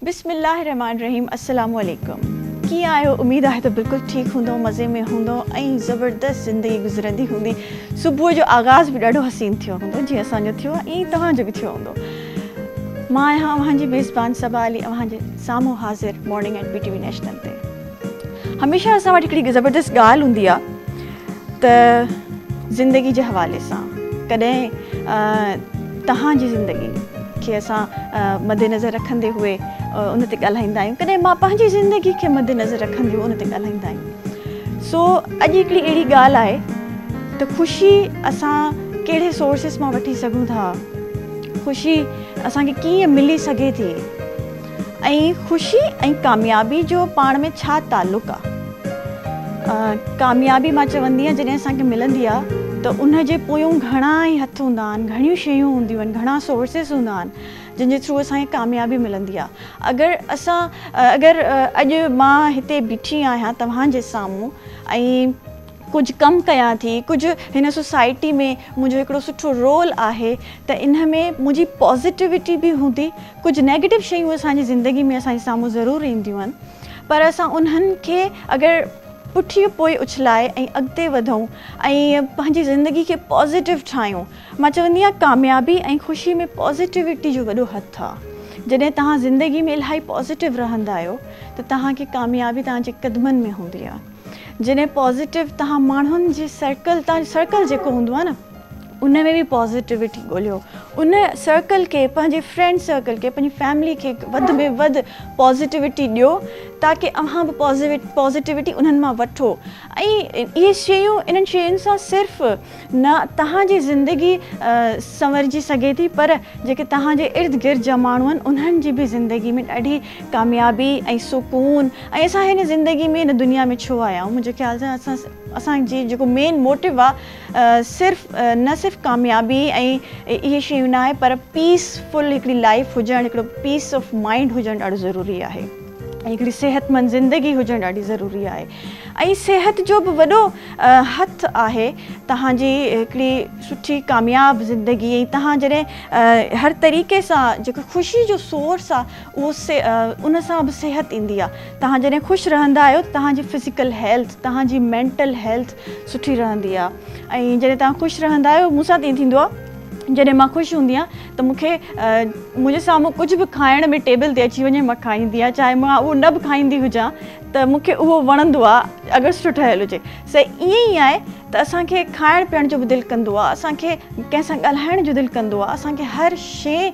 बिस्मिल्लाहिर्रहमानिर्रहीम अस्सलाम वालेकुम। की आयो? उम्मीद है तो बिल्कुल ठीक होंदो, मज़े में होंदो ऐं ज़बरदस्त ज़िंदगी गुज़रंदी हूंदी। सुबुह जो आगाज़ भी ॾाढो हसीन थियो हूंदो, जीअं असांजो थियो आहे ईअं तव्हांजो भी थियो हूंदो। मां आहियां अव्हांजी मेज़बान सबा अली, अव्हांजे साम्हूं हाज़िर मॉर्निंग एट BTV नेशनल ते। हमेशह असां वटि हिकिड़ी ज़बरदस्त ॻाल्हि हूंदी आहे त ज़िंदगी जे हवाले सां कॾहिं तव्हांजी ज़िंदगी खे असां मद्देनज़र रखंदे हुए उन ते ॻाल्हाईंदा आहियूं, कॾहिं मां पंहिंजी ज़िंदगी खे मद्देनज़र रखंदे हुए उन ते ॻाल्हाईंदा आहियूं। सो अॼु हिकिड़ी अहिड़ी ॻाल्हि आहे त ख़ुशी असां कहिड़े सोर्सिस मां वठी सघूं था, ख़ुशी असांखे कीअं मिली सघे थी, ऐं ख़ुशी ऐं कामयाबी जो पाण में छा ताल्लुक़ु आहे। कामयाबी मां चवंदी आहियां जॾहिं असांखे मिलंदी आहे त उन जे पोयूं घणा ई हथ हूंदा आहिनि, घणियूं शयूं हूंदियूं आहिनि, घणा सोर्सिस हूंदा आहिनि जिन जे थ्रू असांखे कामयाबी मिलंदी आहे। अगरि अॼु मां हिते बीठी आहियां तव्हांजे साम्हूं ऐं कुझु कमु कयां थी, कुझु हिन सोसाइटी में मुंहिंजो हिकिड़ो सुठो रोल आहे, त इन में मुंहिंजी पॉज़िटिविटी बि हूंदी। कुझु नेगेटिव शयूं असांजी ज़िंदगी में असांजे साम्हूं ज़रूरु ईंदियूं आहिनि, पर असां उन्हनि खे अगरि पुठियो पोइ उछलाए ऐं अॻिते वधूं ऐं पंहिंजी ज़िंदगी खे पॉज़िटिव ठाहियूं। मां चवंदी आहियां कामयाबी ऐं ख़ुशी में पॉज़िटिविटी जो वॾो हथु आहे। जॾहिं तव्हां ज़िंदगी में इलाही पॉज़िटिव रहंदा आहियो त तव्हांखे कामयाबी तव्हांजे क़दमनि में हूंदी आहे। जॾहिं पॉज़िटिव तव्हां माण्हुनि जे तव्हांजो सर्कल जेको हूंदो आहे न, उन में बि पॉज़िटिविटी ॻोल्हियो, उन सर्कल खे, पंहिंजे फ्रेंड सर्कल खे, पंहिंजी फैमिली खे वधि में वधि पॉज़िटिविटी ॾियो ताकी अव्हां बि पॉज़िटिविटी उन्हनि मां वठो। ऐं इहे शयूं, इन्हनि शयुनि सां सिर्फ़ु न तव्हांजी ज़िंदगी संवरजी सघे थी, पर जेके तव्हांजे इर्द गिर्द जा माण्हू आहिनि उन्हनि जी बि ज़िंदगी में ॾाढी कामयाबी ऐं सुकून। ऐं असां हिन ज़िंदगी में, हिन दुनिया में छो आया आहियूं? मुंहिंजे ख़्याल सां असांजी जेको मेन मोटिव आहे न सिर्फ़ु कामयाबी ऐं इहे शयूं न आहे, पर पीसफुल हिकिड़ी लाइफ हुजणु, हिकिड़ो पीस ऑफ माइंड हुजणु ॾाढो ज़रूरी आहे, ऐं हिकिड़ी सेहतमंद ज़िंदगी हुजणु ॾाढी ज़रूरी आहे। ऐं सिहत जो बि वॾो हथु आहे तव्हांजी हिकिड़ी सुठी कामयाबु ज़िंदगी। ऐं तव्हां जॾहिं हर तरीक़े सां जेको ख़ुशी जो सोर्स आहे उन सां बि सिहत ईंदी आहे। तव्हां जॾहिं ख़ुशि रहंदा आहियो तव्हांजी फिज़िकल हेल्थ, तव्हांजी मेंटल हेल्थ सुठी रहंदी आहे। ऐं जॾहिं तव्हां ख़ुशि रहंदा आहियो, मूंसां त ईअं थींदो आहे जॾहिं मां ख़ुशि हूंदी आहियां त मूंखे मुंहिंजे साम्हूं कुझु बि खाइण में टेबल ते अची वञे, मां खाईंदी आहियां, चाहे मां उहो न बि खाईंदी हुजां त मूंखे उहो वणंदो आहे अगरि सुठो ठहियलु हुजे। सही ईअं ई आहे त असांखे खाइण पीअण जो बि दिलि कंदो आहे, असांखे कंहिं सां ॻाल्हाइण जो दिलि कंदो आहे, असांखे हर शइ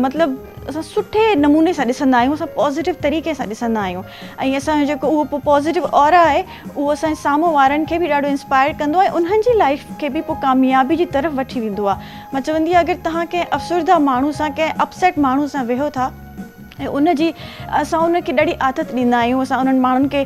मतिलबु असां सुठे नमूने सां ॾिसंदा आहियूं, असां पॉज़िटिव तरीक़े सां ॾिसंदा आहियूं। ऐं असांजो जेको उहो पॉज़िटिव ऑरा आहे उहो असांजे साम्हूं वारनि खे बि ॾाढो इंस्पायर कंदो आहे, उन्हनि जी लाइफ खे बि पोइ कामयाबी जी तरफ़ वठी वेंदो आहे। मां चवंदी आहियां अगरि तव्हां कंहिं अफ़सरदा माण्हू सां, कंहिं अपसेट माण्हू सां वेहो था ऐं असां उनखे ॾाढी आदत ॾींदा आहियूं, असां उन्हनि माण्हुनि खे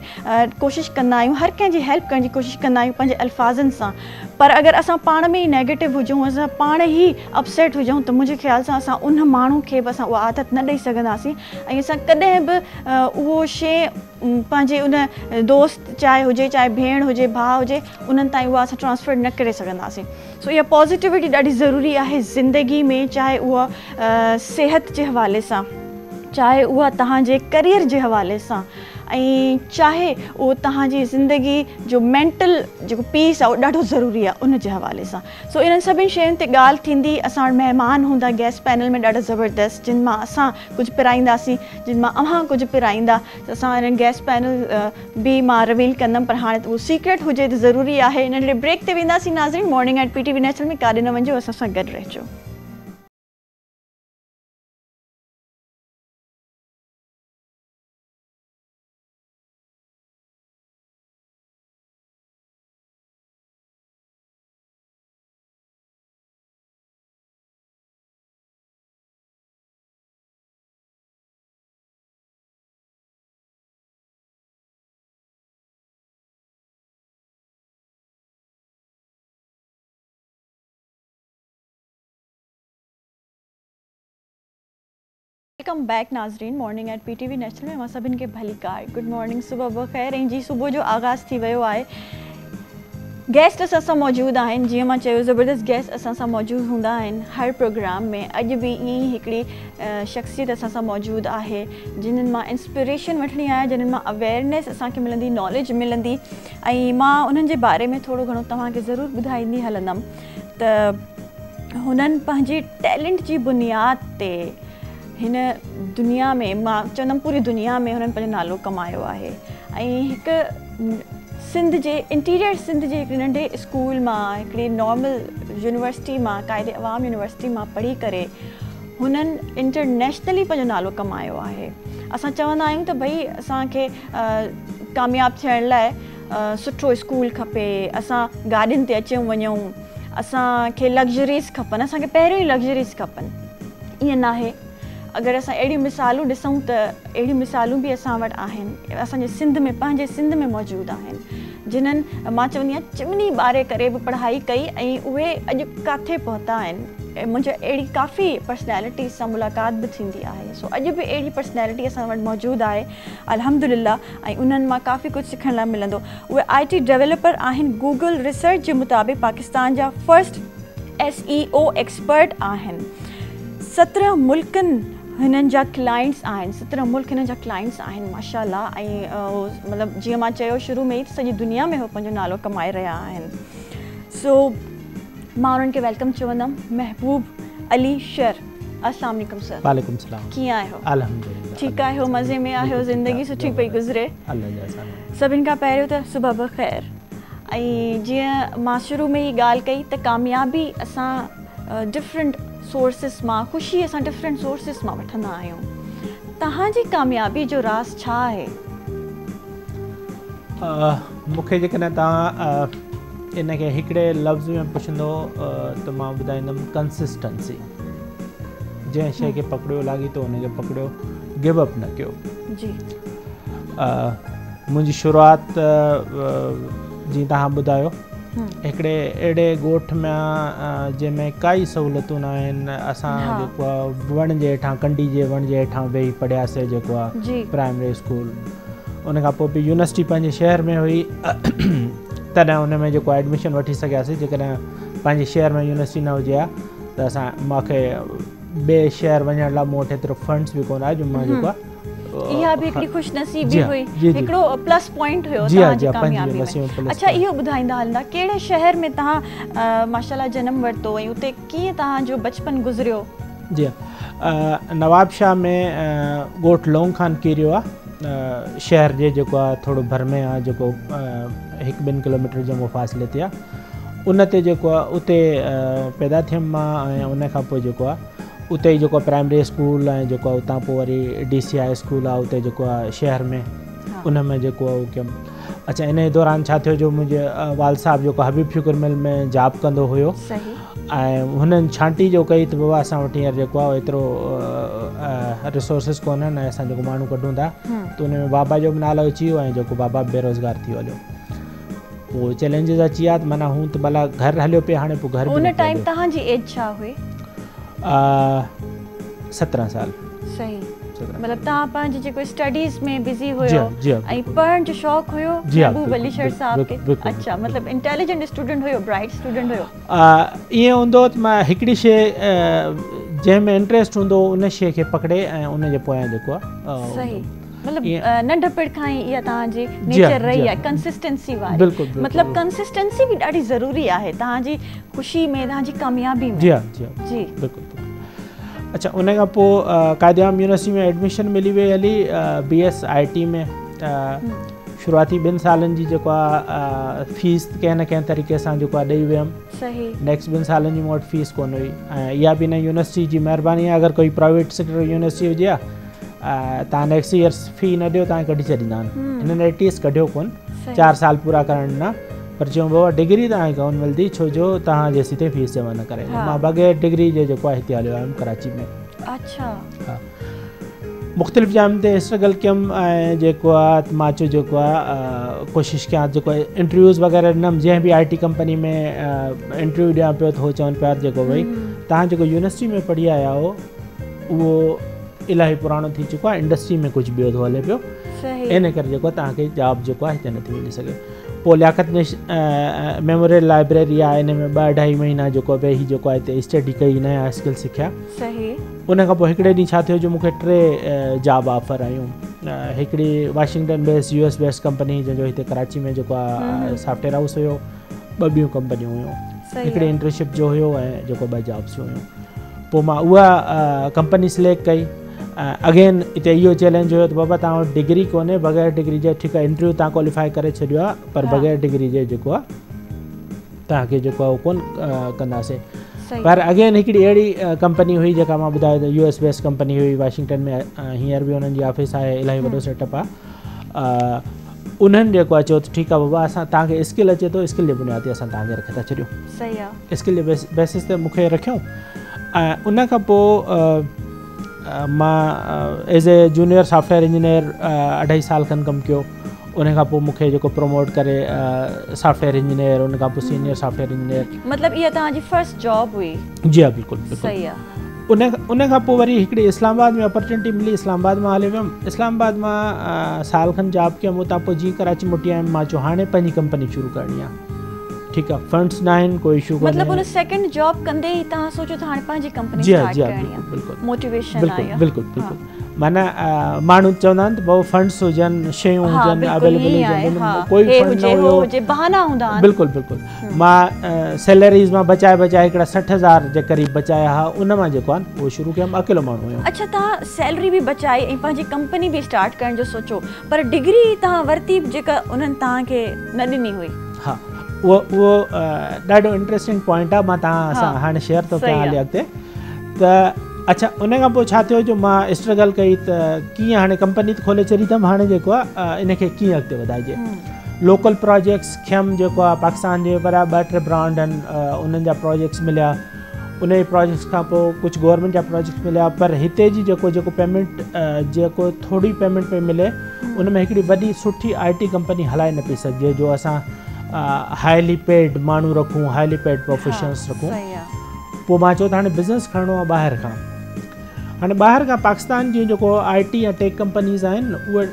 कोशिशि कंदा आहियूं, हर कंहिंजी हेल्प करण जी कोशिशि कंदा आहियूं पंहिंजे अल्फाज़नि सां, पर अगरि असां पाण में ई नेगेटिव हुजूं, असां पाण ई अपसेट हुजूं त मुंहिंजे ख़्याल सां असां उन माण्हू खे बि असां उहा आदत न ॾेई सघंदासीं। ऐं असां कॾहिं बि उहो शइ पंहिंजे उन दोस्त चाहे हुजे, चाहे भेण हुजे, भाउ हुजे, उन्हनि ताईं उहा असां ट्रांसफर न करे सघंदासीं। सो इहा पॉज़िटिविटी ॾाढी ज़रूरी आहे ज़िंदगी में, चाहे उहा सिहत जे हवाले सां, चाहे उहा तव्हांजे करियर जे हवाले सां, ऐं चाहे उहो तव्हांजी ज़िंदगी जो मेंटल जेको पीस आहे उहो ॾाढो ज़रूरी आहे उन जे हवाले सां। सो इन्हनि सभिनी शयुनि ते ॻाल्हि थींदी। असां वटि महिमान हूंदा गेस्ट पैनल में ॾाढा ज़बरदस्त, जिन मां असां कुझु पिराईंदासीं, जिन मां अव्हां कुझु पिराईंदा। त असां हिन गेस्ट पैनल बि मां रिवील कंदमि, पर हाणे उहो सीक्रेट हुजे त ज़रूरी आहे। नंढड़े ब्रेक ते वेंदासीं नाज़रीन। मॉर्निंग एट BTV नेशनल में काॾे न वञिजो, असां सां गॾु रहिजो। वेलकम बैक नाज़रीन, मॉर्निंग एट BTV नेशनल में मां सभिनि खे भली कार गुड मॉर्निंग, सुबुह बख़ैर। ऐं जी सुबुह जो आगाज़ थी वियो आहे। गेस्ट असां सां मौजूदु आहिनि, जीअं मां चयो ज़बरदस्त गेस्ट असां सां मौजूदु हूंदा आहिनि हर प्रोग्राम में। अॼु बि ईअं ई हिकिड़ी शख़्सियत असां सां मौजूदु आहे जिन्हनि मां इंस्पिरेशन वठणी आहे, जिन्हनि मां अवेयरनेस असांखे मिलंदी, नॉलेज मिलंदी, ऐं मां उन्हनि जे बारे में थोरो घणो तव्हांखे ज़रूरु ॿुधाईंदी हलंदमि। त हुननि पंहिंजी टैलेंट जी बुनियाद ते हिन दुनिया में, मां चवंदमि पूरी दुनिया में हुननि पंहिंजो नालो कमायो आहे। ऐं हिकु सिंध जे इंटीरियर सिंध जे हिकिड़े नंढे स्कूल मां, हिकिड़ी नॉर्मल यूनिवर्सिटी मां, क़ाइदे अवाम यूनिवर्सिटी मां पढ़ी करे हुननि इंटरनेशनली पंहिंजो नालो कमायो आहे। असां चवंदा आहियूं त भई असांखे कामयाबु थियण लाइ सुठो स्कूल खपे, असां गाॾियुनि ते अचूं वञूं, असांखे लग्ज़रीज़ खपनि, असांखे पहिरियों ई लग्ज़रीज़ खपनि। ईअं नाहे। अगरि असां अहिड़ियूं मिसालूं ॾिसूं त अहिड़ियूं मिसालूं बि असां वटि आहिनि, असांजे सिंध में, पंहिंजे सिंध में मौजूदु आहिनि, जिन्हनि मां चवंदी आहियां चिमनी ॿारे करे बि पढ़ाई कई ऐं उहे अॼु किथे पहुता आहिनि। मुंहिंजो अहिड़ी काफ़ी पर्सनैलिटी सां मुलाक़ात बि थींदी आहे। सो अॼु बि अहिड़ी पर्सनैलिटी असां वटि मौजूदु आहे अल्हम्दुलिल्लाह, ऐं उन्हनि मां काफ़ी कुझु सिखण लाइ मिलंदो। उहे IT डेवलपर आहिनि, गूगल रिसर्च जे मुताबिक़ पाकिस्तान जा फर्स्ट SEO एक्सपर्ट आहिनि। 17 मुल्कनि हिननि जा क्लाइंट्स आहिनि, 17 मुल्क हिननि जा क्लाइंट्स आहिनि माशाअल्लाह। ऐं मतिलबु जीअं मां चयो शुरू में ई, सॼी दुनिया में उहो पंहिंजो नालो कमाए रहिया आहिनि। सो मां उन्हनि खे वेलकम चवंदमि। महबूब अली शर, अस्सलाम वालेकुम सर। वालेकुम सलाम। कीअं आहियो? अल्हम्दुलिल्लाह। ठीकु आहियो? मज़े में आहियो? ज़िंदगी सुठी पई गुज़रे? सभिनि खां पहिरियों त सुबह बख़ैर। ऐं जीअं मां शुरू में ई ॻाल्हि कई त कामयाबी असां डिफरेंट सोर्सिस मां, ख़ुशी असां डिफरेंट सोर्सिस मां वठंदा आहियूं। तव्हांजी कामयाबी जो राज़ छा आहे? मूंखे जेकॾहिं तव्हां इन खे हिकिड़े लफ़्ज़ में पुछंदो त मां ॿुधाईंदुमि कंसिस्टेंसी। जंहिं शइ खे पकड़ियो लाॻी थो उनखे पकड़ियो, गिव अप न कयो। जी। मुंहिंजी शुरूआति जीअं तव्हां ॿुधायो हिकिड़े अहिड़े ॻोठ में जंहिंमें काई सहूलियतूं न आहिनि। असां जेको आहे वण जे हेठां, कंडी जे वण जे हेठां वेही पढ़ियासीं जेको आहे प्राइमरी स्कूल। उन खां पोइ बि यूनिवर्सिटी पंहिंजे शहर में हुई तॾहिं उन में जेको एडमिशन वठी सघियासीं। जेकॾहिं पंहिंजे शहर में यूनिवर्सिटी न हुजे हा त मूंखे ॿिए शहर वञण लाइ मूं वटि एतिरो फंड्स बि कोन आहे जो मां जेको आहे। इहा बि हिकिड़ी ख़ुशनसीबी हुई, हिकिड़ो प्लस पॉइंट हुयो तव्हांजी कामयाबी में। अच्छा, इहो ॿुधाईंदा हलंदा कहिड़े शहर में तव्हां माशाअल्लाह जनम वरितो ऐं उते कीअं तव्हांजो बचपन गुज़रियो? जी, नवाबशाह में ॻोठ लोंग खान कीरियो आहे, शहर जे जेको आहे थोरो भर में आहे, जेको 1-2 किलोमीटर जे मुफ़ासिले ते आहे। उन ते जेको आहे उते पैदा थियुमि मां, ऐं उन खां पोइ जेको आहे उते ई जेको प्राइमरी स्कूल ऐं जेको आहे उतां पोइ वरी DCI स्कूल आहे उते जेको आहे शहर में, उन में जेको आहे उहो कयुमि। अच्छा, इन दौरान छा थियो जो मुंहिंजे वाल साहब जेको हबीब शुगर मिल में जॉब कंदो हुयो, ऐं हुननि छांटी जो कई त बाबा असां वटि हींअर जेको आहे एतिरो रिसोर्सिस कोन्हनि ऐं असां जेको माण्हू कढूं था, त उन में बाबा जो बि नालो अची वियो ऐं जेको बाबा बेरोज़गार थी हलियो। पोइ चैलेंजिस अची विया त माना हूं त भला घर हलियो पियो, हाणे पोइ घर उन टाइम तव्हांजी एज छा हुई? 17 साल। सही। मतलब तव्हां पंहिंजी जेको स्टडीज़ में बिज़ी हुयो ऐं पढ़ण जो शौक़ु हुयो महबूब अली शर साहब खे? अच्छा, मतलब इंटेलिजेंट स्टूडेंट हुयो, ब्राइट स्टूडेंट हुयो? ईअं हूंदो त मां हिकिड़ी शइ जंहिंमें इंट्रस्ट हूंदो उन शइ खे पकड़े ऐं उन जे पोयां जेको आहे। सही। मतलब नंढपण खां ई इहा तव्हांजी नेचर रही आहे कंसिस्टेंसी वारी। मतलब कंसिस्टेंसी बि ॾाढी ज़रूरी आहे तव्हांजी ख़ुशी में, तव्हांजी कामयाबी में। जी बिल्कुलु। अच्छा, उन खां पोइ क़ाइदे आम यूनिवर्सिटी में एडमिशन मिली वई हली BS IT में। शुरूआती 2 सालनि जी जेको आहे फीस कंहिं न कंहिं तरीक़े सां जेको आहे ॾेई वियमि। सही। नेक्स्ट 2 सालनि जी मूं वटि फीस कोन हुई, ऐं इहा बि न यूनिवर्सिटी जी महिरबानी आहे। अगरि कोई प्राइवेट सेक्टर यूनिवर्सिटी हुजे हा तव्हां नेक्स्ट ईयर फ़ी न ॾियो तव्हांखे कढी छॾींदा आहिनि। हिननि ATS कढियो कोन, 4 साल पूरा करण न, पर चयूं बाबा डिग्री तव्हांखे कोन मिलंदी छो जो तव्हां जेसीं ताईं फीस जमा न करे। मां बग़ैर डिग्री जे जेको आहे हिते हलियो आयुमि कराची में। अच्छा। हा, मुख़्तलिफ़ जाम ते स्ट्रगल कयुमि ऐं जेको आहे मां चयो जेको आहे कोशिशि कयां जेको आहे इंटरव्यूज़ वग़ैरह ॾिनमि। जंहिं बि IT कंपनी में इंटरव्यू ॾियां पियो त उहो चवनि पिया जेको भई तव्हां जेको यूनिवर्सिटी में पढ़ी आया हो उहो इलाही पुराणो थी चुको आहे, इंडस्ट्री में कुझु ॿियो थो हले पियो, इन करे जेको तव्हांखे जॉब जेको आहे हिते नथी मिली सघे। पोइ लियाकत मेमोरियल लाइब्रेरी आहे, इन में 2-2.5 महीना जेको वेही जेको आहे हिते स्टडी कई, नया स्किल सिखिया। सही। उन खां पोइ हिकिड़े ॾींहुं छा थियो जो मूंखे 3 जॉब ऑफर आयूं। हिकिड़ी Washington based US based company जंहिंजो हिते कराची में जेको आहे सॉफ्टवेयर हाउस हुयो, 2 ॿियूं कंपनियूं हुयूं। हिकिड़ी इंटर्नशिप जो हुयो ऐं जेको 2 जॉब्स हुयूं। पोइ मां उहा कंपनी सिलेक्ट कई। अगेन हिते इहो चैलेंज हुयो त बाबा तव्हां वटि डिग्री कोन्हे, बग़ैर डिग्री जे ठीकु आहे इंटरव्यू तव्हां क्वालिफाई करे छॾियो आहे, पर बग़ैर डिग्री जे जेको आहे तव्हांखे जेको आहे उहो कोन कंदासीं। पर अगेन हिकिड़ी अहिड़ी कंपनी हुई जेका मां ॿुधायो त US बेस्ड कंपनी हुई वाशिंगटन में, हींअर बि उन्हनि जी ऑफिस आहे, इलाही वॾो सेटअप आहे। उन्हनि जेको आहे चयो त ठीकु आहे बाबा असां तव्हांखे स्किल अचे थो, स्किल जे बुनियाद ते असां तव्हांखे रखे था छॾियूं। सही आहे। स्किल जे बेसिस ते मूंखे रखियूं। ऐं उन खां पोइ मां as a junior software engineer 2.5 साल खनि कमु कयो। उन खां पोइ मूंखे जेको प्रमोट करे सॉफ्टवेयर इंजीनियर, उन खां पोइ सीनियर सॉफ्टवेयर इंजीनियर। मतिलबु इहा तव्हांजी फर्स्ट जॉब हुई? जी हा, बिल्कुलु। सही आहे। उन खां पोइ वरी हिकिड़ी इस्लामाबाद में अपॉर्चुनिटी मिली, इस्लामाबाद मां हली वियुमि। इस्लामाबाद मां साल खनि जॉब कयमि। उतां पोइ जीअं कराची मोटी आयमि, मां चयो हाणे पंहिंजी कंपनी शुरू करणी आहे। ठीकु आहे, फंड्स न आहिनि, कोई इशू कोन्हे। मतिलबु उन सेकंड जॉब कंदे ई तव्हां सोचो त हाणे पंहिंजी कंपनी स्टार्ट करणी आहे? बिल्कुलु, मोटिवेशन आहे। बिल्कुलु। माना माण्हू चवंदा आहिनि त भाऊ फंड्स हुजनि, शयूं हुजनि, अवेलेबल हुजनि, कोई फंड न हुयो, बहाना हूंदा आहिनि। बिल्कुलु। मां सैलरीज़ मां बचाए हिकिड़ा 60,000 जे क़रीब बचाया हुआ। उन मां जेको आहे उहो शुरू कयमि, अकेलो माण्हू हुयो। अच्छा, तव्हां सैलरी बि बचाई ऐं पंहिंजी कंपनी बि स्टार्ट करण जो सोचो, पर डिग्री तव्हां वरिती जेका उन्हनि तव्हांखे न ॾिनी हुई। हा, उहो ॾाढो इंट्रस्टिंग पॉइंट आहे। मां तव्हां सां हाणे शेयर थो कयां हली अॻिते त। अच्छा, उन खां पोइ छा थियो जो मां स्ट्रगल कई त कीअं हाणे कंपनी त खोले छॾी अथमि, हाणे जेको आहे इनखे कीअं अॻिते वधाइजे। लोकल प्रोजेक्ट्स खयमि, जेको आहे पाकिस्तान जे बराबरि 2-3 ब्रांड आहिनि, उन्हनि जा प्रोजेक्ट्स मिलिया। उन जे प्रोजेक्ट्स खां पोइ कुझु गवर्नमेंट जा प्रोजेक्ट्स मिलिया, पर हिते जी जेको पेमेंट जेको थोरी पेमेंट पई मिले, उन में हिकिड़ी वॾी सुठी IT कंपनी हलाए न पई सघिजे, जो असां हाईली पेड माण्हू रखूं, हाईली पेड प्रोफेशनल्स रखूं। पोइ मां चयो त हाणे बिज़नेस खणणो आहे ॿाहिरि खां। हाणे ॿाहिरि खां पाकिस्तान जी जेको IT या टेक कंपनीज़ आहिनि, उहे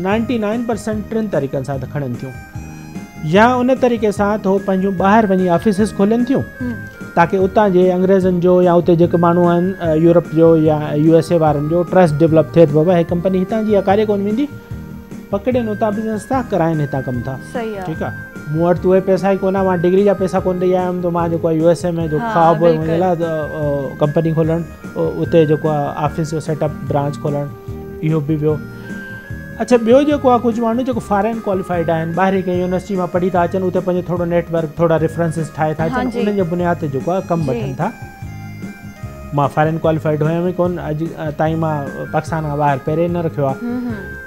99% 3 तरीक़नि सां त खणनि थियूं। या उन तरीक़े सां त उहो पंहिंजूं ॿाहिरि वञी ऑफिसिस खोलनि थियूं, ताकी उतां जे अंग्रेज़नि जो या उते जेके माण्हू आहिनि यूरोप जो या USA वारनि जो ट्रस्ट डेवलप थिए त बाबा हे कंपनी हितां जी आहे, काॾे कोन वेंदी, पकड़नि उतां बिज़नेस था कराइनि, हितां कमु था। ठीकु आहे। मूं वटि उहे पैसा ई कोन, मां डिग्री जा पैसा कोन ॾेई आयुमि, त मां जेको आहे USA में जो ख़्वाबु हुयो मुंहिंजे लाइ त कंपनी खोलणु, उते जेको आहे ऑफिस जो सेटअप, ब्रांच खोलणु, इहो बि वियो। अच्छा, ॿियो जेको आहे कुझु माण्हू जेको फॉरेन क्वालिफाइड आहिनि, ॿाहिरि कंहिं यूनिवर्सिटी मां पढ़ी था अचनि, उते पंहिंजो थोरो नेटवर्क, थोरा रेफरेंसिस ठाहे था अचनि, उन्हनि जे बुनियाद ते जेको आहे कमु वठनि था। मां फॉरेन क्वालिफाइड हुयमि ई कोन, अॼु ताईं मां पाकिस्तान खां ॿाहिरि पहिरें न रखियो आहे,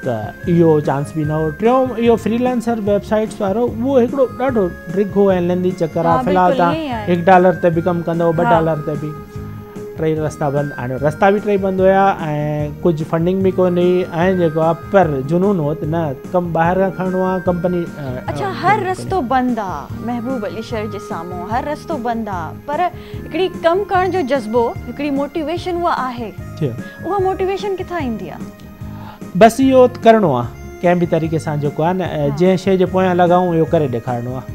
त इहो चांस बि न हो। टियों, इहो फ्रीलांसर वेबसाइट्स वारो, उहो हिकिड़ो ॾाढो ड्रिगो ऐं लेंदी चकर आहे। फ़िलहालु तव्हां $1 ते बि कमु कंदव, $2 ते बि, 3 रस्ता बंदि। हाणे रस्ता बि 3 बंदि हुया ऐं कुझु फंडिंग बि कोन हुई, ऐं जेको आहे पर जुनून हो त न कमु ॿाहिरि खां खणणो आहे, कंपनी। अच्छा, हर रस्तो बंदि आहे महबूब अली शहर जे साम्हूं, हर रस्तो बंदि आहे, पर हिकिड़ी कमु करण जो जज़्बो, हिकिड़ी मोटिवेशन उहा आहे। उहा मोटिवेशन किथां ईंदी आहे? बसि इहो करिणो आहे कंहिं बि तरीक़े सां, जेको आहे न जंहिं शइ जे पोयां लॻाऊं इहो करे ॾेखारिणो आहे।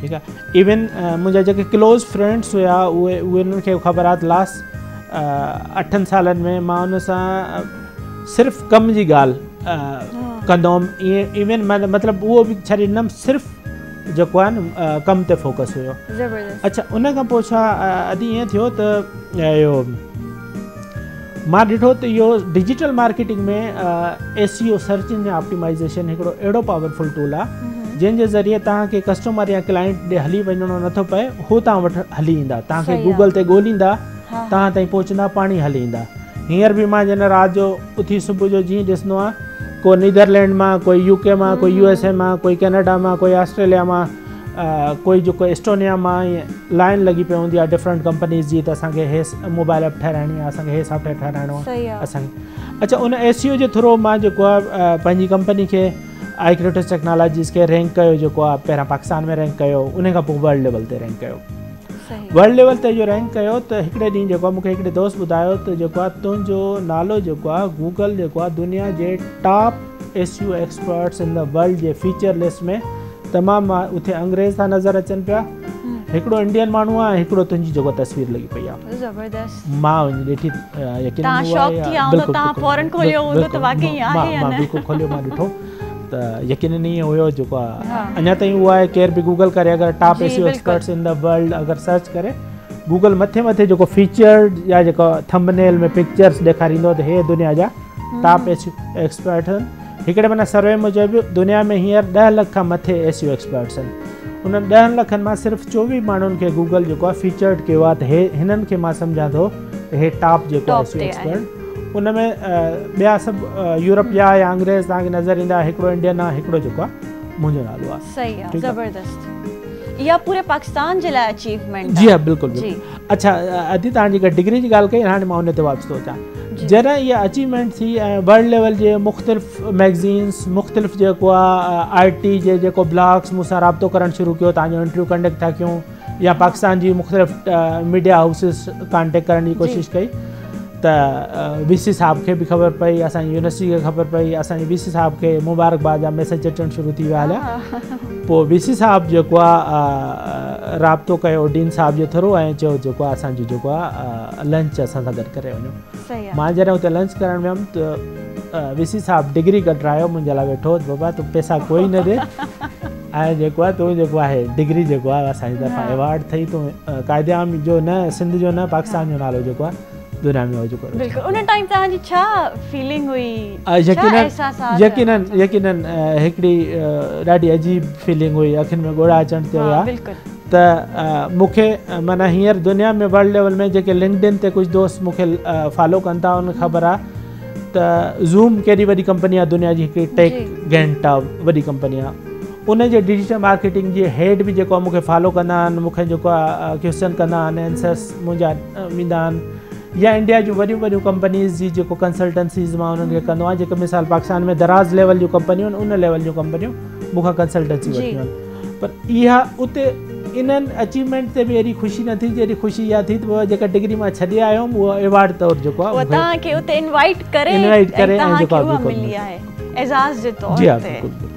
ठीकु आहे। इवन मुंहिंजा जेके क्लोज़ फ्रेंड्स हुया, उहे उन्हनि खे ख़बर आहे त लास्ट 8 सालनि में मां उन सां सिर्फ़ु कम जी ॻाल्हि कंदो हुउमि। ईअं इवन मतिलबु उहो बि छॾे ॾिनमि, सिर्फ़ु जेको आहे न कम ते फोकस हुयो। अच्छा, उन खां पोइ छा अॼु ईअं थियो त इहो मां ॾिठो त इहो डिजिटल मार्केटिंग में SEO सर्च इंजन ऑप्टिमाइज़ेशन हिकिड़ो अहिड़ो पावरफुल टूल आहे, जंहिंजे ज़रिए तव्हांखे कस्टमर या क्लाइंट ॾे हली वञिणो नथो पए, हू तव्हां वटि हली ईंदा, तव्हांखे गूगल ते ॻोल्हींदा, तव्हां ताईं पहुचंदा, पाणी हली ईंदा। हींअर बि मां जन राति जो उथी सुबुह जो जीअं ॾिसंदो आहे, कोई नीदरलैंड मां, कोई UK मां, कोई USA मां, कोई कैनेडा मां, कोई ऑस्ट्रेलिया मां, कोई जेको एस्टोनिया मां, ईअं लाइन लॻी पई हूंदी आहे डिफरेंट कंपनीज़ जी, त असांखे हे मोबाइल ऐप ठाराइणी आहे, असांखे हे सॉफ्टवेयर ठाराइणो आहे असांखे। अच्छा, उन SEO जे थ्रू मां जेको आहे पंहिंजी कंपनी खे आईक्रेटिस टेक्नोलॉजीज़ खे रैंक कयो, जेको आहे पहिरां पाकिस्तान में रैंक कयो, उन खां पोइ वर्ल्ड लेवल ते रैंक कयो। वर्ल्ड लेवल ते जो रैंक कयो त हिकिड़े ॾींहुं जेको आहे मूंखे हिकिड़े दोस्त ॿुधायो त जेको आहे तुंहिंजो नालो जेको आहे गूगल जेको आहे दुनिया जे top SEO experts in the world जे फीचर लिस्ट में तमामु उथे अंग्रेज़ था नज़र अचनि पिया, हिकिड़ो इंडियन माण्हू आहे, हिकिड़ो तुंहिंजी जेको तस्वीर लॻी पई आहे। ज़बरदस्त। मां वञी ॾिठी, यकीन तव्हां शॉक थी विया हूंदो, तव्हां फौरन खोलियो हूंदो त वाकई आहे या न? मां बिल्कुलु खोलियो, मां ॾिठो त यकीन नहीं हुयो जेको आहे अञा ताईं उहा आहे। केर बि गूगल करे अगरि top SEO experts in the world अगरि सर्च करे, गूगल मथे मथे जेको फीचर या जेको थंबनेल में पिक्चर्स ॾेखारींदो त हे दुनिया जा टॉप SEO एक्सपर्ट आहिनि। हिकिड़े माना सर्वे मूजिबि दुनिया में हींअर 10 लख खां मथे SEO एक्सपर्ट्स आहिनि। उन्हनि 10 लखनि मां सिर्फ़ु 24 माण्हुनि खे गूगल जेको आहे फीचर्ड कयो आहे त हे हिननि खे मां सम्झां थो त हे टॉप जेको SEO एक्सपर्ट। उन में ॿिया सभु यूरोप जा या अंग्रेज़ तव्हांखे नज़र ईंदा, हिकिड़ो इंडियन आहे, हिकिड़ो जेको आहे मुंहिंजो नालो आहे। सही आहे, ज़बरदस्त। इहा पूरे पाकिस्तान जे लाइ अचीवमेंट। जी हाँ, बिल्कुलु। अच्छा अदी तव्हां जेका डिग्री जी ॻाल्हि कई, हाणे मां उन ते वापसि थो अचां। जॾहिं इहा अचीवमेंट थी ऐं वर्ल्ड लेवल जे मुख़्तलिफ़ मैगज़ीन्स, मुख़्तलिफ़ जेको आहे IT जे जेको ब्लॉग्स मूंसां राब्तो करणु शुरू कयो, तव्हांजो इंटरव्यू कंडक्ट था कयूं, या पाकिस्तान जी मुख़्तलिफ़ मीडिया हाउसिस कॉन्टेक्ट करण जी कोशिशि कई त VC साहब खे बि ख़बर पई, असांजी यूनिवर्सिटी खे ख़बर पई, असांजे VC साहब खे मुबारकबाद जा मैसेज अचणु शुरू थी विया हलिया। पोइ VC साहब जेको आहे राब्तो कयो डीन साहब जे थ्रू ऐं चयो जेको आहे असांजो जेको आहे लंच असां सां गॾु करे वञो। मां जॾहिं हुते लंच करणु वियुमि त VC साहब डिग्री कढायो मुंहिंजे लाइ वेठो, बाबा तूं पैसा कोई न ॾे ऐं जेको आहे तूं जेको आहे डिग्री जेको आहे असांजी तरफ़ां अवॉर्ड अथई, तूं क़ाइदे आम जो न, सिंध जो न, पाकिस्तान जो नालो जेको आहे दुनिया में हो चुको है। बिल्कुल। उन टाइम तव्हांजी छा फीलिंग हुई? यकीनन हिकिड़ी ॾाढी अजीब फीलिंग हुई, अखियुनि में ॻोढ़ा अचण ते हुआ त मूंखे माना हींअर दुनिया में वर्ल्ड लेवल में जेके लिंक्डइन ते कुझु दोस्त मूंखे फॉलो कनि था, उन ख़बर आहे त ज़ूम केॾी वॾी कंपनी आहे दुनिया जी, हिकिड़ी टेक गेंट आहे, वॾी कंपनी आहे। उन जे डिजिटल मार्केटिंग जी हेड बि जेको आहे मूंखे फॉलो कंदा आहिनि, मूंखे जेको आहे क्वेश्चन कंदा आहिनि, आंसर्स मुंहिंजा ईंदा आहिनि, या इंडिया जूं वॾियूं वॾियूं कंपनीज़ जी जेको कंसल्टेंसीज़ मां उन्हनि खे कंदो आहियां, जेके मिसाल पाकिस्तान में दराज़ लेवल जूं कंपनियूं आहिनि, उन लेवल जूं कंपनियूं मूंखां कंसल्टेंसी वठियूं आहिनि। पर इहा उते इन्हनि अचीवमेंट ते बि एॾी ख़ुशी न थी जेॾी ख़ुशी इहा थी त उहा जेका डिग्री मां छॾे आयो हुउमि उहा अवॉर्ड तौरु जेको आहे तव्हांखे उते इनवाइट करे ऐं जेको मिली आहे एज़ाज़ जे तौरु ते। जी हाँ, बिल्कुलु।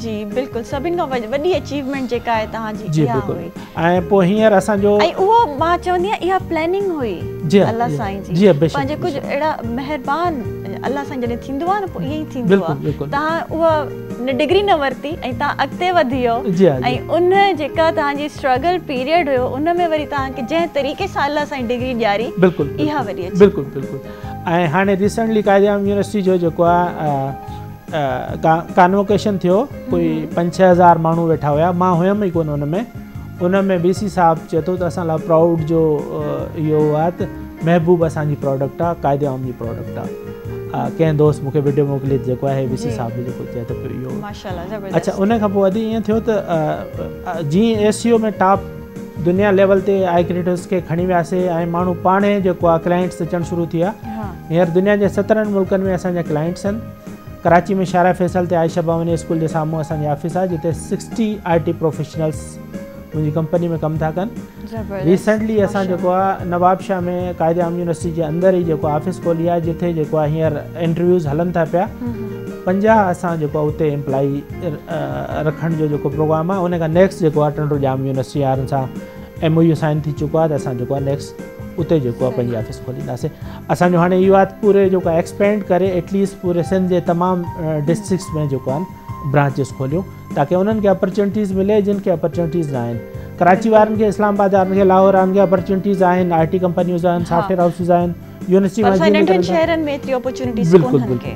जी बिल्कुलु, सभिनि खां वॾी अचीवमेंट जेका आहे तव्हांजी इहा हुई। ऐं पोइ हींअर असांजो ऐं उहो मां चवंदी आहियां इहा प्लानिंग हुई अल्लाह साईं जी, पंहिंजे कुझु अहिड़ा महिरबान अल्लाह साईं जॾहिं थींदो आहे न पोइ ईअं ई थींदो आहे। तव्हां उहा डिग्री न वरिती ऐं तव्हां अॻिते वधी वियो ऐं उन जेका तव्हांजी स्ट्रगल पीरियड हुयो उन में वरी तव्हांखे जंहिं तरीक़े सां अल्लाह साईं डिग्री ॾियारी, इहा वॾी अचीवमेंट। बिल्कुलु बिल्कुुलु। ऐं हाणे रिसेंटली क़ाइदे आम यूनिवर्सिटी जो जेको आहे कॉन्वोकेशन थियो, कोई 5-6 हज़ार माण्हू वेठा हुया, मां हुयमि ई कोन उन में VC साहब चए थो त असां लाइ प्राउड जो इहो आहे त महबूब असांजी प्रोडक्ट आहे, क़ाइदे आम जी प्रोडक्ट आहे। कंहिं दोस्त मूंखे वीडियो मोकिली जेको आहे VC साहब जो जेको चए थो पियो इहो माशाल्लाह। अच्छा, उन खां पोइ वरी ईअं थियो त जीअं SEO में टॉप दुनिया लेवल ते आई क्रिएटर्स खे खणी वियासीं ऐं माण्हू पाण जेको आहे क्लाइंट्स अचणु शुरू थी विया। हींअर दुनिया जे 17 मुल्कनि में असांजा क्लाइंट्स आहिनि। कराची में शारा फैसल ते आयशा बावनी स्कूल जे साम्हूं असांजी ऑफिस आहे, जिते 60 IT प्रोफेशनल्स मुंहिंजी कंपनी में कमु था कनि। रिसेंटली असां जेको आहे नवाबशाह में क़ाइदे आम यूनिवर्सिटी जे अंदरि ई जेको ऑफिस खोली आहे, जिथे जेको आहे हींअर इंटरव्यूज़ हलनि था पिया। 50 असां जेको आहे उते एम्प्लॉई रखण जो जेको प्रोग्राम आहे, उन खां नेक्स्ट जेको आहे टंडो जाम यूनिवर्सिटी वारनि सां MOU साइन थी चुको आहे त असां जेको आहे नेक्स्ट उते जेको आहे पंहिंजी ऑफिस खोलींदासीं। असांजो हाणे इहो आहे पूरे जेको आहे एक्सपेंड करे एटलीस्ट पूरे सिंध जे तमामु डिस्ट्रिक्ट्स में जेको आहे ब्रांचिस खोलियूं, ताकी उन्हनि खे अपॉर्चुनिटीज़ मिले जिन खे अपॉर्चुनिटीज़ न आहिनि। कराची वारनि खे, इस्लामाबाद वारनि खे, लाहौर वारनि खे अपॉर्चुनिटीज़ आहिनि, IT कंपनियूं आहिनि, सॉफ्टवेयर हाउसिस आहिनि, यूनिवर्सिटी शहरनि में एतिरी अपॉर्चुनिटीज़ कोन्हनि के।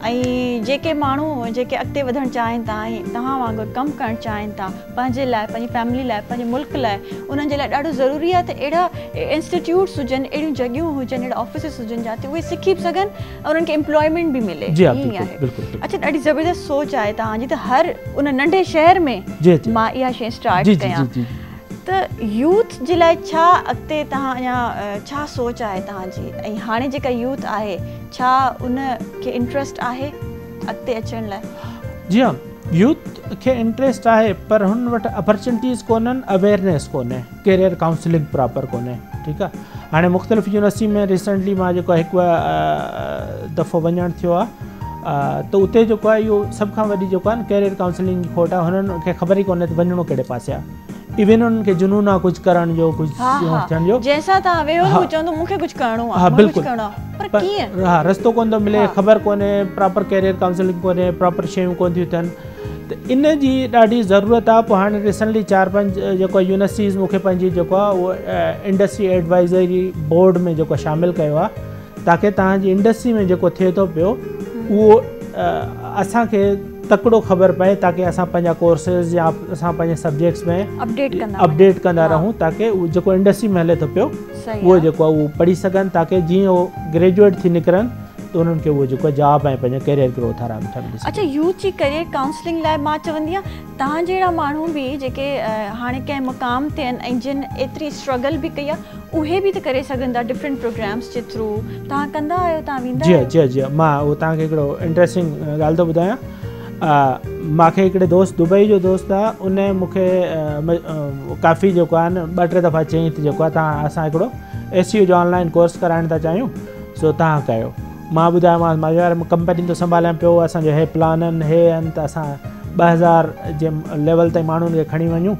ऐं जेके माण्हू जेके अॻिते वधणु चाहिनि था ऐं तव्हां वांगुरु कमु करणु चाहिनि था पंहिंजे लाइ, पंहिंजी फैमिली लाइ, पंहिंजे मुल्क लाइ, उन्हनि जे लाइ ॾाढो ज़रूरी आहे त अहिड़ा इंस्टीट्यूट्स हुजनि, अहिड़ियूं जॻहियूं हुजनि, अहिड़ा ऑफिसिस हुजनि जिते उहे सिखी बि सघनि और उन्हनि खे एम्प्लॉयमेंट बि मिले। ईअं आहे। अच्छा, ॾाढी ज़बरदस्त सोच आहे तव्हांजी त हर उन नंढे शहर में मां इहा शइ स्टार्ट कयां। त यूथ जे लाइ छा अॻिते तव्हां अञा छा सोच आहे तव्हांजी, ऐं हाणे जेका यूथ आहे छा उन खे इंट्रस्ट आहे अॻिते अचण लाइ? जी हाँ, यूथ खे इंट्रस्ट आहे, पर हुन वटि अपॉर्चुनिटीज़ कोन्हनि, अवेयरनेस कोन्हे, कैरियर काउंसलिंग प्रॉपर कोन्हे। ठीकु आहे, हाणे मुख़्तलिफ़ यूनिवर्सिटी में रिसेंटली मां जेको हिकु दफ़ो वञणु थियो आहे, त उते जेको आहे इहो सभ खां वॾी जेको आहे न कैरियर काउंसलिंग जी खोट आहे। हुननि खे ख़बर ई कोन्हे त वञिणो कहिड़े पासे आहे। इवन उन्हनि खे जुनून आहे कुझु करण जो, कुझु थियण जो, जंहिंसां तव्हां वेहो न चवंदो मूंखे कुझु करिणो आहे। हा बिल्कुलु, पर कीअं? हा रस्तो कोन थो मिले, ख़बर कोन्हे, प्रॉपर कैरियर काउंसलिंग कोन्हे, प्रॉपर शयूं कोन थियूं थियनि। त इन जी ॾाढी ज़रूरत आहे। पोइ हाणे रिसेंटली 4-5 जेको यूनिवर्सिटीज़ मूंखे पंहिंजी जेको आहे उहो इंडस्ट्री एडवाइज़री बोर्ड में जेको शामिलु कयो आहे, ताकी तव्हांजी इंडस्ट्री में जेको थिए थो पियो उहो असांखे तकिड़ो ख़बर पए, ताकी असां पंहिंजा कोर्सेस या असां पंहिंजे सब्जेक्ट्स में अपडेट कंदा रहूं, ताकी उहो जेको इंडस्ट्री में हले थो पियो उहो जेको आहे उहो पढ़ी सघनि, ताकी जीअं उहो ग्रेजुएट थी निकिरनि त उन्हनि खे उहो जेको जॉब ऐं पंहिंजो कैरियर ग्रोथ आराम सां मिली सघे। अच्छा, यूथ जी कैरियर काउंसलिंग लाइ मां चवंदी आहियां तव्हां जहिड़ा माण्हू बि जेके हाणे कंहिं मुक़ाम ते आहिनि ऐं जिन एतिरी स्ट्रगल बि कई आहे, उहे बि त करे सघनि था डिफरेंट प्रोग्राम्स जे थ्रू। तव्हां कंदा आहियो, तव्हां वेंदा आहियो? जी जी जी, मां उहो तव्हांखे हिकिड़ो इंट्रस्टिंग ॻाल्हि थो ॿुधायां। मूंखे हिकिड़े दोस्त, दुबई जो दोस्त आहे, उन मूंखे काफ़ी जेको आहे न 2-3 दफ़ा चयईं त जेको आहे तव्हां असां हिकिड़ो SEO जो ऑनलाइन कोर्स कराइण था चाहियूं, सो तव्हां कयो। मां ॿुधायोमांसि, मां यार कंपनी तो संभालियां पियो, असांजो हे प्लान आहिनि, हे आहिनि, त असां 2000 जे लेवल ताईं माण्हुनि खे खणी वञूं,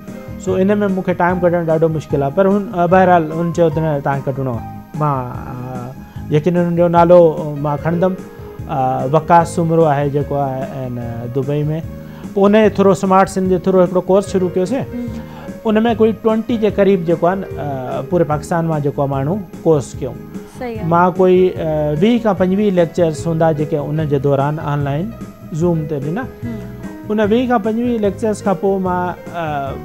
सो इन में मूंखे टाइम कढणु ॾाढो मुश्किल आहे। पर बहरहाल हुन चयो त न तव्हांखे कढणो आहे। मां यकीन हुननि जो नालो मां खणंदमि, वकास सुमरो आहे जेको आहे दुबई में। पोइ उन जे थ्रू स्मार्ट सिंध जे थ्रू हिकिड़ो कोर्स शुरू कयोसीं। उन में कोई 20 जे क़रीब जेको आहे पूरे पाकिस्तान मां जेको आहे माण्हू कोर्स कयूं। मां कोई 20 खां 25 लेक्चर्स हूंदा जेके उन जे दौरान ऑनलाइन ज़ूम ते ॾिना। उन 20 खां 25 लेक्चर्स खां पोइ मां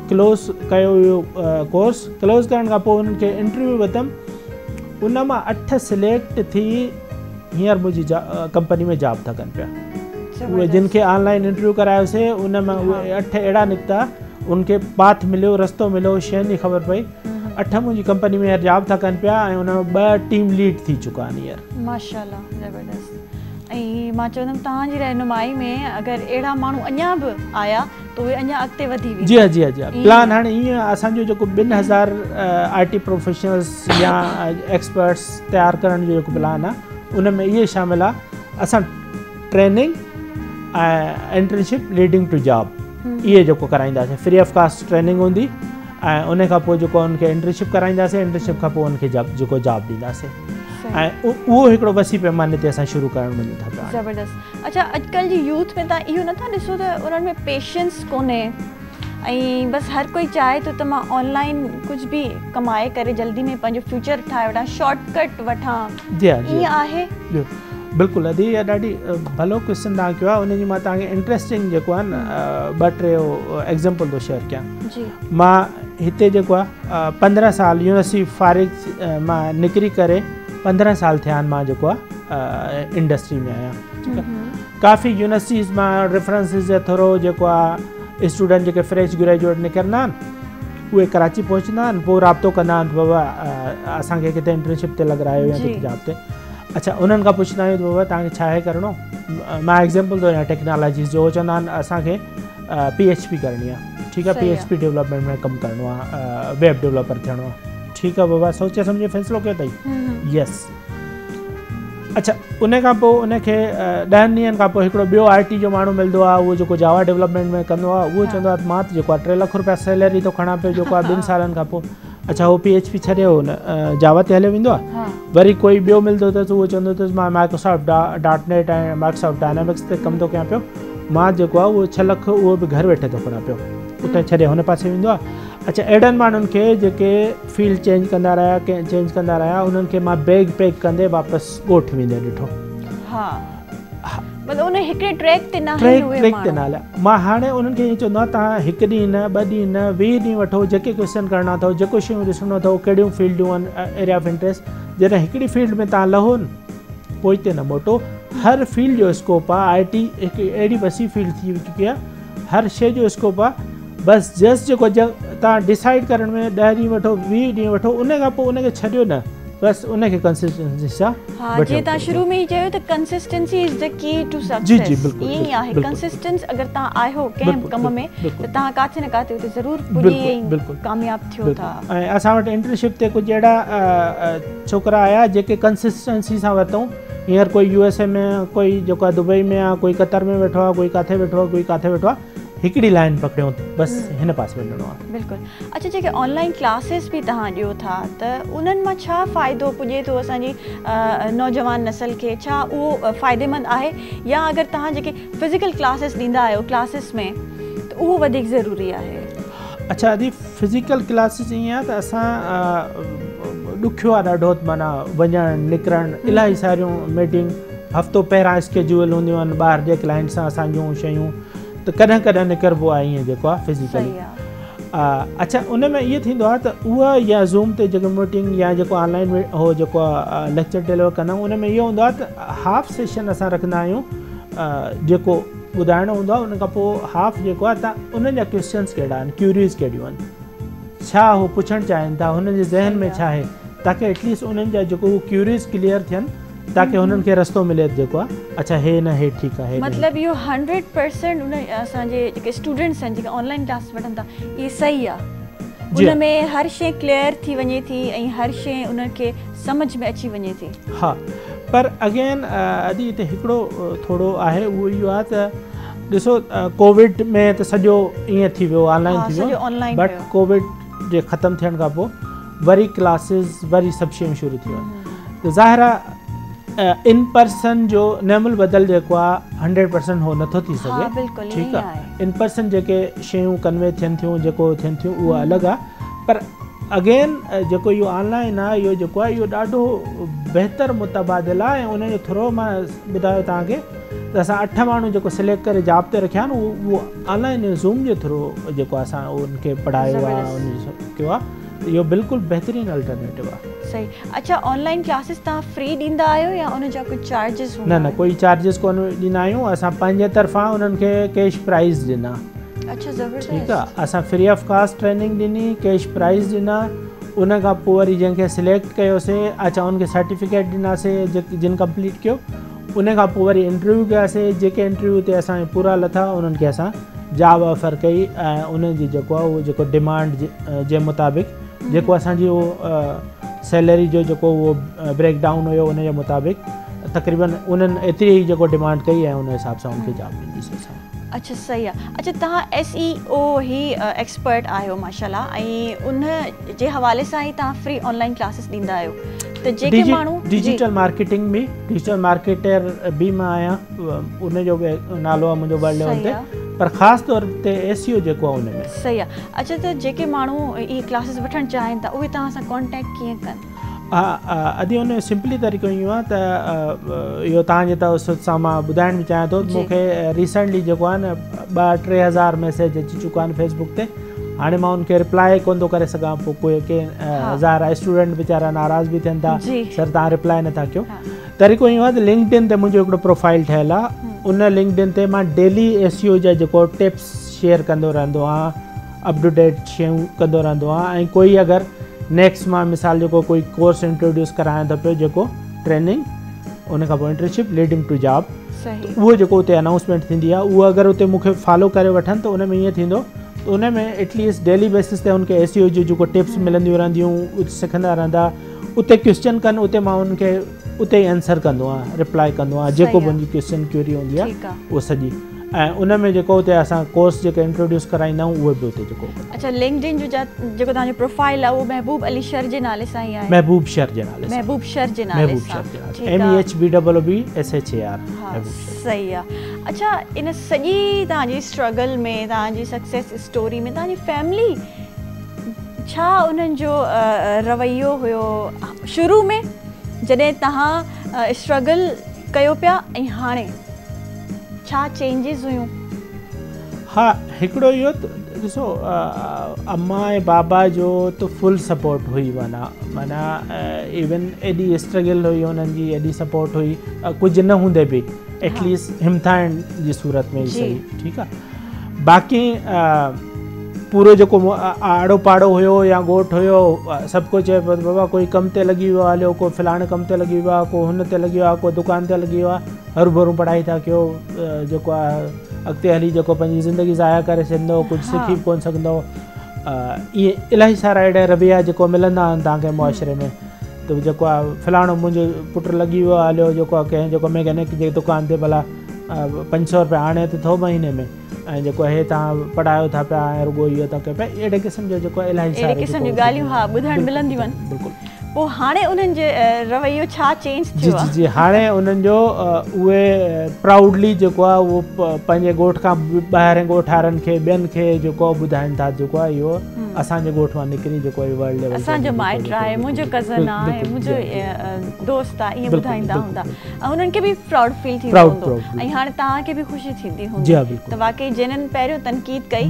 क्लोज़ कयो इहो कोर्स। क्लोज़ करण खां पोइ उन्हनि खे इंटरव्यू वरितमि, उन मां 8 सिलेक्ट थी हींअर मुंहिंजी कंपनी में जॉब था कनि पिया। उहे जिन खे ऑनलाइन इंटरव्यू करायोसीं उन में उहे 8 अहिड़ा निकिता, उनखे पाथ मिलियो, रस्तो मिलियो, शयुनि जी ख़बर पई। 8 मुंहिंजी कंपनी में हींअर जॉब था कनि पिया ऐं उन में 2 टीम लीड थी चुका आहिनि हींअर। माशाल्लाह, ज़बरदस्त। ऐं मां चवंदमि तव्हांजी रहनुमाई में अगरि अहिड़ा माण्हू अञा बि आया त उहे अञा अॻिते वधी वेंदा। जी जी जी, प्लान हाणे ईअं असांजो जेको 2000 IT प्रोफेशनल्स या एक्सपर्ट्स तयारु करण जो जेको प्लान आहे उन में इहे शामिल आहे। असां ट्रेनिंग ऐं इंटर्नशिप लीडिंग टू जॉब इहे जेको कराईंदासीं, फ्री ऑफ कास्ट ट्रेनिंग हूंदी ऐं उन खां पोइ जेको उनखे इंटर्नशिप कराईंदासीं, इंटर्नशिप खां पोइ उनखे जेको जॉब ॾींदासीं ऐं उहो हिकिड़ो वसी पैमाने ते असां शुरू करणु वञूं था पिया। ज़बरदस्त। अच्छा, अॼुकल्ह जी यूथ में तव्हां इहो नथा ॾिसो त उन्हनि में पेशेंस कोन्हे ऐं बसि हर कोई चाहे थो त मां ऑनलाइन कुझु बि कमाए करे जल्दी में पंहिंजो फ्यूचर ठाहे वठां, शॉर्टकट वठां। जी ईअं आहे? बिल्कुलु, अदी इहा ॾाढी भलो क्वेश्चन तव्हां कयो आहे। उन जी मां तव्हांखे इंट्रस्टिंग जेको आहे न 2-3 एग्ज़ाम्पल थो शेयर कयां। मां हिते जेको आहे 15 साल यूनिवर्सिटी फारिग मां निकिरी करे 15 साल थिया आहिनि मां जेको आहे इंडस्ट्री में आहियां। ठीकु आहे, काफ़ी यूनिवर्सिटीज़ मां रेफरेंसिस जे थ्रू जेको आहे स्टूडेंट जेके फ्रेश ग्रेजुएट निकिरंदा आहिनि उहे कराची पहुचंदा आहिनि, पोइ राब्तो कंदा आहिनि बाबा असांखे किथे इंटर्नशिप ते लॻारायो या किथे जॉब ते। अच्छा, उन्हनि खां पुछंदा आहियूं त बाबा तव्हांखे छा आहे करिणो। मां एग्ज़ाम्पल थो ॾियां टेक्नोलॉजीज़ जो। चवंदा आहिनि असांखे PHP करणी आहे। ठीकु आहे, PHP डेवलपमेंट में कमु करिणो आहे, वेब डेवलपर थियणो आहे। ठीकु आहे बाबा, सोचे सम्झे फ़ैसिलो कयो अथई। यस। अच्छा, उन खां पोइ उनखे 10 ॾींहंनि खां पोइ हिकिड़ो ॿियो IT जो माण्हू मिलंदो आहे, उहो जेको जावा डेवलपमेंट में कंदो आहे। उहो चवंदो आहे मां त जेको आहे 3 लाख रुपया सैलरी थो खणा पियो जेको आहे 2 सालनि खां पोइ। अच्छा, उहो PHP छॾियो हुन जावा ते हलियो वेंदो आहे। वरी कोई ॿियो मिलंदो अथसि, उहो चवंदो अथसि मां माइक्रोसॉफ्ट .NET ऐं माइक्रोसॉफ्ट डायनामिक्स ते कमु थो कयां पियो। मां जेको आहे उहो 6 लाख उहो बि घर वेठे थो खणा पियो, उते छॾे हुन पासे वेंदो आहे। अच्छा, अहिड़नि माण्हुनि खे जेके फील्ड चेंज कंदा रहिया उन्हनि खे मां बैग पैक कंदे वापसि ॻोठु वेंदे ॾिठो। मतलब उन हिकड़े ट्रैक ते ना हलिया। मां हाणे उन्हनि खे ईअं चवंदो आहे तव्हां 1 ॾींहुं न 2 ॾींहं न 20 ॾींहं वठो, जेके क्वेश्चन करणा अथव, जेको शयूं ॾिसणो अथव, कहिड़ियूं फील्डियूं आहिनि एरिया ऑफ इंट्रस्ट, जॾहिं हिकिड़ी फील्ड में तव्हां लहो न पोइ हिते न मोटो। हर फील्ड जो स्कोप आहे। IT हिकु अहिड़ी वसी फील्ड थी चुकी आहे, हर शइ जो स्कोप आहे। बसि जस्ट जेको तव्हां डिसाइड करण में 10 ॾींहं वठो, 20 ॾींहं वठो, उन खां पोइ उनखे छॾियो न, बसि उनखे कंसिस्टेंसी सां। हाँ, जे तव्हां शुरू में ई चयो त consistency is the key to success. जी जी, बिल्कुलु ईअं ई आहे। कंसिस्टेंस अगरि तव्हां आहियो कंहिं कम में त तव्हां काथे न काथे उते ज़रूरु पुॼी कामयाबु थियो था। ऐं असां वटि इंटर्नशिप ते कुझु अहिड़ा छोकिरा आया जेके कंसिस्टेंसी सां वरितऊं, हींअर कोई USA में, कोई जेको आहे दुबई में आहे, कोई कतर में वेठो आहे, कोई किथे वेठो आहे, कोई किथे वेठो आहे, हिकिड़ी लाइन पकड़ियो बस हिन पासे वञिणो आहे। बिल्कुलु। अच्छा, जेके ऑनलाइन क्लासिस बि तव्हां ॾियो था त उन्हनि मां छा फ़ाइदो पुॼे थो असांजी नौजवान नस्ल खे? छा उहो फ़ाइदेमंद आहे, या अगरि तव्हां जेके फिज़िकल क्लासिस ॾींदा आहियो क्लासिस में त उहो वधीक ज़रूरी आहे? अच्छा अदी फिज़िकल क्लासिस ईअं आहे त असां ॾुखियो आहे ॾाढो, माना वञणु निकिरणु, इलाही सारियूं मीटिंग हफ़्तो पहिरां स्केड्यूल हूंदियूं आहिनि ॿाहिरि जे क्लाइंट सां असांजूं शयूं, त कॾहिं कॾहिं निकिरबो आहे ईअं जेको आहे फिज़िकली। अच्छा उन में इहो थींदो आहे त उहा या ज़ूम ते जेको मीटिंग या जेको ऑनलाइन हो जेको आहे लेक्चर डिलीवर कंदा आहियूं, उन में इहो हूंदो आहे त हाफ सेशन असां रखंदा आहियूं जेको ॿुधाइणो हूंदो आहे, उन खां पोइ हाफ जेको आहे तव्हां उन्हनि जा क्वेश्चन्स कहिड़ा आहिनि, क्यूरीज़ कहिड़ियूं आहिनि, छा उहो पुछणु चाहिनि था, हुननि जे ज़हन में छा आहे, ताकी एटलीस्ट उन्हनि जा जेको क्यूरीज़ क्लियर थियनि, ताकि हुननि खे रस्तो मिले जेको आहे अच्छा हे न हे ठीकु आहे। मतिलबु इहो 100% उन असांजे जेके स्टूडेंट्स आहिनि जेके ऑनलाइन क्लास वठनि था, इहे सही आहे, उन में हर शइ क्लियर थी वञे थी ऐं हर शइ उनखे सम्झ में अची वञे थी। हा, पर अगेन अॼु हिते हिकिड़ो थोरो आहे, उहो इहो आहे त ॾिसो कोविड में त सॼो ईअं थी वियो, ऑनलाइन थी वियो, बट कोविड जे ख़तमु थियण खां पोइ वरी क्लासिस वरी सभु शयूं शुरू थी वियूं, त ज़ाहिर आहे इन पर्सन जो नेमुल बदल जेको आहे 100% हो नथो थी सघे, ठीकु आहे, इन पर्सन जेके शयूं कन्वे थियनि थियूं जेको थियनि थियूं उहा अलॻि आहे, पर अगेन जेको इहो ऑनलाइन आहे इहो जेको आहे इहो ॾाढो बहितर मुतबादिल आहे, ऐं उनजो थोरो मां ॿुधायो तव्हांखे त असां 8 माण्हू जेको सिलेक्ट करे जॉब ते रखिया आहिनि, उहो ऑनलाइन ज़ूम जे थ्रू जेको असां उनखे पढ़ायो आहे, उन कयो आहे, इहो बिल्कुलु बहितरीनु अल्टरनेटिव आहे। सही। अच्छा, ऑनलाइन क्लासिस तव्हां फ्री ॾींदा आहियो या उन जा कुझु चार्जिस हूंदा? न कोई चार्जिस कोन ॾींदा आहियूं, असां पंहिंजे तरफ़ां उन्हनि खे कैश प्राइज़ ॾिना। अच्छा, ज़बरदस्त। ठीकु आहे, असां फ्री ऑफ कास्ट ट्रेनिंग ॾिनी, कैश प्राइज़ ॾिना, उन खां पोइ वरी जंहिंखे सिलेक्ट कयोसीं अच्छा उनखे सर्टिफिकेट ॾिनासीं जिन कंप्लीट कयो, उन खां पोइ वरी इंटरव्यू कयासीं, जेके इंटरव्यू ते असांखे पूरा लथा उन्हनि खे असां जॉब ऑफर कई, ऐं उन्हनि जी जेको आहे उहो जेको डिमांड जे मुताबिक़ जेको असांजी उहो सैलरी जो जेको उहो ब्रेक डाउन हुयो उन जे मुताबिक़ तक़रीबन उन्हनि एतिरी ई जेको डिमांड कई ऐं उन हिसाब सां उनखे जॉब ॾींदीसीं असां। अच्छा, सही आहे। अच्छा, तव्हां SEO ही एक्सपर्ट आहियो माशाल्लाह, ऐं उन जे हवाले सां ई तव्हां फ्री ऑनलाइन क्लासिस ॾींदा आहियो, त जेके माण्हू डिजिटल मार्केटिंग बि, डिजिटल मार्केटर बि मां आहियां, उनजो बि नालो आहे मुंहिंजो वर्ल्ड लेवल ते, पर ख़ासि तौर ते SEO जेको आहे उनमें। सही आहे। अच्छा, त जेके माण्हू इहे क्लासिस वठणु चाहिनि था उहे तव्हां सां कॉन्टेक्ट कीअं कनि? हा, अॼु उन जो सिंपली तरीक़ो इहो आहे त इहो तव्हांजे तवसत सां मां ॿुधाइण बि चाहियां थो, मूंखे रिसेंटली जेको आहे न 2-3 हज़ार मैसेज अची चुका आहिनि फेसबुक ते, हाणे मां उनखे रिप्लाई कोन थो करे सघां, पोइ कोई के हज़ार स्टूडेंट वीचारा नाराज़ बि थियनि था, सर तव्हां रिप्लाई नथा कयो। तरीक़ो इहो आहे त लिंक्डइन ते मुंहिंजो हिकिड़ो प्रोफाइल ठहियलु आहे, उन लिंक्डइन ते मां डेली SEO जा जेको टिप्स शेयर कंदो रहंदो आहियां, अप टू डेट शयूं कंदो रहंदो आहियां, ऐं कोई अगरि नेक्स्ट मां मिसाल जेको कोई कोर्स इंट्रोड्यूस करायां थो पियो जेको ट्रेनिंग, उन खां पोइ इंटर्नशिप लीडिंग टू जॉब, उहो जेको उते अनाउंसमेंट थींदी आहे उहो अगरि उते मूंखे फॉलो करे वठनि त उन में ईअं थींदो त उन में एटलीस्ट डेली बेसिस ते उनखे SEO जो जेको टिप्स मिलंदियूं रहंदियूं, सिखंदा रहंदा, उते क्वेश्चन कनि उते मां उनखे उते ई आंसर कंदो आहियां, रिप्लाई कंदो आहियां, जेको मुंहिंजी क्वेश्चन क्यूरी हूंदी आहे उहो सॼी, ऐं उन में जेको उते असां कोर्स जेके इंट्रोड्यूस कराईंदा आहियूं उहे बि उते जेको। अच्छा, लिंक्डइन जो जेको तव्हांजो प्रोफाइल आहे उहो महबूब अली शर जे नाले सां ई आहे? महबूब शर जे नाले सां। महबूब शर जे नाले सां, MEHBBBSHAR। सही आहे। अच्छा, इन सॼी तव्हांजी स्ट्रगल में, तव्हांजी सक्सेस स्टोरी में तव्हांजी फैमिली छा उन्हनि जो रवैयो हुयो शुरू में जॾहिं तव्हां स्ट्रगल कयो पिया, ऐं हाणे छा चेंजिस हुयूं? हा, हिकिड़ो इहो ॾिसो अम्मा ऐं बाबा जो त फुल सपोर्ट हुई, माना इवन एॾी स्ट्रगल हुई उन्हनि जी, एॾी सपोर्ट हुई, कुझु न हूंदे बि एटलीस्ट हिमथाइण जी सूरत में ई सही, ठीकु आहे। बाक़ी पूरो जेको आड़ो पाड़ो हुयो या ॻोठु हुयो सभु कुझु चए पियो बाबा कोई कम ते लॻी वियो आहे, हलियो को फलाणे कम ते लॻी वियो आहे, को हुन ते लॻी वियो आहे, को दुकान ते लॻी वियो आहे, हरू भरू पढ़ाई था कयो, जेको आहे अॻिते हली जेको पंहिंजी ज़िंदगी ज़ाया करे सघंदो, कुझु सिखी बि कोन सघंदो, इहे इलाही सारा अहिड़ा रवैया जेको मिलंदा आहिनि तव्हांखे मुआशिरे में, तो जेको आहे फलाणो मुंहिंजो पुटु लॻी वियो आहे हलियो जेको आहे कंहिं जेको मैकेनिक जे दुकान ते भला 500 रुपया आणे त थो महीने में ऐं जेको हे तव्हां पढ़ायो था पिया ऐं रुॻो इहो था कयो पिया अहिड़े क़िस्म जो जेको इलाही अहिड़े क़िस्म जूं ॻाल्हियूं हा ॿुधणु मिलंदियूं आहिनि। बिल्कुलि पोइ हाणे उन्हनि जे रवैयो छा चेंज जी थियो जी जी हाणे उन्हनि जो उहे प्राउडली जेको आहे उहो पंहिंजे ॻोठ खां ॿाहिरि ॻोठ वारनि खे ॿियनि खे जेको ॿुधाइनि था जेको आहे इहो असांजे ॻोठ मां निकिरी जेको आहे वर्ल्ड लेवल असांजो माइट आहे, मुंहिंजो कज़न आहे, मुंहिंजो दोस्त आहे, ईअं ॿुधाईंदा हूंदा ऐं उन्हनि खे बि प्राउड फील थींदो हूंदो ऐं हाणे तव्हांखे बि ख़ुशी थींदी हूंदी त वाकई जिन्हनि पहिरियों तनक़ीद कई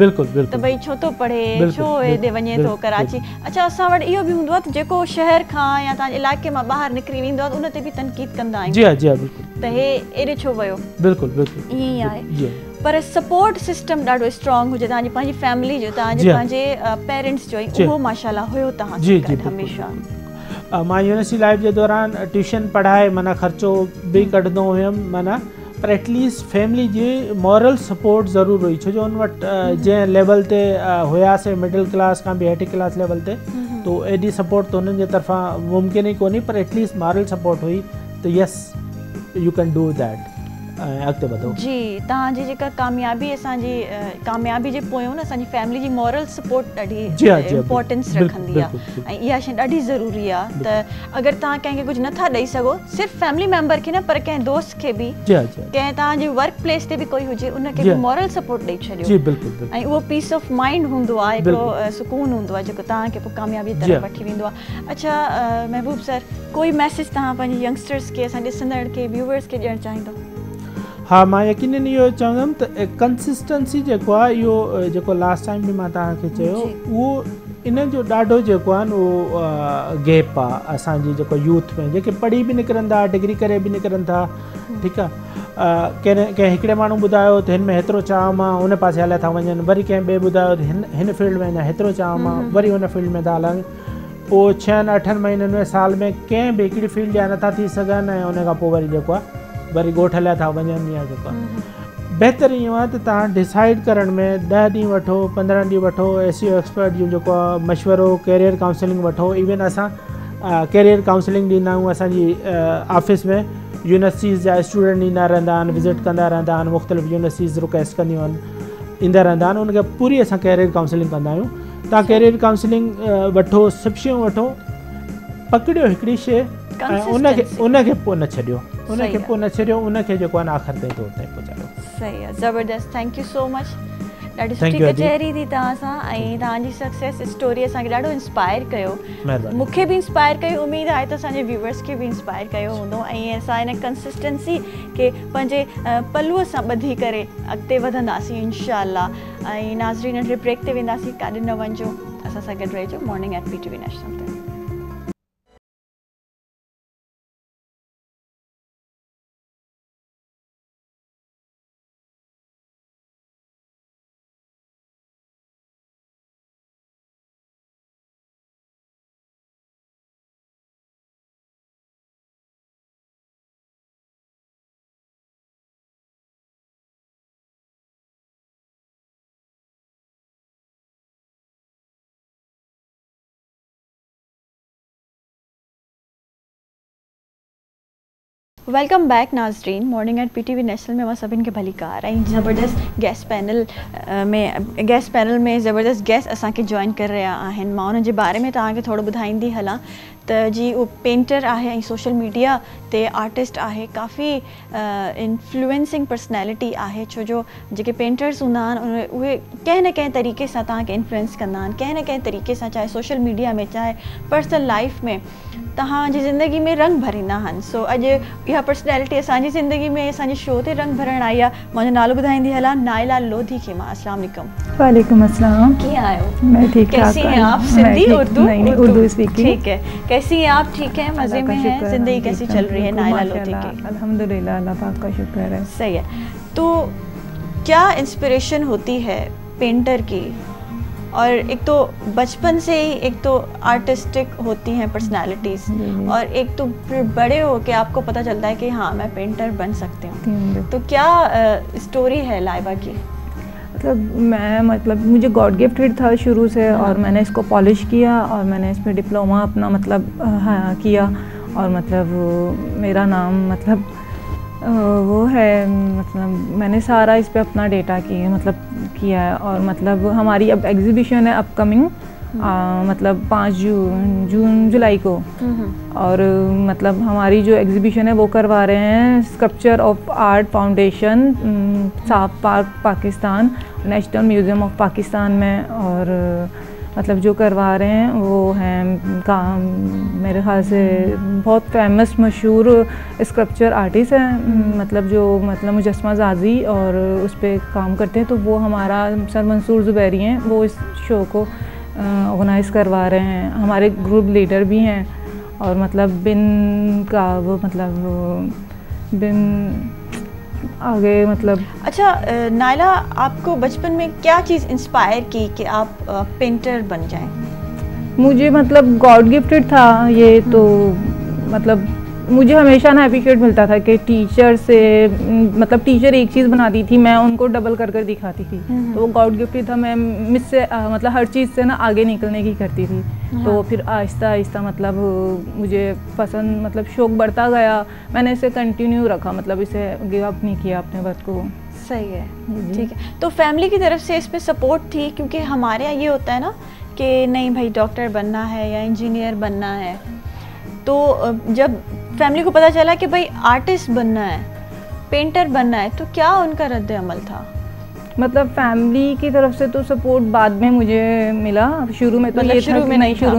त भई छो थो पढ़े, छो हेॾे वञे थो कराची। अच्छा असां वटि इहो बि हूंदो आहे त जेको शहर खां या तव्हांजे इलाइक़े मां ॿाहिरि निकिरी वेंदो आहे त उन ते बि तनक़ीद कंदा आहियूं त हे एॾे छो वियो, बिल्कुलु बिल्कुलु ईअं ई आहे। पर सपोर्ट सिस्टम ॾाढो स्ट्रॉन्ग हुजे तव्हांजी पंहिंजी फैमिली जो, तव्हांजे पंहिंजे पेरेंट्स जो उहो माशाल्लाह हुयो तव्हां हमेशह। मां यूनिवर्सिटी लाइफ जे दौरान ट्यूशन पढ़ाए माना ख़र्चो बि कढंदो हुयुमि माना पर एटलीस्ट फैमिली जी मॉरल सपोर्ट ज़रूरु हुई छो जो उन वटि जंहिं लेवल ते हुयासीं मिडिल क्लास खां बि हेठि क्लास लेवल ते तो एॾी सपोर्ट त हुननि जे तरफ़ां मुमकिन ई कोन्हे पर एटलीस्ट मॉरल सपोर्ट हुई त yes you can do that अॻिते वधो। जी तव्हांजी जेका कामयाबी असांजी कामयाबी जे पोयों न असांजी फैमिली जी मॉरल सपोर्ट ॾाढी इम्पोर्टेंस रखंदी आहे ऐं इहा शइ ॾाढी ज़रूरी आहे त अगरि तव्हां कंहिंखे कुझु नथा ॾेई सघो सिर्फ़ु फैमिली मेंबर खे न पर कंहिं दोस्त खे बि कंहिं तव्हांजे वर्क प्लेस ते बि कोई हुजे उनखे बि मॉरल सपोर्ट ॾेई छॾियो ऐं उहो पीस ऑफ माइंड हूंदो आहे हिकिड़ो सुकून हूंदो आहे जेको तव्हांखे पोइ कामयाबी तरफ़ वठी वेंदो आहे। अच्छा महबूब सर कोई मैसेज तव्हां पंहिंजे यंगस्टर्स खे असां ॾिसंदड़ खे व्यूअर्स खे ॾियणु चाहींदो? हाँ मां यकीनन इहो चवंदुमि त कंसिस्टेंसी जेको आहे इहो जेको लास्ट टाइम बि मां तव्हांखे चयो उहो इन जो ॾाढो जेको आहे न उहो गैप आहे असांजी जेको यूथ में जेके पढ़ी बि निकिरनि था डिग्री करे बि निकिरनि था ठीकु आहे कंहिं हिकिड़े माण्हू ॿुधायो त हिन में हेतिरो चाह मां हुन पासे हलिया था वञनि वरी कंहिं ॿिए ॿुधायो त हिन फील्ड में अञा हेतिरो चाह मां वरी हुन फील्ड में था हलनि पोइ 6-8 महीननि में साल में कंहिं बि हिकिड़ी फील्ड जा नथा थी सघनि ऐं उन खां पोइ वरी जेको आहे वरी ॻोठ हलिया था वञनि या जेको आहे बहितरु इहो आहे त तव्हां डिसाइड करण में 10 ॾींहं वठो 15 ॾींहं वठो SEO एक्सपर्ट जो जेको आहे मशवरो कैरियर काउंसलिंग वठो इवन असां कैरियर काउंसलिंग ॾींदा आहियूं असांजी ऑफिस में यूनिवर्सिटीज़ जा स्टूडेंट ईंदा रहंदा आहिनि विज़िट कंदा रहंदा आहिनि मुख़्तलिफ़ यूनिवर्सिटीज़ रिक्वेस्ट कंदियूं आहिनि ईंदा रहंदा आहिनि उनखे पूरी असां कैरियर काउंसलिंग कंदा आहियूं तव्हां कैरियर काउंसलिंग वठो सभु शयूं वठो पकड़ियो हिकिड़ी शइ उनखे पोइ न छॾियो उनखे जेको आहे न आख़िर ताईं तौर ते पहुचायो। सही आहे ज़बरदस्त थैंक यू सो मच ॾाढी सुठी कचहरी थी तव्हां सां ऐं तव्हांजी सक्सेस स्टोरी असांखे ॾाढो इंस्पायर कयो मूंखे बि इंस्पायर कयो उमेद आहे त असांजे व्यूअर्स खे बि इंस्पायर कयो हूंदो ऐं असां हिन कंसिस्टेंसी खे पंहिंजे पलूअ सां ॿधी करे अॻिते वधंदासीं इंशाअल्लाह ऐं नाज़रीन नंढे ब्रेक ते वेंदासीं काॾे न वञिजो असां सां गॾु रहिजो मॉर्निंग एट PTV नेशनल ते। वेलकम बैक नाज़रीन मॉर्निंग एट PTV नेशनल में मां सभिनि खे भली कार ऐं ज़बरदस्त गेस्ट पैनल में ज़बरदस्त गेस्ट असांखे जॉइन करे रहिया आहिनि मां उन्हनि जे बारे में तव्हांखे थोरो ॿुधाईंदी हलां त जी उहो पेंटर आहे ऐं सोशल मीडिया ते आर्टिस्ट आहे काफ़ी इन्फ्लुएंसिंग पर्सनैलिटी आहे छो जो जेके पेंटर्स हूंदा आहिनि उहे कंहिं न कंहिं तरीक़े सां तव्हांखे इन्फ्लुएंस कंदा आहिनि कंहिं न कंहिं तरीक़े सां चाहे सोशल मीडिया में चाहे पर्सनल लाइफ में तव्हांजी ज़िंदगी में रंग भरींदा आहिनि। सो अॼु इहा पर्सनैलिटी असांजी ज़िंदगी में असांजे शो ते रंग भरण आई आहे मुंहिंजो नालो ॿुधाईंदी हलां नाइला लोधी खे मां। अस्सलाम वालेकुम। वालेकुम अस्सलाम। कीअं आहियो? मैं ठीक ठाक। कैसी हैं आप? सिंधी उर्दू? नहीं उर्दू स्पीकिंग। ठीक है कैसी हैं आप? ठीक है मज़े में हैं? ज़िंदगी कैसी चल रही है नाइला लोधी की? अल्हम्दुलिल्लाह अल्लाह पाक का शुक्र है। सही है तो क्या इंस्पिरेशन होती है पेंटर की और एक तो बचपन से ही एक तो आर्टिस्टिक होती हैं पर्सनालिटीज़ और एक तो फिर बड़े हो के आपको पता चलता है कि हाँ मैं पेंटर बन सकती हूँ तो क्या स्टोरी है लाइबा की? मतलब मैं मतलब मुझे गॉड गिफ्टेड था शुरू से, और मैंने इसको पॉलिश किया और मैंने इस पर डिप्लोमा अपना मतलब किया, और मतलब मेरा नाम मतलब वो है, मतलब मैंने सारा इस पे अपना डेटा किया है। और मतलब हमारी अब एग्जीबिशन है अपकमिंग, मतलब 5 जुलाई को, और मतलब हमारी जो एग्जीबिशन है वो करवा रहे हैं स्कल्पचर ऑफ आर्ट फाउंडेशन, साफ park Pakistan, national museum of Pakistan में। और मतलब जो करवा रहे हैं वो हैं काम मेरे ख्याल से बहुत फेमस मशहूर स्कल्पचर आर्टिस्ट हैं, मतलब जो मतलब मुजस्समा जाजी, और उस पर काम करते हैं। तो वो हमारा सर मंसूर ज़ुबैरी हैं, वो इस शो को ऑर्गेनाइज़ करवा रहे हैं। हमारे ग्रुप लीडर भी हैं, और मतलब बिन का वो मतलब बिन आगे मतलब। अच्छा नायला, आपको बचपन में क्या चीज़ इंस्पायर की कि आप पेंटर बन जाएं? मुझे मतलब गॉड गिफ्टेड था ये, तो मतलब मुझे हमेशा ना अप्रिशिएट मिलता था कि टीचर से, मतलब टीचर एक चीज़ बनाती थी, मैं उनको डबल कर दिखाती थी, तो वो गॉड गिफ्टेड था। मैं मुझसे मतलब हर चीज़ से ना आगे निकलने की करती थी। तो फिर आहिस्ता आहिस्ता मतलब मुझे पसंद, मतलब शौक़ बढ़ता गया, मैंने इसे कंटिन्यू रखा, मतलब इसे गिव अप नहीं किया अपने वर्क को। सही है, ठीक है। तो फैमिली की तरफ से इसमें सपोर्ट थी? क्योंकि हमारे यहाँ ये होता है ना कि नहीं भाई डॉक्टर बनना है या इंजीनियर बनना है, तो जब फैमिली को पता चला कि भाई आर्टिस्ट बनना है, पेंटर बनना है, तो क्या उनका रद्द अमल था? मतलब फैमिली की तरफ से तो सपोर्ट बाद में मुझे मिला, शुरू में तो मतलब ये शुरू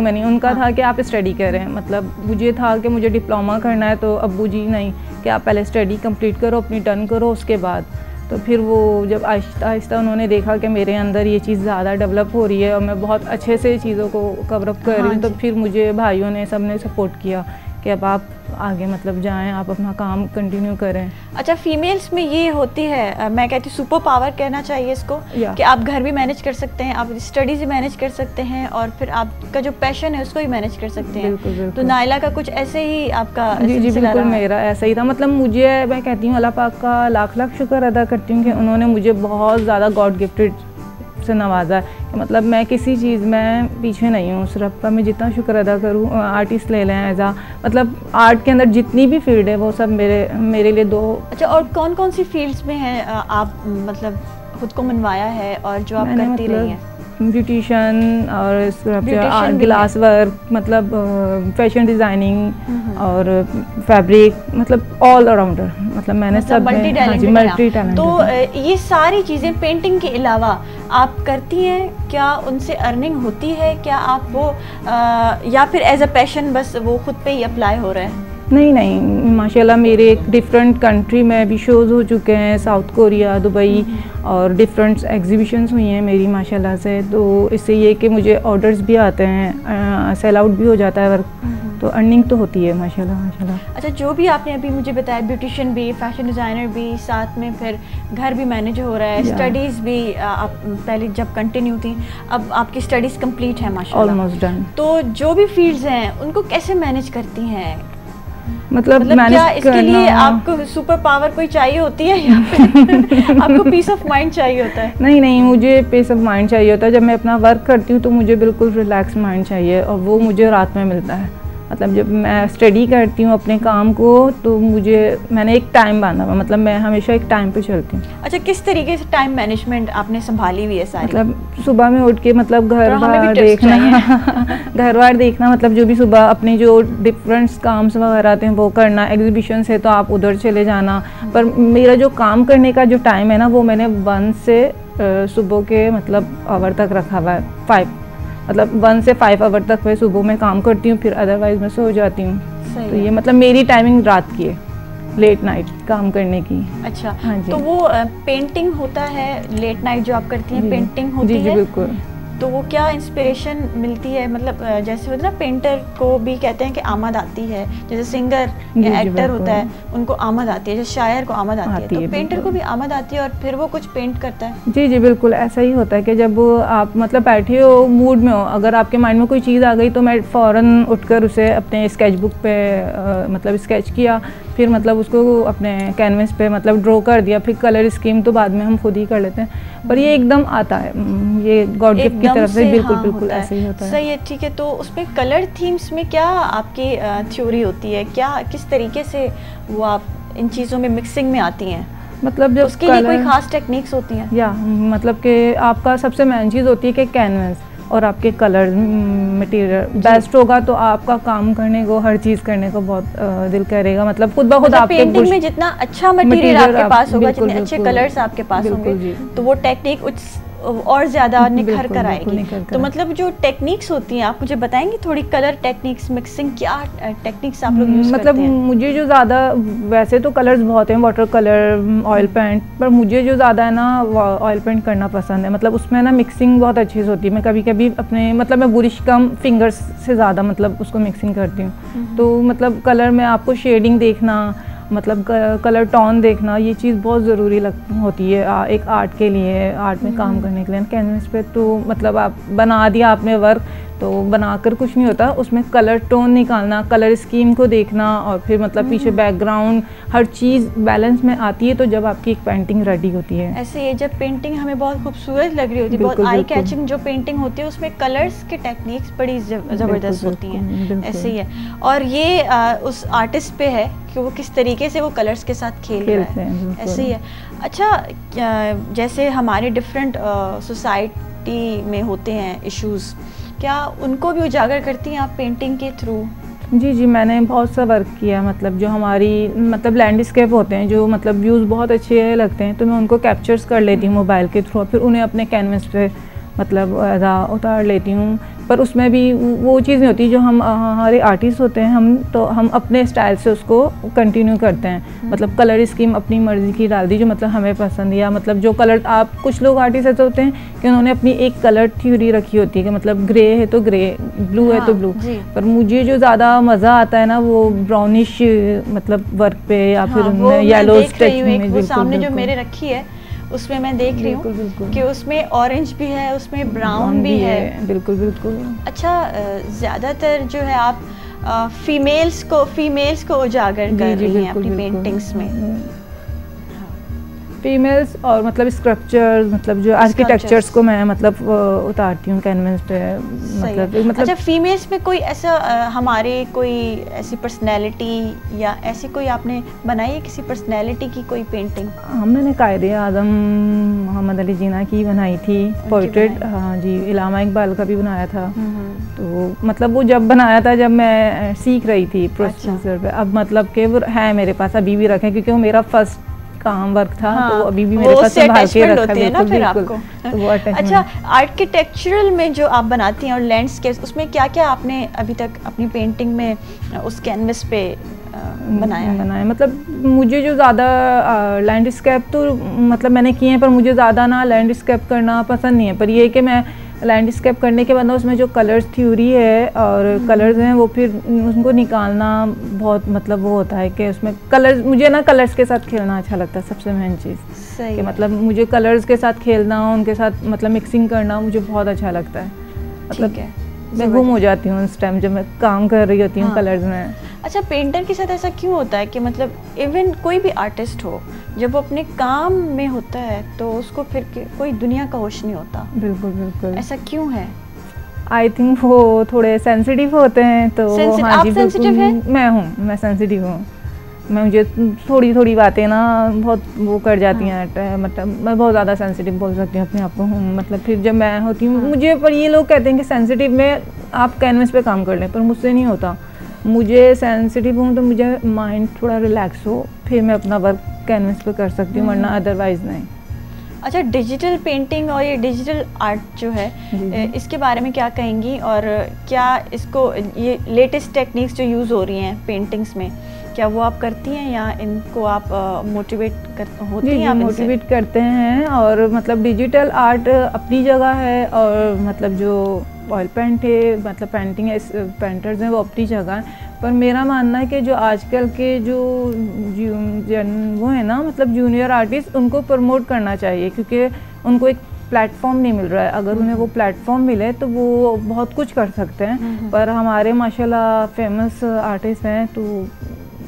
में नहीं उनका था कि आप स्टडी करें। मतलब मुझे था कि मुझे डिप्लोमा करना है, तो अब्बू जी नहीं कि आप पहले स्टडी कंप्लीट करो, अपनी डन करो, उसके बाद। तो फिर वो जब आहिस्ता आहिस्ता उन्होंने देखा कि मेरे अंदर ये चीज़ ज़्यादा डेवलप हो रही है और मैं बहुत अच्छे से चीज़ों को कवर अप कर रही हूँ, तो फिर मुझे भाइयों ने सब ने सपोर्ट किया कि अब आप आगे मतलब जाएं, आप अपना काम कंटिन्यू करें। अच्छा, फीमेल्स में ये होती है, मैं कहती हूँ सुपर पावर कहना चाहिए इसको, कि आप घर भी मैनेज कर सकते हैं, आप स्टडीज़ भी मैनेज कर सकते हैं, और फिर आपका जो पैशन है उसको भी मैनेज कर सकते हैं। बिल्कुल, बिल्कुल। तो नायला का कुछ ऐसे ही आपका? जी बिल्कुल, मेरा ऐसा ही था। मतलब मुझे, मैं कहती हूँ अल्लाह पाक का लाख लाख शुक्र अदा करती हूँ कि उन्होंने मुझे बहुत ज़्यादा गॉड गिफ्टेड से नवाजा है। मतलब मैं किसी चीज़ में पीछे नहीं हूँ, उस रब का मैं जितना शुक्र अदा करूँ। आर्टिस्ट ले लें एज़ा, मतलब आर्ट के अंदर जितनी भी फील्ड है वो सब मेरे लिए दो। अच्छा, और कौन कौन सी फील्ड्स में हैं आप मतलब खुद को मनवाया है और जो आप करती रही हैं? ब्यूटिशियन और ग्लास वर्क, मतलब फैशन डिज़ाइनिंग और फैब्रिक, मतलब ऑल अराउंडर, मतलब मैंने सब मल्टी टैलेंटेड। तो ये सारी चीज़ें पेंटिंग के अलावा आप करती हैं, क्या उनसे अर्निंग होती है? क्या आप वो या फिर एज अ पैशन बस वो खुद पे ही अप्लाई हो रहा है? नहीं, माशाल्लाह मेरे डिफरेंट कंट्री में भी शोज़ हो चुके हैं, साउथ कोरिया, दुबई, और डिफरेंट एग्जीबिशंस हुई हैं मेरी माशाल्लाह से। तो इससे ये कि मुझे ऑर्डर्स भी आते हैं, सेल आउट भी हो जाता है वर्क, तो अर्निंग तो होती है माशाल्लाह। अच्छा, जो भी आपने अभी मुझे बताया, ब्यूटिशियन भी, फैशन डिज़ाइनर भी, साथ में फिर घर भी मैनेज हो रहा है, स्टडीज़ भी आप पहले जब कंटिन्यू थी, अब आपकी स्टडीज़ कंप्लीट है माशाल्लाह, ऑलमोस्ट डन। तो जो भी फील्ड्स हैं उनको कैसे मैनेज करती हैं? मतलब क्या इसके लिए आपको सुपर पावर कोई चाहिए होती है या फिर आपको पीस ऑफ माइंड चाहिए होता है? नहीं, मुझे पीस ऑफ माइंड चाहिए होता है। जब मैं अपना वर्क करती हूँ तो मुझे बिल्कुल रिलैक्स माइंड चाहिए, और वो मुझे रात में मिलता है। मतलब जब मैं स्टडी करती हूँ अपने काम को, तो मैंने एक टाइम बांधा हुआ, मतलब मैं हमेशा एक टाइम पे चलती हूँ। अच्छा, किस तरीके से टाइम मैनेजमेंट आपने संभाली हुई है सारी? मतलब सुबह में उठ के मतलब घर बार देखना, मतलब जो भी सुबह अपने जो डिफरेंट काम्स वगैरह आते हैं वो करना, एग्जीबिशन है तो आप उधर चले जाना। पर मेरा जो काम करने का जो टाइम है ना, वो मैंने 1 से सुबह के मतलब आवर तक रखा हुआ है, 5, मतलब 1 से 5 आवर तक मैं सुबह में काम करती हूँ, फिर अदरवाइज मैं सो जाती हूँ। तो ये मतलब मेरी टाइमिंग रात की है, लेट नाइट काम करने की। अच्छा, हाँ जी। तो वो पेंटिंग होता है, लेट नाइट जो आप करती हैं पेंटिंग होती है? जी बिल्कुल। तो वो क्या इंस्पिरेशन मिलती है, मतलब जैसे होता है ना, पेंटर को भी कहते हैं कि आमद आती है, जैसे सिंगर या एक्टर होता है उनको आमद आती है, जैसे शायर को आमद आती है, तो पेंटर को भी आमद आती है और फिर वो कुछ पेंट करता है। जी जी बिल्कुल ऐसा ही होता है कि जब आप मतलब बैठे हो मूड में हो, अगर आपके माइंड में कोई चीज़ आ गई तो मैं फ़ौरन उठकर उसे अपने स्केच बुक पे मतलब स्केच किया, फिर मतलब उसको अपने कैनवस पे मतलब ड्रॉ कर दिया, फिर कलर स्कीम तो बाद में हम खुद ही कर लेते हैं, पर ये एकदम आता है, ये गॉड गिफ्ट की तरफ से बिल्कुल बिल्कुल ऐसे ही होता है। सही है, ठीक है। तो उसमें कलर थीम्स में क्या आपकी थ्योरी होती है, क्या किस तरीके से वो आप इन चीज़ों में मिक्सिंग में आती हैं, मतलब जब उसके लिए कोई खास टेक्निक्स होती हैं? या मतलब कि आपका सबसे मेन चीज़ होती है कि कैनवस और आपके कलर मटेरियल बेस्ट होगा तो आपका काम करने को, हर चीज़ करने को बहुत दिल करेगा, मतलब खुद ब खुद आपके पेंटिंग में जितना अच्छा मटेरियल आपके पास होगा, जितने अच्छे कलर्स आपके पास होंगे, तो वो टेक्निक और ज़्यादा निखर कर आएगी। तो मतलब जो टेक्निक्स होती हैं आप मुझे बताएंगी थोड़ी, कलर टेक्निक्स, मिक्सिंग, क्या टेक्निक्स आप लोग यूज़ करते हैं? मुझे जो ज़्यादा, वैसे तो कलर्स बहुत हैं, वाटर कलर, ऑयल पेंट, पर मुझे जो ज़्यादा है ना ऑयल पेंट करना पसंद है, मतलब उसमें ना मिक्सिंग बहुत अच्छी से होती है। मैं कभी कभी अपने मतलब मैं बुरिश कम फिंगर्स से ज़्यादा मतलब उसको मिक्सिंग करती हूँ, तो मतलब कलर में आपको शेडिंग देखना, मतलब कलर टोन देखना, ये चीज़ बहुत ज़रूरी होती है एक आर्ट के लिए, आर्ट में काम करने के लिए कैनवस पे। तो मतलब आप बना दिया आपने वर्क, तो बनाकर कुछ नहीं होता, उसमें कलर टोन निकालना, कलर स्कीम को देखना, और फिर मतलब पीछे बैकग्राउंड, हर चीज़ बैलेंस में आती है, तो जब आपकी एक पेंटिंग रेडी होती है। ऐसे ये जब पेंटिंग हमें बहुत खूबसूरत लग रही होती है, बहुत आई कैचिंग जो पेंटिंग होती है, उसमें कलर्स के टेक्निक्स बड़ी ज़बरदस्त होती हैं, ऐसे ही है। और ये उस आर्टिस्ट पे है कि वो किस तरीके से वो कलर्स के साथ खेल रहा है, ऐसे ही है। अच्छा, जैसे हमारे डिफरेंट सोसाइटी में होते हैं इश्यूज़, क्या उनको भी उजागर करती हैं आप पेंटिंग के थ्रू? जी जी, मैंने बहुत सा वर्क किया, मतलब जो हमारी मतलब लैंडस्केप होते हैं, जो मतलब व्यूज़ बहुत अच्छे लगते हैं, तो मैं उनको कैप्चर्स कर लेती हूँ मोबाइल के थ्रू, फिर उन्हें अपने कैनवस पे मतलब उतार लेती हूँ। पर उसमें भी वो चीज़ नहीं होती जो हम हमारे आर्टिस्ट होते हैं, हम अपने स्टाइल से उसको कंटिन्यू करते हैं, मतलब कलर स्कीम अपनी मर्ज़ी की डाल दी जो मतलब हमें पसंद, या मतलब जो कलर आप, कुछ लोग आर्टिस्ट ऐसे होते हैं कि उन्होंने अपनी एक कलर थ्योरी रखी होती है कि मतलब ग्रे है तो ग्रे, ब्लू है तो ब्लू, पर मुझे जो ज़्यादा मज़ा आता है ना वो ब्राउनिश मतलब वर्क पे, या फिर येलो स्टिच में। सामने जो मेरे रखी है उसमें मैं देख रही हूँ कि उसमें ऑरेंज भी है, उसमें ब्राउन भी है। बिल्कुल बिल्कुल। अच्छा, ज़्यादातर जो है आप फीमेल्स को उजागर कर रही हैं अपनी पेंटिंग्स में, फीमेल्स और मतलब स्क्रप्चर्स, मतलब जो आर्किटेक्चर्स को मैं मतलब उतारती हूँ कैनवस पे, मतलब अच्छा, फीमेल्स में कोई ऐसा हमारे कोई ऐसी पर्सनैलिटी या ऐसी कोई आपने बनाई है किसी पर्सनैलिटी की कोई पेंटिंग? हमने कायदे आज़म मोहम्मद अली जिन्ना की बनाई थी पोर्ट्रेट, हाँ जी, इलामा इकबाल का भी बनाया था। तो मतलब वो जब बनाया था जब मैं सीख रही थी प्रोसेसर पे, अब मतलब कि वो है मेरे पास अभी भी रखे, क्योंकि वो मेरा फर्स्ट काम वर्क था। हाँ, तो अभी भी मेरे पास संभाल के रखा है ना फिर आपको। तो वो अच्छा, आर्किटेक्चरल में जो आप बनाती हैं और लैंडस्केप, उसमें क्या क्या आपने अभी तक अपनी पेंटिंग में उस कैनवस पे बनाया? मतलब मुझे जो ज़्यादा लैंडस्केप तो मतलब मैंने किए हैं, पर मुझे ज़्यादा ना लैंडस्केप करना पसंद नहीं है, पर ये कि मैं लैंडस्केप करने के बाद उसमें जो कलर्स थ्योरी है और कलर्स हैं वो फिर उनको निकालना बहुत मतलब वो होता है कि उसमें कलर्स, मुझे ना कलर्स के साथ खेलना अच्छा लगता है, सबसे मेन चीज़ कि मतलब मुझे कलर्स के साथ खेलना, उनके साथ मतलब मिक्सिंग करना मुझे बहुत अच्छा लगता है। मतलब मैं गुम हो जाती हूँ उस टाइम जब मैं काम कर रही होती हूँ कलर्स में। अच्छा, पेंटर के साथ ऐसा क्यों होता है कि मतलब इवन कोई भी आर्टिस्ट हो, जब वो अपने काम में होता है तो उसको फिर कोई दुनिया का होश नहीं होता? बिल्कुल बिल्कुल। ऐसा क्यों है? आई थिंक वो थोड़े सेंसिटिव होते हैं, तो हाँ जी, सेंसिटिव है? मैं सेंसिटिव हूँ। मुझे थोड़ी थोड़ी बातें ना बहुत वो कर जाती हैं, मतलब मैं बहुत ज़्यादा सेंसिटिव बोल सकती हूँ अपने आप को। मतलब फिर जब मैं होती हूँ मुझे, पर ये लोग कहते हैं कि सेंसिटिव में आप कैनवस पे काम कर लें, पर मुझसे नहीं होता। मुझे सेंसिटिव हूँ तो मुझे माइंड थोड़ा रिलैक्स हो, फिर मैं अपना वर्क कैनवस पे कर सकती हूँ, वरना अदरवाइज़ नहीं। अच्छा, डिजिटल पेंटिंग और ये डिजिटल आर्ट जो है, इसके बारे में क्या कहेंगी? और क्या इसको ये लेटेस्ट टेक्निक्स जो यूज़ हो रही हैं पेंटिंग्स में, क्या वो आप करती हैं या इनको आप मोटिवेट होती हैं? आप मोटिवेट करते हैं, और मतलब डिजिटल आर्ट अपनी जगह है, और मतलब जो ऑयल पेंट है, मतलब पेंटिंग है, पेंटर्स हैं, वो अपनी जगह है। पर मेरा मानना है कि जो आजकल के जो वो है ना, मतलब जूनियर आर्टिस्ट, उनको प्रमोट करना चाहिए, क्योंकि उनको एक प्लेटफॉर्म नहीं मिल रहा है। अगर उन्हें वो प्लेटफॉर्म मिले तो वो बहुत कुछ कर सकते हैं। पर हमारे माशाल्लाह फेमस आर्टिस्ट हैं तो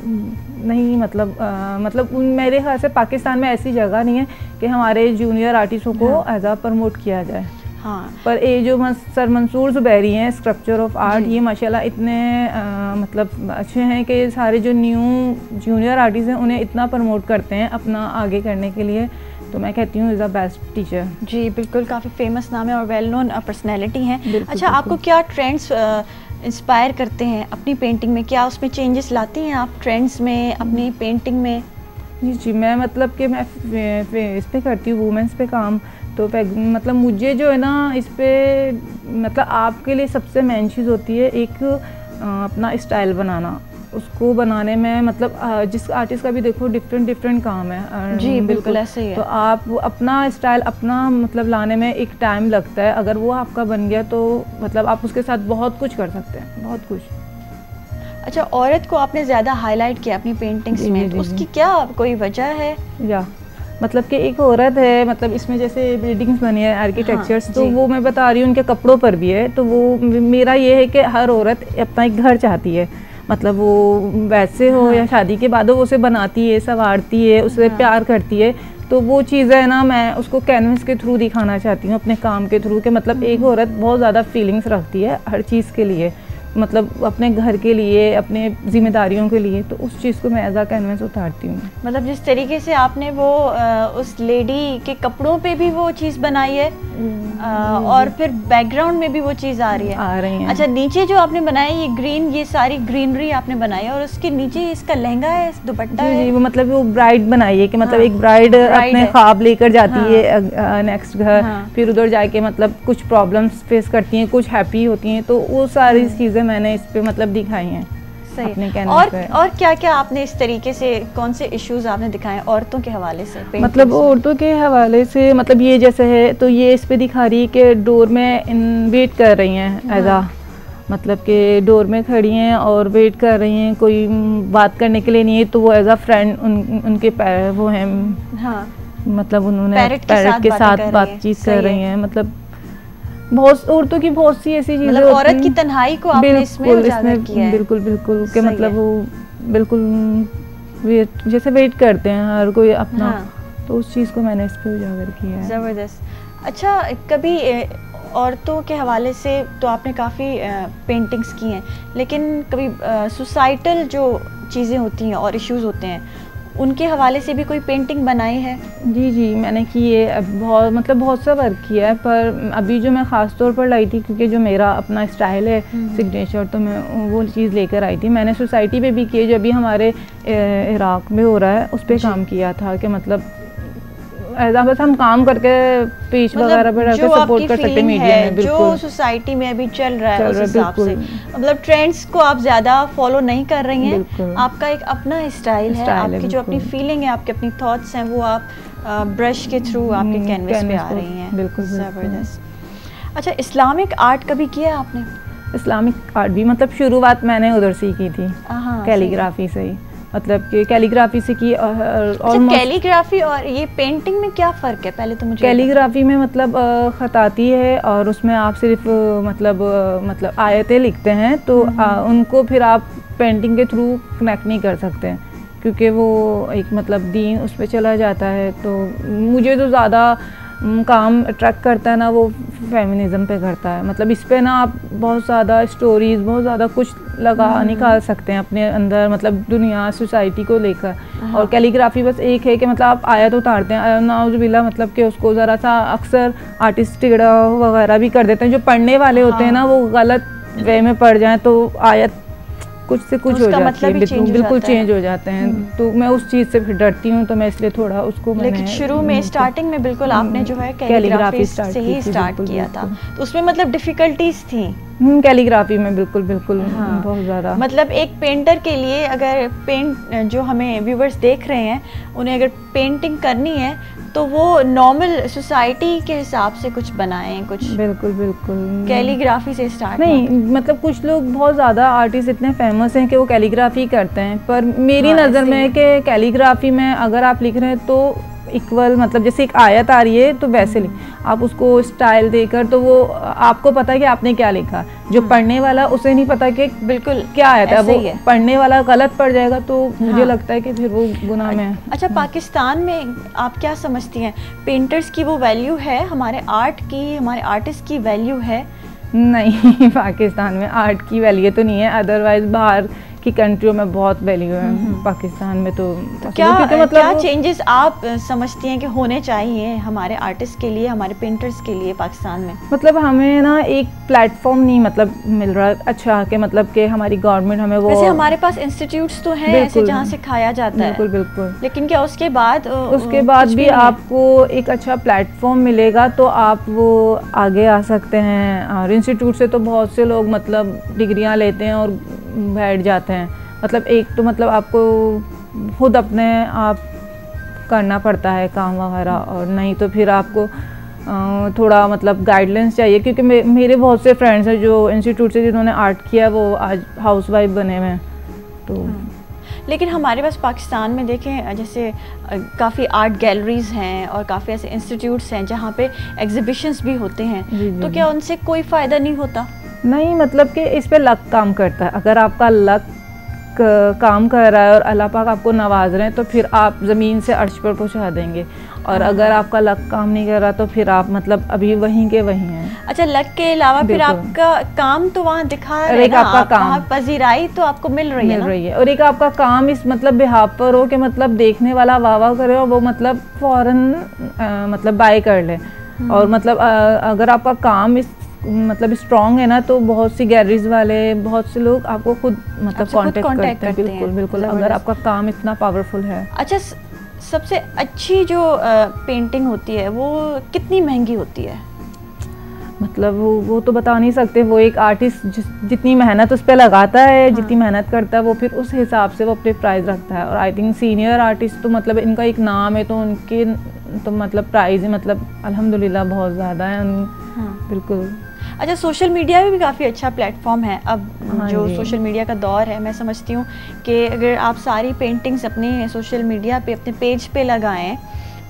नहीं, मतलब मेरे ख्याल से पाकिस्तान में ऐसी जगह नहीं है कि हमारे जूनियर आर्टिस्टों को एज आ प्रमोट किया जाए। हाँ। पर ये जो सर मंसूर ज़ुबैरी हैं, स्कल्पचर ऑफ आर्ट, ये माशाल्लाह इतने मतलब अच्छे हैं कि सारे जो न्यू जूनियर आर्टिस्ट हैं उन्हें इतना प्रमोट करते हैं अपना आगे करने के लिए। तो मैं कहती हूँ इज़ द बेस्ट टीचर। जी बिल्कुल, काफ़ी फेमस नाम है और वेल नोन पर्सनैलिटी हैं। अच्छा, आपको क्या ट्रेंड्स इंस्पायर करते हैं अपनी पेंटिंग में? क्या उसमें चेंजेस लाती हैं आप ट्रेंड्स में अपनी पेंटिंग में? जी, मैं मतलब कि मैं इस पे करती हूँ, वुमेंस पे काम। तो मतलब मुझे जो है ना, इस पे मतलब आपके लिए सबसे मेन चीज़ होती है एक अपना स्टाइल बनाना। उसको बनाने में मतलब जिस आर्टिस्ट का भी देखो डिफरेंट काम है। जी बिल्कुल ऐसे ही है। तो आप अपना स्टाइल अपना मतलब लाने में एक टाइम लगता है। अगर वो आपका बन गया तो मतलब आप उसके साथ बहुत कुछ कर सकते हैं, बहुत कुछ। अच्छा, औरत को आपने ज़्यादा हाईलाइट किया अपनी पेंटिंग्स में, तो उसकी क्या कोई वजह है? या मतलब कि एक औरत है, मतलब इसमें जैसे बिल्डिंग्स बनी है, आर्किटेक्चर्स, हाँ, तो वो मैं बता रही हूँ उनके कपड़ों पर भी है। तो वो मेरा ये है कि हर औरत अपना एक घर चाहती है, मतलब वो वैसे हो या शादी के बाद हो, वो उसे बनाती है, संवारती है, उसे प्यार करती है। तो वो चीज़ है ना, मैं उसको कैनवस के थ्रू दिखाना चाहती हूँ, अपने काम के थ्रू, कि मतलब एक औरत बहुत ज़्यादा फीलिंग्स रखती है हर चीज़ के लिए, मतलब अपने घर के लिए, अपने जिम्मेदारियों के लिए। तो उस चीज़ को मैं एज आ कैनवस उतारती हूँ। मतलब जिस तरीके से आपने वो उस लेडी के कपड़ों पे भी वो चीज़ बनाई है और फिर बैकग्राउंड में भी वो चीज़ आ रही है। अच्छा, नीचे जो आपने बनाया ये ग्रीन, ये सारी ग्रीनरी आपने बनाई है और उसके नीचे इसका लहंगा है, दुपट्टा है। जी, वो मतलब वो ब्राइड बनाई है कि मतलब एक ब्राइड अपने ख्वाब लेकर जाती है नेक्स्ट घर, फिर उधर जाके मतलब कुछ प्रॉब्लम्स फेस करती हैं, कुछ हैप्पी होती हैं। तो वो सारी चीज़ें मैंने इस पे मतलब दिखाई हैं अपने कैनवस पे। और क्या क्या आपने इस तरीके से, कौन से इश्यूज आपने दिखाए औरतों के हवाले से? मतलब औरतों के हवाले से मतलब ये जैसे है, तो ये इस पे दिखा रही है कि डोर में वेट कर रही हैं एज आ, मतलब कि डोर में खड़ी हैं और वेट कर रही हैं, कोई बात करने के लिए नहीं है। तो वो एज आ फ्रेंड उनके वो हैं, मतलब उन्होंने पैरट के साथ बातचीत कर रही हैं। मतलब बहुत औरतों की बहुत सी ऐसी चीजें, मतलब औरत की तन्हाई को आपने इसमें उजागर किया है। बिल्कुल बिल्कुल, कि मतलब वो बिल्कुल जैसे वेट करते हैं हर कोई अपना। तो उस चीज़ को मैंने इस पे उजागर किया है। ज़बरदस्त। अच्छा, कभी औरतों के हवाले से तो आपने काफ़ी पेंटिंग्स की हैं, लेकिन कभी सोसाइटल जो चीज़ें होती हैं और इश्यूज़ होते हैं उनके हवाले से भी कोई पेंटिंग बनाई है? जी, मैंने की है, बहुत सा वर्क किया है। पर अभी जो मैं ख़ास तौर पर लाई थी, क्योंकि जो मेरा अपना स्टाइल है सिग्नेचर, तो मैं वो चीज़ लेकर आई थी। मैंने सोसाइटी पे भी की, जो अभी हमारे इराक़ में हो रहा है उस पर काम किया था, कि मतलब ऐसा बस हम काम करके पेज वगैरह पर रख के सपोर्ट कर सकते हैं मीडिया में। बिल्कुल, जो सोसाइटी में अभी चल रहा है उस हिसाब से, मतलब ट्रेंड्स को आप ज़्यादा फॉलो नहीं कर रही हैं। आपका एक अपना स्टाइल है, आपकी जो अपनी फीलिंग है, आपके अपनी थॉट्स हैं, वो आप ब्रश के थ्रू आपके कैनवस पे आ रही हैं। बिल्कुल, ज़बरदस्त। अच्छा, इस्लामिक आर्ट कभी किया आपने? इस्लामिक आर्ट भी मतलब शुरुआत मैंने उधर से की थी, कैलीग्राफी से ही, मतलब कि कैलीग्राफी से की। और कैलीग्राफी और ये पेंटिंग में क्या फ़र्क है? पहले तो मुझे कैलीग्राफी में मतलब ख़त आती है और उसमें आप सिर्फ मतलब आयतें लिखते हैं, तो उनको फिर आप पेंटिंग के थ्रू कनेक्ट नहीं कर सकते, क्योंकि वो एक मतलब दीन उस पर चला जाता है। तो मुझे तो ज़्यादा काम अट्रैक्ट करता है ना, वो फेमिनिज़म पे करता है। मतलब इस पे ना आप बहुत ज़्यादा स्टोरीज़, बहुत ज़्यादा कुछ निकाल सकते हैं अपने अंदर, मतलब दुनिया, सोसाइटी को लेकर। और कैलीग्राफी बस एक है कि मतलब आप आयत उतारते हैं, नाउज़ुबिल्लाह, मतलब कि उसको ज़रा सा अक्सर आर्टिस्ट टेढ़ा वगैरह भी कर देते हैं। जो पढ़ने वाले होते हैं ना, वो गलत वे में पढ़ जाएँ तो आयत कुछ से कुछ हो जाती है, बिल्कुल चेंज हो जाते हैं। तो मैं उस चीज़ से फिर डरती हूँ, तो मैं इसलिए थोड़ा उसको लेकिन शुरू में स्टार्टिंग में बिल्कुल आपने जो है कैलीग्राफी से ही स्टार्ट किया था, तो उसमें मतलब डिफिकल्टीज थी कैलीग्राफी में? बिल्कुल बिल्कुल, हाँ, बहुत ज़्यादा। मतलब एक पेंटर के लिए अगर पेंट जो हमें व्यूवर्स देख रहे हैं उन्हें अगर पेंटिंग करनी है तो वो नॉर्मल सोसाइटी के हिसाब से कुछ बनाएं, कुछ बिल्कुल बिल्कुल कैलीग्राफी से स्टार्ट नहीं। मतलब कुछ लोग बहुत ज़्यादा आर्टिस्ट इतने फेमस हैं कि वो कैलीग्राफी करते हैं, पर मेरी नज़र में है कि कैलीग्राफी में अगर आप लिख रहे हैं तो इक्वल, मतलब जैसे एक आयत आ रही है तो वैसे आप उसको स्टाइल देकर, तो वो आपको पता है कि आपने क्या लिखा। जो पढ़ने वाला उसे नहीं पता कि बिल्कुल क्या आयत है, वो पढ़ने वाला गलत पढ़ जाएगा, तो मुझे लगता है कि फिर वो गुनाह में है। अच्छा, पाकिस्तान में आप क्या समझती हैं, पेंटर्स की वो वैल्यू है, हमारे आर्ट की, हमारे आर्टिस्ट की वैल्यू है? नहीं, पाकिस्तान में आर्ट की वैल्यू तो नहीं है, अदरवाइज बाहर की कंट्रियों में बहुत वैल्यू है। पाकिस्तान में तो क्या मतलब क्या चेंजेस आप समझती हैं कि होने चाहिए हमारे आर्टिस्ट के लिए, हमारे पेंटर्स के लिए पाकिस्तान में? मतलब हमें ना एक प्लेटफॉर्म नहीं मतलब मिल रहा अच्छा, कि मतलब कि हमारी गवर्नमेंट हमें वो, वैसे हमारे पास इंस्टीट्यूट्स तो हैं ऐसे जहाँ सिखाया जाता है, बिल्कुल बिल्कुल, लेकिन क्या उसके बाद भी आपको एक अच्छा प्लेटफॉर्म मिलेगा तो आप वो आगे आ सकते हैं। और इंस्टीट्यूट से तो बहुत से लोग मतलब डिग्रियाँ लेते हैं और बैठ जाते हैं। मतलब एक तो मतलब आपको खुद अपने आप करना पड़ता है काम वगैरह, और नहीं तो फिर आपको थोड़ा मतलब गाइडलाइंस चाहिए, क्योंकि मेरे बहुत से फ्रेंड्स हैं जो इंस्टीट्यूट से जिन्होंने आर्ट किया वो आज हाउसवाइफ बने हुए हैं। तो लेकिन हमारे पास पाकिस्तान में देखें जैसे काफ़ी आर्ट गैलरीज़ हैं और काफ़ी ऐसे इंस्टीट्यूट्स हैं जहाँ पे एग्जिबिशंस भी होते हैं, तो क्या उनसे कोई फ़ायदा नहीं होता? नहीं, मतलब कि इस पे लक काम करता है। अगर आपका लक काम कर रहा है और अल्लाह पाक आपको नवाज रहे हैं तो फिर आप ज़मीन से अर्श पर पहुंचा देंगे, और अगर आपका लक काम नहीं कर रहा तो फिर आप मतलब अभी वहीं के वहीं हैं। अच्छा, लक के अलावा फिर आपका काम तो वहाँ दिखा रहे हैं, आपका काम पजीराई तो आपको मिल रही है, और एक आपका काम इस मतलब बिहाफ पर हो कि मतलब देखने वाला वाह वाह करे और वो मतलब फौरन मतलब बाय कर ले। और मतलब अगर आपका काम इस मतलब स्ट्रॉन्ग है ना, तो बहुत सी गैलरीज वाले, बहुत से लोग आपको खुद मतलब कांटेक्ट करते हैं। बिल्कुल बिल्कुल, अगर आपका काम इतना पावरफुल है। अच्छा, सबसे अच्छी जो पेंटिंग होती है वो कितनी महंगी होती है? मतलब वो तो बता नहीं सकते, वो एक आर्टिस्ट जितनी मेहनत उस पर लगाता है, जितनी मेहनत करता है, वो फिर उस हिसाब से वो अपने प्राइस रखता है। और आई थिंक सीनियर आर्टिस्ट तो मतलब इनका एक नाम है, तो उनके तो मतलब प्राइस ही मतलब अल्हम्दुलिल्लाह बहुत ज़्यादा है। बिल्कुल। अच्छा, सोशल मीडिया में भी काफ़ी अच्छा प्लेटफॉर्म है अब। जो सोशल मीडिया का दौर है, मैं समझती हूँ कि अगर आप सारी पेंटिंग्स अपने सोशल मीडिया पे अपने पेज पे लगाएं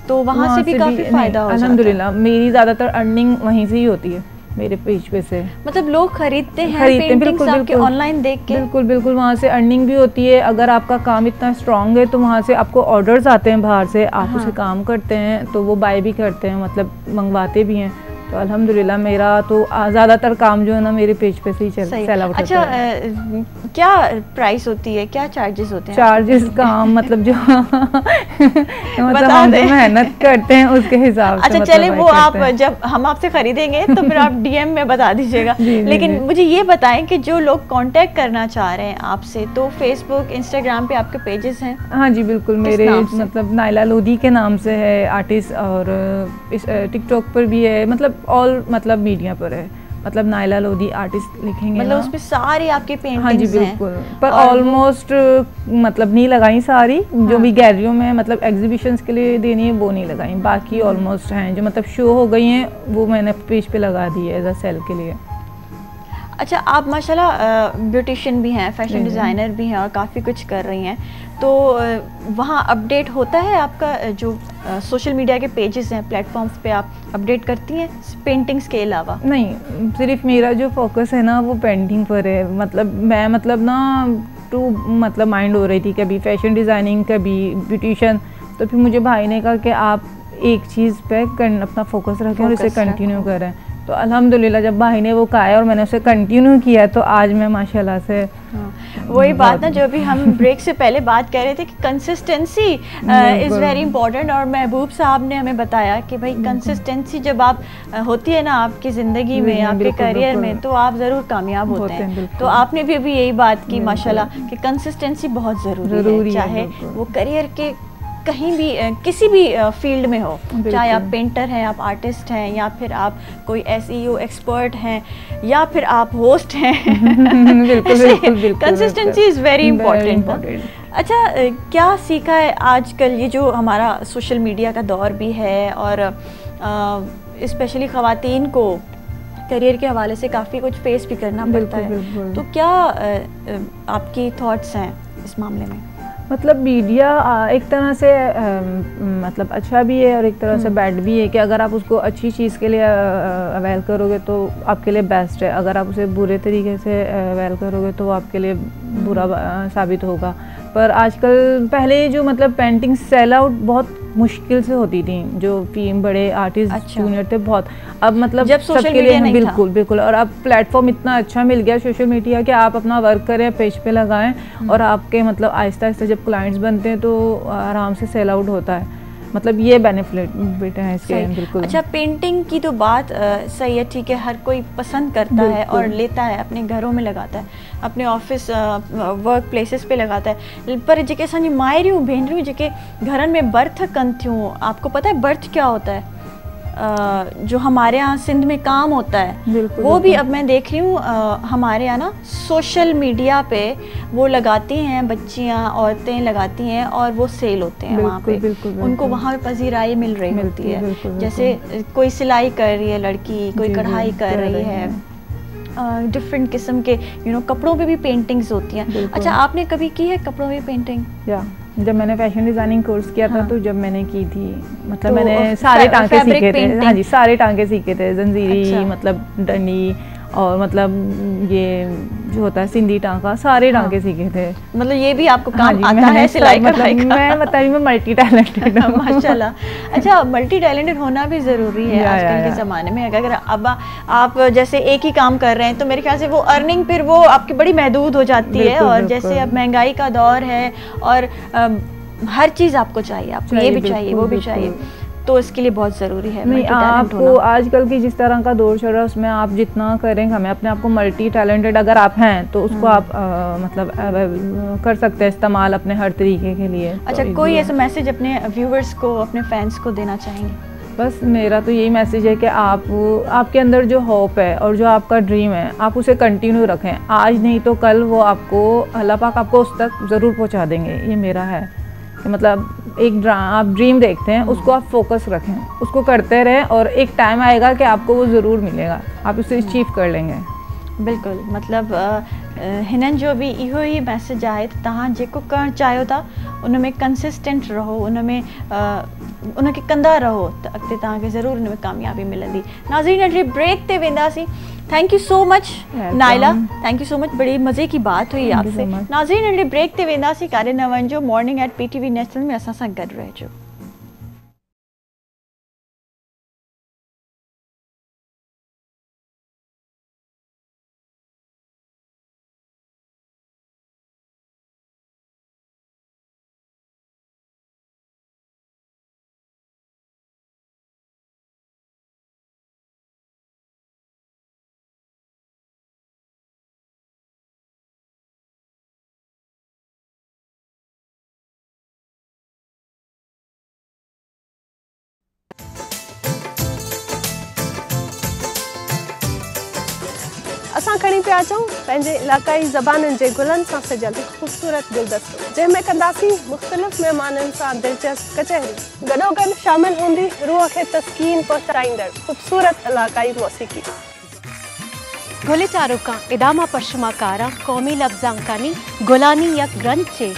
तो वहाँ से भी काफ़ी फ़ायदा हो जाता है। अल्हम्दुलिल्लाह मेरी ज़्यादातर अर्निंग वहीं से ही होती है, मेरे पेज पे से। मतलब लोग खरीदते हैं पेंटिंग्स आपके ऑनलाइन देख के? बिल्कुल बिल्कुल, वहाँ से अर्निंग भी होती है। अगर आपका काम इतना स्ट्रॉन्ग है तो वहाँ से आपको ऑर्डर्स आते हैं बाहर से, आप उसे काम करते हैं तो वो बाय भी करते हैं, मतलब मंगवाते भी हैं। तो अल्हम्दुलिल्लाह मेरा तो ज़्यादातर काम जो है ना मेरे पेज पे से ही सेल आउट होता है। अच्छा, क्या प्राइस होती है, क्या चार्जेस होते हैं? चार्जेस काम मतलब जो मतलब हम जो मेहनत करते हैं उसके हिसाब से। अच्छा चले, वो आप जब हम आपसे खरीदेंगे तो फिर आप डीएम में बता दीजिएगा। लेकिन मुझे ये बताएं कि जो लोग कांटेक्ट करना चाह रहे हैं आपसे, तो फेसबुक, इंस्टाग्राम पे आपके पेजेस हैं? हाँ जी बिल्कुल, मेरे मतलब नाइला लोधी के नाम से है आर्टिस्ट, और टिकटॉक पर भी है, मतलब ऑल मतलब मीडिया पर है, मतलब नाइला लोधी आर्टिस्ट लिखेंगे मतलब उसमें सारी आपकी पेंटिंग्स हैं। हाँ जी बिल्कुल, पर ऑलमोस्ट मतलब नहीं लगाई सारी। जो भी गैलरियों में मतलब एग्जीबिशंस के लिए देनी है वो नहीं लगाई, बाकी ऑलमोस्ट हैं जो मतलब शो हो गई हैं वो मैंने पेज पे लगा दी है एज अ सेल के लिए। अच्छा, आप माशाल्लाह ब्यूटिशियन भी हैं, फैशन डिज़ाइनर भी हैं और काफ़ी कुछ कर रही हैं, तो वहाँ अपडेट होता है आपका? जो सोशल मीडिया के पेजेस हैं, प्लेटफॉर्म्स पे आप अपडेट करती हैं पेंटिंग्स के अलावा? नहीं, सिर्फ मेरा जो फोकस है ना वो पेंटिंग पर है। मतलब मैं मतलब ना टू मतलब माइंड हो रही थी, कभी फैशन डिज़ाइनिंग, कभी ब्यूटिशियन। तो फिर मुझे भाई ने कहा कि आप एक चीज़ पे अपना फोकस रखें और इसे कंटिन्यू करें। तो अल्हम्दुलिल्लाह जब भाई ने वो कहा और मैंने उसे कंटिन्यू किया तो आज मैं माशाल्लाह से वही बात ना जो अभी हम ब्रेक से पहले बात कर रहे थे कि कंसिस्टेंसी इज़ वेरी इंपॉर्टेंट, और महबूब साहब ने हमें बताया कि भाई कंसिस्टेंसी जब आप होती है ना आपकी ज़िंदगी में, आपके करियर में, तो आप ज़रूर कामयाब होते हैं। तो आपने भी अभी यही बात की माशाल्लाह कि कंसिस्टेंसी बहुत ज़रूरी है, चाहे वो करियर के कहीं भी किसी भी फील्ड में हो, चाहे आप पेंटर हैं, आप आर्टिस्ट हैं, या फिर आप कोई SEO एक्सपर्ट हैं, या फिर आप होस्ट हैं। Consistency is very important. अच्छा, क्या सीखा है आजकल ये जो हमारा सोशल मीडिया का दौर भी है, और स्पेशली ख़वातीन को करियर के हवाले से काफ़ी कुछ फेस भी करना पड़ता है, तो क्या आपकी थॉट्स हैं इस मामले में? मतलब मीडिया एक तरह से मतलब अच्छा भी है और एक तरह से बैड भी है कि अगर आप उसको अच्छी चीज़ के लिए अवेल करोगे तो आपके लिए बेस्ट है, अगर आप उसे बुरे तरीके से अवेल करोगे तो वो आपके लिए बुरा साबित होगा। पर आजकल पहले जो मतलब पेंटिंग सेल आउट बहुत मुश्किल से होती थी, जो बड़े आर्टिस्ट जूनियर थे बहुत, अब मतलब जब सबके लिए बिल्कुल और अब प्लेटफॉर्म इतना अच्छा मिल गया सोशल मीडिया कि आप अपना वर्क करें, पेज पे लगाएं और आपके मतलब आहिस्ता आहिस्ता जब क्लाइंट्स बनते हैं तो आराम से सेल आउट होता है। मतलब ये बेनिफिट है इसके। बिल्कुल। अच्छा, पेंटिंग की तो बात सही है, ठीक है, हर कोई पसंद करता है और लेता है, अपने घरों में लगाता है, अपने ऑफिस वर्क प्लेसेस पे लगाता है, पर जेके असांजी मायरियूं भेनरियूं जेके घरनि में बर्थ कनि थियूं, आपको पता है बर्थ क्या होता है? जो हमारे यहाँ सिंध में काम होता है वो भी अब मैं देख रही हूँ हमारे यहाँ ना सोशल मीडिया पे वो लगाती हैं, बच्चियाँ औरतें लगाती हैं और वो सेल होते हैं वहाँ पे, उनको वहाँ पे पजीराई मिल रही होती है। जैसे कोई सिलाई कर रही है लड़की, कोई कढ़ाई कर रही है, डिफरेंट किस्म के कपड़ों पे भी पेंटिंग्स होती हैं। अच्छा, आपने कभी की है कपड़ों में पेंटिंग? जब मैंने फैशन डिज़ाइनिंग कोर्स किया था तो जब मैंने की थी, मतलब मैंने सारे टांके सीखे थे। हाँ जी, सारे टांके सीखे थे, जंजीरी मतलब डंडी और मतलब ये जो होता है सिंधी टांका, सारे टांके सीखे थे। मतलब ये भी आपको काम आता है सिलाई कढ़ाई का? मैं बता रही हूँ, मल्टी टैलेंटेड हूँ। माशाल्लाह। अच्छा, मल्टी टैलेंटेड होना भी ज़रूरी है आजकल के ज़माने में। अगर अब आप जैसे एक ही काम कर रहे हैं तो मेरे ख्याल से वो अर्निंग फिर वो आपकी बड़ी महदूद हो जाती है, और जैसे अब महंगाई का दौर है और हर चीज़ आपको चाहिए, आपको ये भी चाहिए, वो भी चाहिए, तो इसके लिए बहुत ज़रूरी है। नहीं, आपको आजकल की जिस तरह का दौर चल रहा है उसमें आप जितना करेंगे, हमें अपने आप को मल्टी टैलेंटेड अगर आप हैं तो उसको आप मतलब कर सकते हैं इस्तेमाल अपने हर तरीके के लिए। अच्छा, कोई ऐसा मैसेज अपने व्यूवर्स को, अपने फैंस को देना चाहेंगे? बस मेरा तो यही मैसेज है कि आपके अंदर जो होप है और जो आपका ड्रीम है आप उसे कंटिन्यू रखें। आज नहीं तो कल वो आपको, अल्लाह पाक आपको उस तक ज़रूर पहुँचा देंगे। ये मेरा है कि मतलब आप ड्रीम देखते हैं, उसको आप फोकस रखें, उसको करते रहें और एक टाइम आएगा कि आपको वो ज़रूर मिलेगा, आप उसे अचीव कर लेंगे। बिल्कुल, मतलब हिननि जो भी इहो ही मैसेज आहे त तव्हां जेको करणु चाहियो था उन में कंसिस्टेंट रहो, उन में उनखे कंदा रहो त अॻिते तव्हांखे ज़रूर उन में कामयाबी मिलंदी। नाज़रीन, नंढे ब्रेक ते वेंदासीं। Thank you so much Naila, thank you so much, बड़ी मज़े की बात हुई आपसे। नाज़रीन, नंढे ब्रेक ते वेंदासीं, काॾे न वञिजो, मॉर्निंग एट PTV नेशनल में असां सां गॾु रहिजो। असां खणी पिया अचूं पंहिंजे इलाक़ाई ज़बाननि जे गुलनि सां सजियल ख़ूबसूरत गुलदस्तो, जंहिंमें कंदासीं मुख़्तलिफ़ महिमाननि सां दिलचस्प कचहरी। गॾोगॾु शामिल हूंदी रूह खे तस्कीन पहुचाईंदड़ ख़ूबसूरत इलाक़ाई मौसीक़ी। घोले चारुका इदामा परशमाकारा कौमी लफ्जांकानी गुलानी यक ग्रंथ चे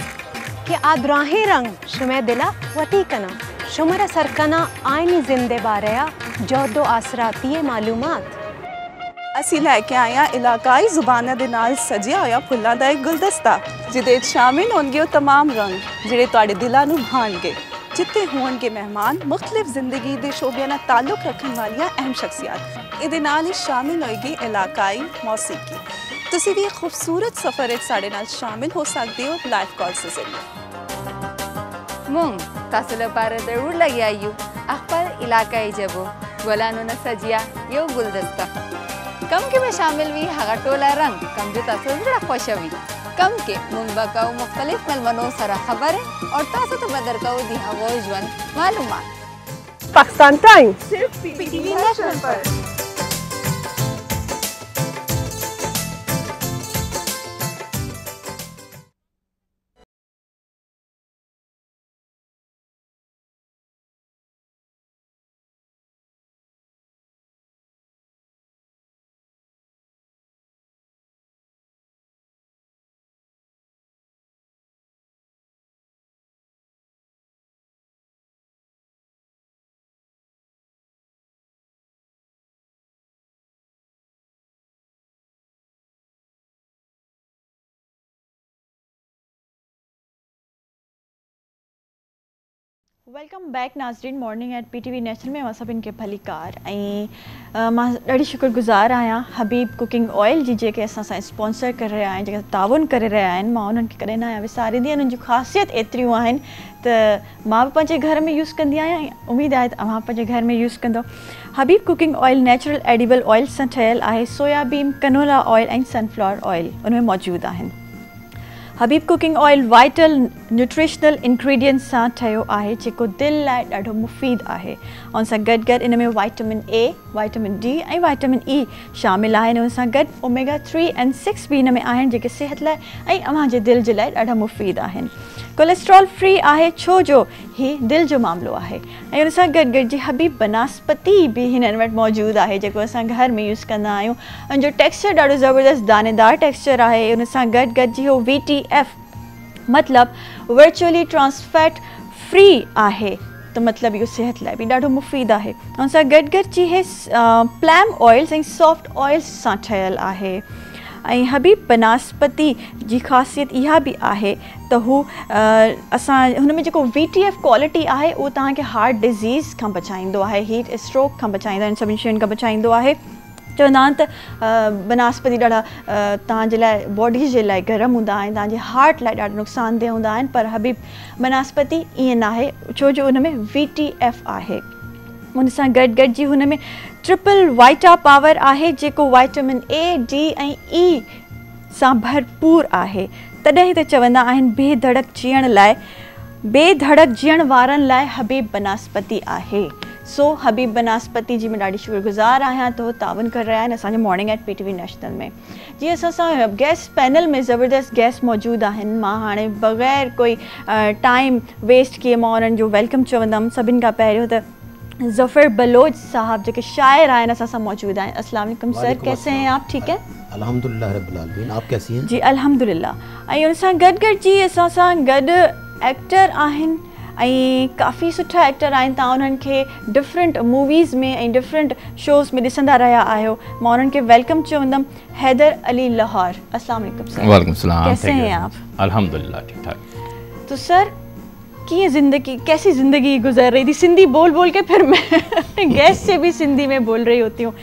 कि आद्राहे रंग शुमे दिला वती कना शुमर सरकना आईनी जिंदे बारया जोदो आसराती मालूमात। ਅਸੀਂ ਲੈ ਕੇ ਆਏ ਹਾਂ ਇਲਾਕਾਈ ਜ਼ੁਬਾਨਾਂ ਦੇ ਨਾਲ ਸਜਿਆ ਹੋਇਆ ਫੁੱਲਾਂ ਦਾ ਇੱਕ ਗੁਲਦਸਤਾ ਜਿਹਦੇ ਵਿੱਚ ਸ਼ਾਮਿਲ ਹੋਣਗੇ ਉਹ तमाम ਰੰਗ ਜਿਹੜੇ ਤੁਹਾਡੇ ਦਿਲਾਂ ਨੂੰ ਭਾਣਗੇ। जिते होणगे मेहमान मुख्तलिफ जिंदगी के शोबे नाल ताल्लुक रखने वाली अहम शख्सियत इहदे नाल ही शामिल होएगी इलाकाई मौसीकी। तुसी भी एक खूबसूरत सफ़र साढ़े नाल शामिल हो सकते हो लाइव कॉल से जरिए। मुंग तासुल पार जरूर लगी आयु अखबार इलाकाई जबो गोलानो न सजिया यो गुलदस्ता कम के में शामिल भी हगा टोला रंग कम जो तासुल बड़ा खुशवी कम के मुंग बकाऊ मुख्तलिफ मेलमनों सरा खबर है और तासु तो बदर का दी हवा जवन मालूमात। पाकिस्तान टाइम सिर्फ पीटीवी नेशनल पर। वेलकम बैक नाज़रीन मॉर्निंग एट पीटीवी नेशनल में सभिन के भलीकार मां ॾाढी शुक्रगुज़ार आहियां हबीब कुकिंग ऑयल जी जेके असां सां स्पॉन्सर करे रहिया आहिनि जेके ताउन करे रहिया आहिनि मां उन्हनि खे कॾहिं न आहियां विसारींदी आहियां। उन्हनि जूं ख़ासियत एतिरियूं आहिनि त मां बि पंहिंजे घर में यूज़ कंदी आहियां। उमेदु आहे त तव्हां पंहिंजे घर में यूज़ कंदो। Habib cooking oil natural edible oil सां ठहियल आहे। सोयाबीन कनोला ऑयल ऐं सनफ्लावर ऑयल उनमें मौजूदु आहिनि। Habib cooking oil vital nutritional ingredients सां ठहियो आहे जेको दिलि लाइ ॾाढो मुफ़ीद आहे। उन सां गॾु गॾु इन में वाइटामिन ए वाइटामिन डी ऐं वाइटामिन ई शामिल आहिनि। उन सां गॾु ओमेगा 3 ऐं 6 बि इन में आहिनि जेके सिहत लाइ ऐं अव्हांजे दिलि जे लाइ ॾाढा मुफ़ीद आहिनि। कोलेस्ट्रॉल फ्री आहे छो जो ही दिलि जो मामिलो आहे। ऐं उन सां गॾु गॾु जी हबीब बनस्पति बि हिननि वटि मौजूदु आहे जेको असां घर में यूज़ कंदा आहियूं। उन जो टेक्सचर ॾाढो ज़बरदस्त दानेदार टेक्सचर आहे। उन सां गॾु गॾु जी हो VTF मतिलबु वर्चुअली ट्रांसफैट फ्री आहे त मतिलबु इहो सिहत लाइ बि ॾाढो मुफ़ीद आहे। उन सां गॾु गॾु जी हे प्लैम ऑयल्स ऐं सॉफ्ट ऑयल्स सां ठहियल आहे। ऐं हबीब बनस्पति जी ख़ासियत इहा बि आहे त हू असां हुन में जेको VTF क्वालिटी आहे उहो तव्हांखे हार्ट डिज़ीज़ खां बचाईंदो आहे हीट स्ट्रोक खां बचाईंदो आहे इन सभिनी शयुनि खां बचाईंदो आहे। चवंदा आहिनि त बनस्पति ॾाढा तव्हांजे लाइ बॉडी जे लाइ गरम हूंदा आहिनि तव्हांजे हार्ट लाइ ॾाढा नुक़सानदेह हूंदा आहिनि पर हबीब बनस्पति ईअं न आहे छो जो उन में VTF आहे। उन सां गॾु गॾु जी हुन में ट्रिपल वाइटा पावर आहे जेको वाइटामिन ए डी ऐं ई सां भरपूर आहे। तॾहिं त चवंदा आहिनि बेधड़क जीअण वारनि लाइ हबीब बनस्पति आहे। सो हबीब बनस्पति जी मैं ॾाढी शुक्रगुज़ार आहियां तो तावन कर रहा है असांजे मॉर्निंग एट PTV नेशनल में। जी असां सां गेस्ट पैनल में ज़बरदस्त गेस्ट मौजूद आहिनि। मां हाणे बग़ैर कोई टाइम वेस्ट किए मां उन्हनि जो वेलकम चवंदमि। सभिनि खां पहिरियों त ज़फ़र बलोच साहब जो शायर आहिनि असां सां मौजूद आहिनि। अस्सलाम वालेकुम सर, कैसे हैं आप? ठीक है अल्हम्दुलिल्लाह रब्बिल आलमीन, आप कैसी हैं? जी अल्हम्दुलिल्लाह। ऐं उन सां गॾु गॾु जी असां सां गॾु एक्टर आहिनि ऐं काफ़ी सुठा एक्टर आहिनि। तव्हां उन्हनि खे डिफरेंट मूवीज़ में ऐं डिफरेंट शोज़ में ॾिसंदा रहिया आहियो। मां उन्हनि खे वेलकम चवंदमि। हैदर अली लाहौर, अस्सलाम वालेकुम सर। वालेकुम सलाम, कैसे हैं आप? अल्हम्दुलिल्लाह ठीक ठाक। तो सर कैसी ज़िंदगी गुजर रही थी? सिंधी बोल बोल के फिर मैं गेस्ट से भी सिंधी में बोल रही होती हूँ।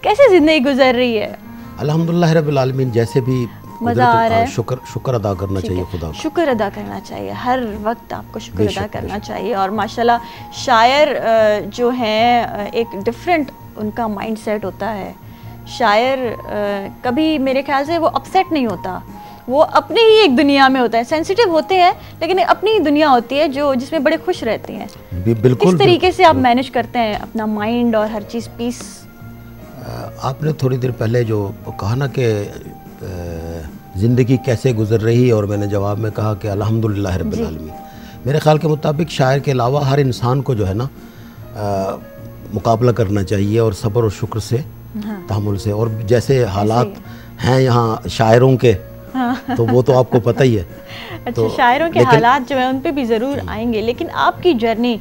कैसे ज़िंदगी गुजर रही है? अल्हम्दुलिल्लाह रब्बिल आलमीन, जैसे भी मज़ा आ रहा है। शुक्र अदा करना चाहिए खुदा को। शुक्र अदा करना चाहिए, हर वक्त आपको शुक्र अदा करना चाहिए। और माशाल्लाह शायर जो हैं एक डिफरेंट उनका माइंडसेट होता है। शायर कभी मेरे ख्याल से वो अपसेट नहीं होता, वो अपनी ही एक दुनिया में होता है। सेंसिटिव होते हैं लेकिन अपनी ही दुनिया होती है जो जिसमें बड़े खुश रहते हैं। बिल्कुल। किस तरीके से आप मैनेज करते हैं अपना माइंड और हर चीज़ पीस? आपने थोड़ी देर पहले जो कहा ना कि ज़िंदगी कैसे गुजर रही और मैंने जवाब में कहा कि अल्हम्दुलिल्लाह रब्बिल आलमीन। मेरे ख्याल के मुताबिक शायर के अलावा हर इंसान को जो है ना मुकाबला करना चाहिए और सब्र और शुक्र से, तहम्मुल से। और जैसे हालात हैं यहाँ शायरों के तो वो तो आपको पता ही है। अच्छा, तो शायरों के हालात जो है उन पे भी ज़रूर आएंगे, लेकिन आपकी जर्नी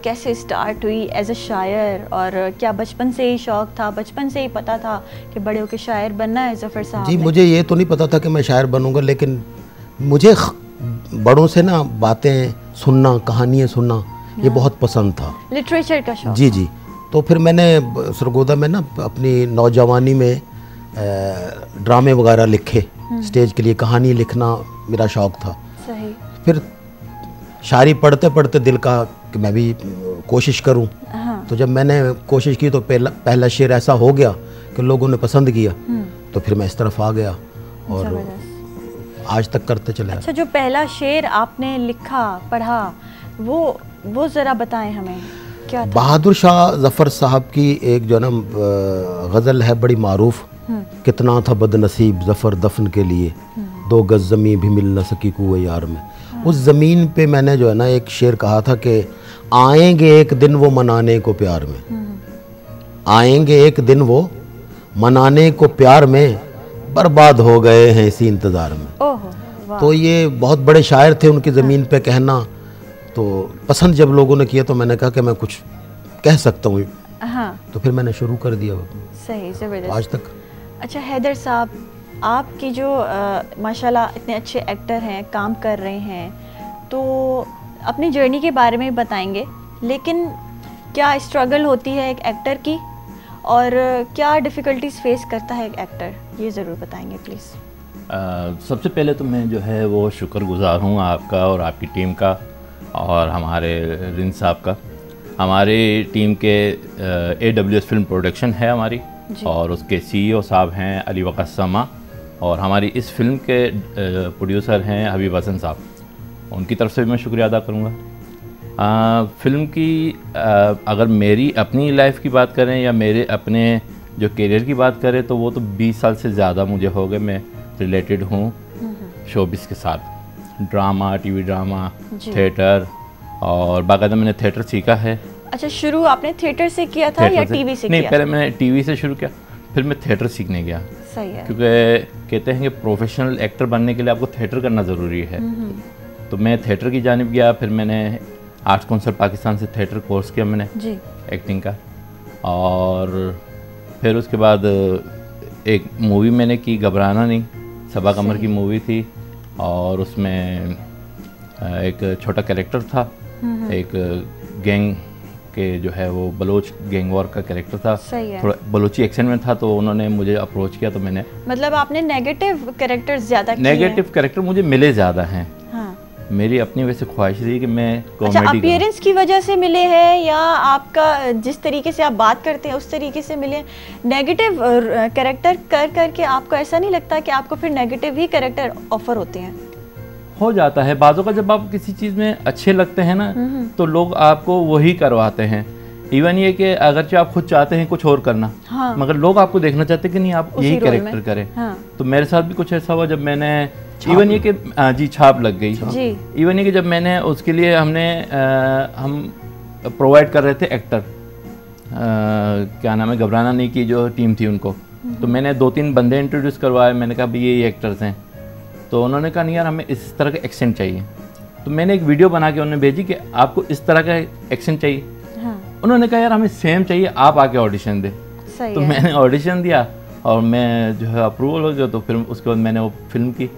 कैसे स्टार्ट हुई एज अ शायर? और क्या बचपन से ही शौक़ था, बचपन से ही पता था कि बड़े होकर शायर बनना है ज़फ़र साहब? जी, मुझे ये तो नहीं पता था कि मैं शायर बनूंगा, लेकिन मुझे बड़ों से ना बातें सुनना, कहानियाँ सुनना, ये बहुत पसंद था। लिटरेचर का शौक। जी जी। तो फिर मैंने सरगोदा में ना अपनी नौजवानी में ड्रामे वगैरह लिखे, स्टेज के लिए कहानी लिखना मेरा शौक़ था। सही। फिर शायरी पढ़ते पढ़ते दिल का कि मैं भी कोशिश करूं। हाँ। तो जब मैंने कोशिश की तो पहला शेर ऐसा हो गया कि लोगों ने पसंद किया, तो फिर मैं इस तरफ आ गया और आज तक करते चले। अच्छा, जो पहला शेर आपने लिखा, पढ़ा, वो ज़रा बताएं हमें, क्या था? बहादुर शाह ज़फ़र साहब की एक जो ना गज़ल है बड़ी मारूफ, कितना था बदनसीब ज़फ़र दफन के लिए, 2 गज़ ज़मीं भी मिल न सकी कुएं यार में। उस ज़मीन पे मैंने जो है ना एक शेर कहा था कि आएंगे एक दिन वो मनाने को प्यार में, आएंगे एक दिन वो मनाने को प्यार में, बर्बाद हो गए हैं इसी इंतज़ार में। ओह, तो ये बहुत बड़े शायर थे, उनकी ज़मीन पे कहना तो पसंद जब लोगों ने किया तो मैंने कहा कि मैं कुछ कह सकता हूँ। हाँ। तो फिर मैंने शुरू कर दिया। सही, ज़बरदस्त। आज तक। अच्छा हैदर साहब, आपकी जो माशाल्लाह इतने अच्छे एक्टर हैं, काम कर रहे हैं, तो अपनी जर्नी के बारे में बताएंगे, लेकिन क्या स्ट्रगल होती है एक एक्टर की और क्या डिफ़िकल्टीज फेस करता है एक एक्टर, ये ज़रूर बताएंगे प्लीज़। सबसे पहले तो मैं जो है वो शुक्रगुज़ार हूँ आपका और आपकी टीम का और हमारे रिन साहब का। हमारी टीम के AWS फिल्म प्रोडक्शन है हमारी, और उसके CEO साहब हैं अली वक़ास समा, और हमारी इस फिल्म के प्रोड्यूसर हैं हबीब हसन साहब। उनकी तरफ से भी मैं शुक्रिया अदा करूँगा। फ़िल्म की अगर मेरी अपनी लाइफ की बात करें या मेरे अपने जो करियर की बात करें तो वो तो 20 साल से ज़्यादा मुझे हो गए मैं रिलेटेड हूँ शोबिस के साथ। ड्रामा, टीवी ड्रामा, थिएटर, और बाकायदा मैंने थिएटर सीखा है। अच्छा, शुरू आपने थिएटर से किया था या टीवी से नहीं, किया? पहले मैंने टीवी से शुरू किया, फिर मैं थिएटर सीखने गया। सही है। क्योंकि कहते हैं कि प्रोफेशनल एक्टर बनने के लिए आपको थिएटर करना ज़रूरी है। तो मैं थिएटर की जानिब गया, फिर मैंने आर्ट्स काउंसिल पाकिस्तान से थिएटर कोर्स किया मैंने जी। एक्टिंग का, और फिर उसके बाद एक मूवी मैंने की, घबराना नहीं, सबा कमर की मूवी थी, और उसमें एक छोटा कैरेक्टर था, एक गैंग के जो है वो बलोच गैंग वॉर का कैरेक्टर था। सही है। थोड़ा बलोची एक्सेंट में था, तो उन्होंने मुझे अप्रोच किया, तो मैंने मतलब आपने नेगेटिव कैरेक्टर ज़्यादा किए हैं? नेगेटिव कैरेक्टर मुझे मिले ज़्यादा हैं। हाँ। मेरी अपनी वैसे ख्वाहिश थी कि मैं अच्छा, कॉमेडी अपीयरेंस की वजह से मिले हैं या आपका जिस तरीके से आप बात करते हैं उस तरीके से मिले? नेगेटिव कैरेक्टर कर करके आपको ऐसा नहीं लगता कि आपको फिर नेगेटिव ही कैरेक्टर ऑफर होते हैं? हो जाता है बाज़ों का, जब आप किसी चीज़ में अच्छे लगते हैं ना तो लोग आपको वही करवाते हैं। इवन ये कि अगरचे आप खुद चाहते हैं कुछ और करना, हाँ। मगर लोग आपको देखना चाहते हैं कि नहीं आप यही कैरेक्टर करें। हाँ। तो मेरे साथ भी कुछ ऐसा हुआ जब मैंने इवन ये कि जी छाप लग गई जी। इवन ये कि जब मैंने उसके लिए हम प्रोवाइड कर रहे थे एक्टर, क्या नाम है, घबराना नहीं की जो टीम थी उनको, तो मैंने 2-3 बंदे इंट्रोड्यूस करवाए। मैंने कहा भाई ये एक्टर्स हैं, तो उन्होंने कहा नहीं यार हमें इस तरह का एक्सेंट चाहिए। तो मैंने एक वीडियो बना के उन्हें भेजी कि आपको इस तरह का एक्सेंट चाहिए। हाँ। उन्होंने कहा यार हमें सेम चाहिए, आप आके ऑडिशन दे। तो मैंने ऑडिशन दिया और मैं जो है अप्रूवल हो गया, तो फिर उसके बाद मैंने वो फिल्म की,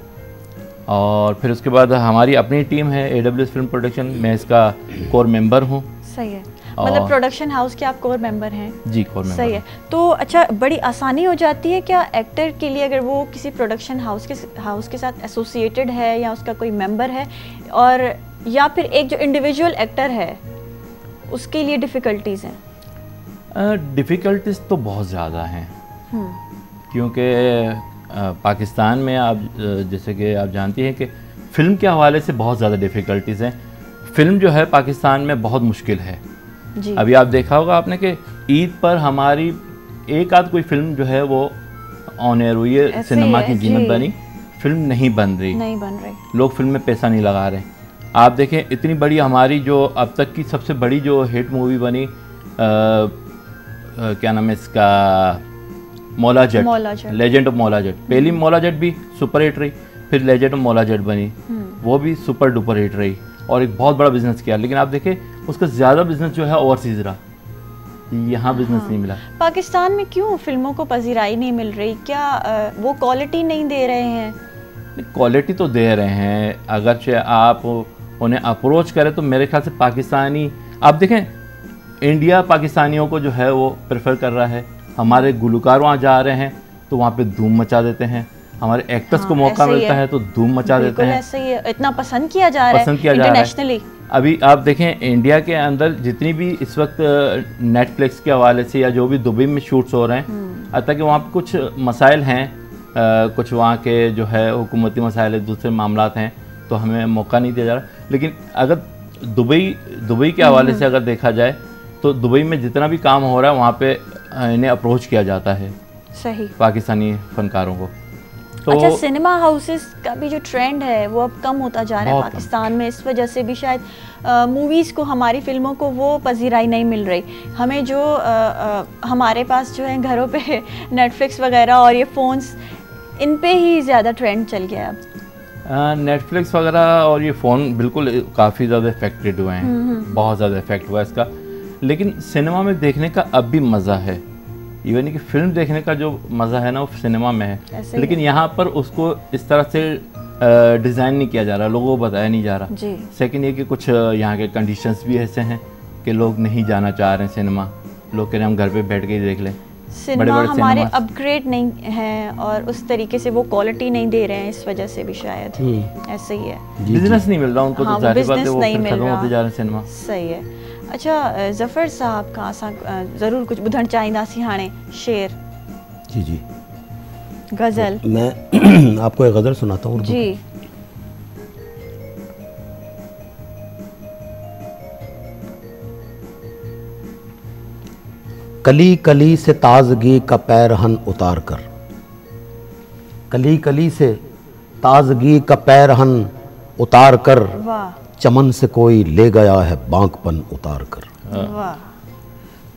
और फिर उसके बाद हमारी अपनी टीम है AWS फिल्म प्रोडक्शन, मैं इसका कोर मेंबर हूँ। सही है, मतलब प्रोडक्शन हाउस के आप कोर मेंबर हैं? जी, कोर मेंबर। सही है। तो अच्छा, बड़ी आसानी हो जाती है क्या एक्टर के लिए अगर वो किसी प्रोडक्शन हाउस के साथ एसोसिएटेड है या उसका कोई मेंबर है, और या फिर एक जो इंडिविजुअल एक्टर है उसके लिए डिफ़िकल्टीज़ हैं? डिफ़िकल्टीज़ तो बहुत ज़्यादा हैं, क्योंकि पाकिस्तान में आप जैसे कि आप जानती हैं कि फ़िल्म के हवाले से बहुत ज़्यादा डिफ़िकल्टीज़ हैं। फ़िल्म जो है पाकिस्तान में बहुत मुश्किल है जी। अभी आप देखा होगा आपने कि ईद पर हमारी एक आध कोई फिल्म जो है वो ऑन एयर हुई है, सिनेमा की जीनत बनी, फिल्म नहीं बन रही, लोग फिल्म में पैसा नहीं लगा रहे। आप देखें इतनी बड़ी हमारी जो अब तक की सबसे बड़ी जो हिट मूवी बनी, क्या नाम है इसका, मौला जट, लेजेंड ऑफ मौला जट। पहली मौला जट भी सुपर हिट रही, फिर लेजेंड ऑफ मौला जट बनी, वो भी सुपर डुपर हिट रही और एक बहुत बड़ा बिजनेस किया। लेकिन आप देखें उसका ज़्यादा बिजनेस जो है ओवरसीज़ रहा, यहाँ बिजनेस नहीं मिला। पाकिस्तान में क्यों फिल्मों को पजीराई नहीं मिल रही? क्या वो क्वालिटी नहीं दे रहे हैं? क्वालिटी तो दे रहे हैं, अगरचे आप उन्हें अप्रोच करें तो मेरे ख्याल से पाकिस्तानी, आप देखें इंडिया पाकिस्तानियों को जो है वो प्रेफर कर रहा है, हमारे गुलकार वहाँ जा रहे हैं तो वहाँ पे धूम मचा देते हैं, हमारे एक्टर्स को मौका मिलता है तो धूम मचा देते हैं। ऐसे ही है, इतना पसंद किया जा रहा है इंटरनेशनली। अभी आप देखें इंडिया के अंदर जितनी भी इस वक्त नेटफ्लिक्स के हवाले से या जो भी दुबई में शूट्स हो रहे हैं, अतः कि वहाँ पे कुछ मसाइल हैं, कुछ वहाँ के जो है हुकूमती मसाइल है, दूसरे मामलात हैं, तो हमें मौका नहीं दिया जा रहा। लेकिन अगर दुबई के हवाले से अगर देखा जाए तो दुबई में जितना भी काम हो रहा है वहाँ पे इन्हें अप्रोच किया जाता है, सही, पाकिस्तानी फनकारों को। तो अच्छा, सिनेमा हाउसेस का भी जो ट्रेंड है वो अब कम होता जा रहा है पाकिस्तान में, इस वजह से भी शायद मूवीज़ को, हमारी फिल्मों को वो पजीराई नहीं मिल रही। हमें जो हमारे पास जो है घरों पे नेटफ्लिक्स वगैरह और ये फ़ोन्स, इन पे ही ज़्यादा ट्रेंड चल गया है अब। नेटफ्लिक्स वगैरह और ये फ़ोन बिल्कुल काफ़ी ज़्यादा इफेक्टेड हुए हैं, बहुत ज़्यादा इफेक्ट हुआ है इसका। लेकिन सिनेमा में देखने का अब भी मज़ा है, इवन कि फिल्म देखने का जो मज़ा है ना वो सिनेमा में है, लेकिन यहाँ पर उसको इस तरह से डिज़ाइन नहीं किया जा रहा, लोगों को बताया नहीं जा रहा। सेकंड ये कि कुछ यहाँ के कंडीशंस भी ऐसे हैं कि लोग नहीं जाना चाह रहे हैं सिनेमा, लोग कह रहे हैं हम घर पे बैठ के ही देख लें। सिनेमा हमारे अपग्रेड नहीं है और उस तरीके से वो क्वालिटी नहीं दे रहे हैं, इस वजह से भी शायद ऐसे ही है। बिजनेस नहीं मिल रहा उनको, तो जाहिर बात है वो खत्म होते जा रहे हैं सिनेमा। सही है। अच्छा ज़फ़र साहब का असां ज़रूर कुछ ॿुधणु चाहींदासीं हाणे, शेर। जी जी, गज़ल। मैं आपको एक गज़ल सुनाता हूँ जी। कली कली से ताजगी का पैरहन उतार कर, कली कली से ताजगी का पैरहन उतार कर, चमन से कोई ले गया है बांकपन उतार कर।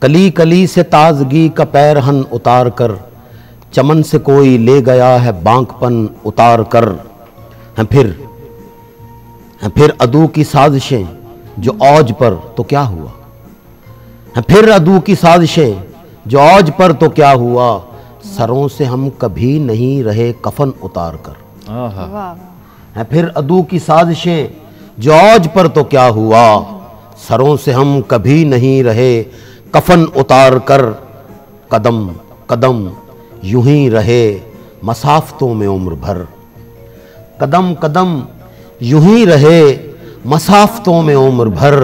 कली कली से ताजगी का पैरहन उतार कर, चमन से कोई ले गया है बांकपन उतार कर। हैं फिर अदू की साजिशें जो औज पर तो क्या हुआ, हैं फिर अदू की साजिशें जो औज पर तो क्या हुआ, सरों से हम कभी नहीं रहे कफन उतार कर। हैं फिर अदू की साजिशें जो औज पर तो क्या हुआ, सरों से हम कभी नहीं रहे कफन उतार कर। कदम कदम यूं ही रहे मसाफ़तों में उम्र भर, कदम कदम यूं ही रहे मसाफ़तों में उम्र भर।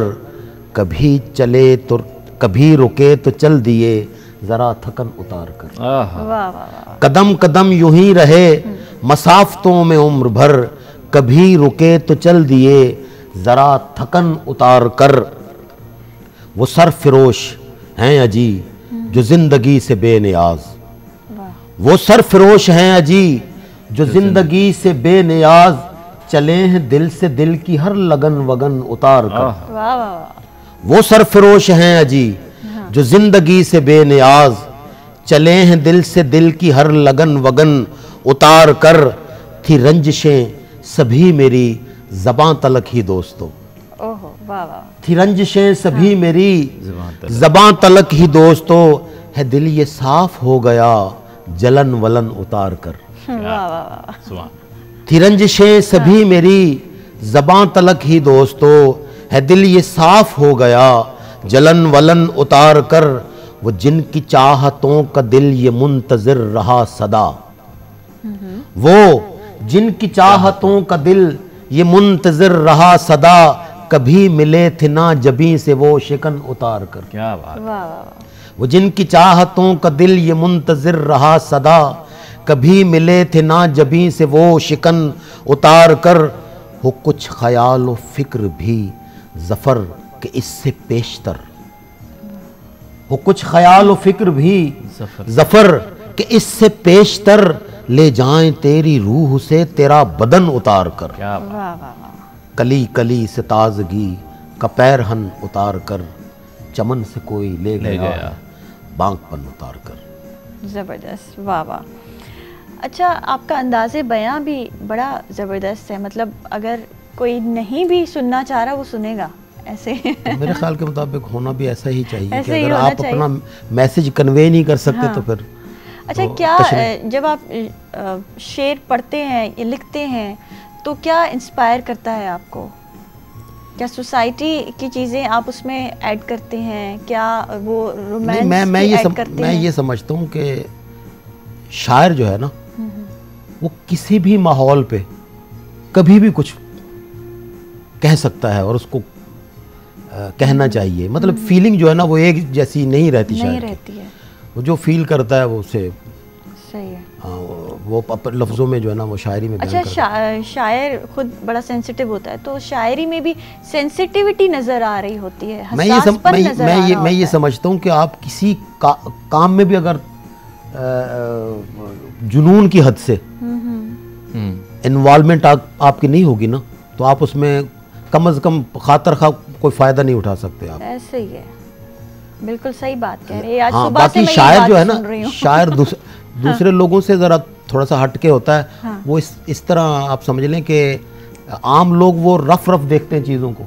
कभी चले तो कभी रुके तो चल दिए ज़रा थकन उतार कर। कदम कदम यूं ही रहे मसाफ़तों में उम्र भर, कभी रुके तो चल दिए ज़रा थकन उतार कर। वो सरफरोश हैं अजी जो ज़िंदगी से बेनियाज, वो सरफरोश हैं अजी जो ज़िंदगी से बेनियाज, चले हैं दिल से दिल की हर लगन वगन उतार कर। वो सरफरोश हैं अजी जो ज़िंदगी से बेनियाज, चले हैं दिल से दिल की हर लगन वगन उतार कर। थी रंजिशें सभी मेरी ज़बां तलक ही दोस्तों, थी रंजिशें सभी मेरी ज़बां तलक ही दोस्तों, है दिल ये साफ हो गया जलन वलन उतार कर। थी रंजिशें सभी मेरी ज़बां तलक ही दोस्तों, है दिल ये साफ हो गया जलन वलन उतार कर। वो जिनकी चाहतों का दिल ये मुंतज़िर रहा सदा, वो जिनकी चाहतों का दिल ये मुंतज़िर रहा सदा, कभी मिले थे ना जबी से वो शिकन उतार कर। क्या बात। वो जिनकी चाहतों का दिल ये मुंतज़िर रहा सदा, कभी मिले थे ना जबी से वो शिकन उतार कर। हो कुछ ख्याल व फिक्र भी ज़फ़र के इससे पेशतर, हो कुछ ख्याल व फिक्र भी ज़फ़र के इससे पेशतर, ले जाएं तेरी रूह से तेरा बदन उतार कर। कली कली से ताजगी का पैरहन उतार कर, चमन से कोई ले गया बांकपन उतार कर। ज़बरदस्त, वाह वाह। अच्छा, आपका अंदाज़े बयां भी बड़ा ज़बरदस्त है, मतलब अगर कोई नहीं भी सुनना चाह रहा वो सुनेगा ऐसे। मेरे ख्याल के मुताबिक होना भी ऐसा ही चाहिए कि अगर आप अपना मैसेज कन्वे नहीं कर सकते तो फिर। अच्छा, क्या जब आप शेर पढ़ते हैं या लिखते हैं तो क्या इंस्पायर करता है आपको? क्या सोसाइटी की चीज़ें आप उसमें ऐड करते हैं? क्या वो रोमांस मैं ये समझता हूँ कि शायर जो है ना, वो किसी भी माहौल पे कभी भी कुछ कह सकता है और उसको कहना चाहिए। मतलब फीलिंग जो है ना वो एक जैसी नहीं रहती है। वो जो फील करता है वो उसे सही है। वो लफ्ज़ों में जो है ना वो शायरी में अच्छा, शायर खुद बड़ा सेंसिटिव होता है, तो शायरी में भी सेंसिटिविटी नज़र आ रही होती है, मैं ये समझता हूँ कि आप किसी काम में भी अगर जुनून की हद से इन्वॉल्वमेंट आपकी नहीं होगी ना, तो आप उसमें कम से कम खातर खा कोई फ़ायदा नहीं उठा सकते आप। ऐसे ही है, बिल्कुल सही बात कह रहे हैं। आज हाँ, सुबह बाकी से शायर जो है ना, शायर दूसरे लोगों से ज़रा थोड़ा सा हटके होता है। हाँ। वो इस तरह आप समझ लें कि आम लोग वो रफ देखते हैं चीज़ों को,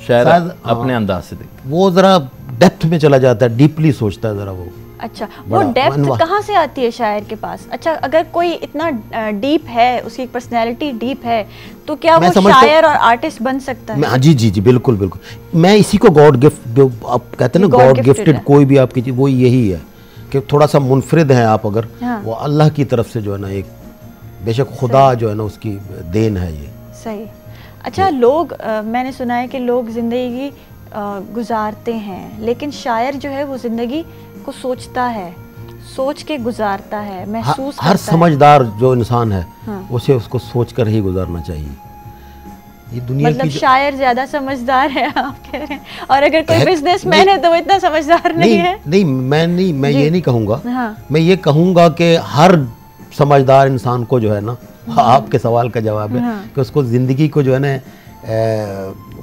शायर अपने अंदाज से देखते, वो ज़रा डेप्थ में चला जाता है, डीपली सोचता है ज़रा वो। अच्छा, वो डेप्थ कहाँ से आती है शायर के पास? अच्छा, अगर कोई इतना डीप है, उसकी पर्सनैलिटी डीप है, तो क्या वो शायर और आर्टिस्ट बन सकता है? जी जी जी, बिल्कुल बिल्कुल। मैं इसी को गॉड गिफ्ट, जो आप कहते हैं ना गॉड गिफ्टेड, कोई भी आपकी चीज़ वो यही है कि थोड़ा सा मुनफरिद हैं आप अगर, हाँ। वो अल्लाह की तरफ से जो है ना, एक बेशक खुदा जो है ना उसकी देन है ये। सही। अच्छा, लोग मैंने सुना है कि लोग ज़िंदगी गुजारते हैं, लेकिन शायर जो है वो ज़िंदगी को सोचता है, सोच के गुजारता है, महसूस करता है। हर समझदार जो इंसान है, हाँ। उसे उसको सोच कर ही गुजारना चाहिए। ये दुनिया मतलब की शायर ज्यादा समझदार है आप कह रहे हैं, और अगर कोई बिजनेसमैन है तो वो इतना समझदार नहीं है। मैं ये नहीं कहूँगा। हाँ। मैं ये कहूँगा कि हर समझदार इंसान को जो है ना, आपके सवाल का जवाब है कि उसको ज़िंदगी को जो है ना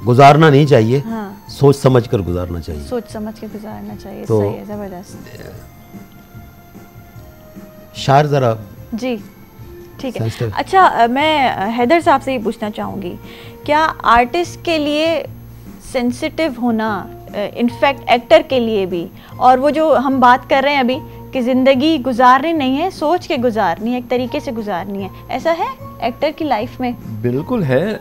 गुजारना नहीं चाहिए, सोच समझ कर गुजारना चाहिए। सोच समझ के गुजारना चाहिए। तो सही है, ज़बरदस्त। शायर ज़रा जी ठीक है। अच्छा, मैं हैदर साहब से ये पूछना चाहूँगी, क्या आर्टिस्ट के लिए सेंसिटिव होना, इनफैक्ट एक्टर के लिए भी, और वो जो हम बात कर रहे हैं अभी कि ज़िंदगी गुजारनी नहीं है, सोच के गुजारनी है, एक तरीके से गुजारनी है, ऐसा है एक्टर की लाइफ में? बिल्कुल है।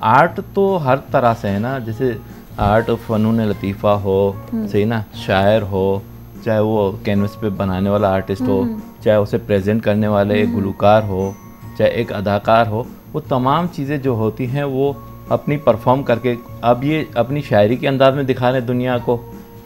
आर्ट तो हर तरह से है ना, जैसे आर्ट फ़नून लतीफ़ा हो, सही ना, शायर हो, चाहे वो कैनवस पे बनाने वाला आर्टिस्ट हो, चाहे उसे प्रेजेंट करने वाले एक गुलकार हो, चाहे एक अदाकार हो, वो तमाम चीज़ें जो होती हैं वो अपनी परफॉर्म करके, अब ये अपनी शायरी के अंदाज में दिखा रहे हैं दुनिया को।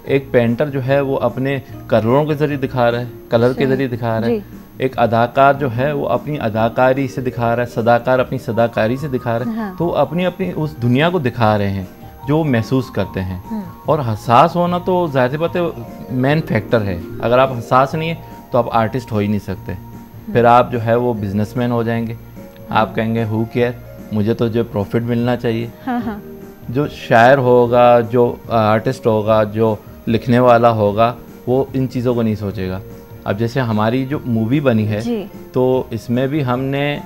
एक पेंटर जो है वो अपने कलरों के ज़रिए दिखा रहा है, कलर के ज़रिए दिखा रहा है। एक अदाकार जो है वो अपनी अदाकारी से दिखा रहा है, सदाकार अपनी सदाकारी से दिखा रहा है। हाँ। तो अपनी अपनी उस दुनिया को दिखा रहे हैं जो महसूस करते हैं। हाँ। और हसास होना तो ज़ाहिर बात है मेन फैक्टर है। अगर आप हसास नहीं है तो आप आर्टिस्ट हो ही नहीं सकते। फिर आप जो है वो बिजनेसमैन हो जाएंगे। आप कहेंगे हु केयर, मुझे तो जो प्रॉफिट मिलना चाहिए। हाँ। जो शायर होगा, जो आर्टिस्ट होगा, जो लिखने वाला होगा, वो इन चीज़ों को नहीं सोचेगा। अब जैसे हमारी जो मूवी बनी है तो इसमें भी हमने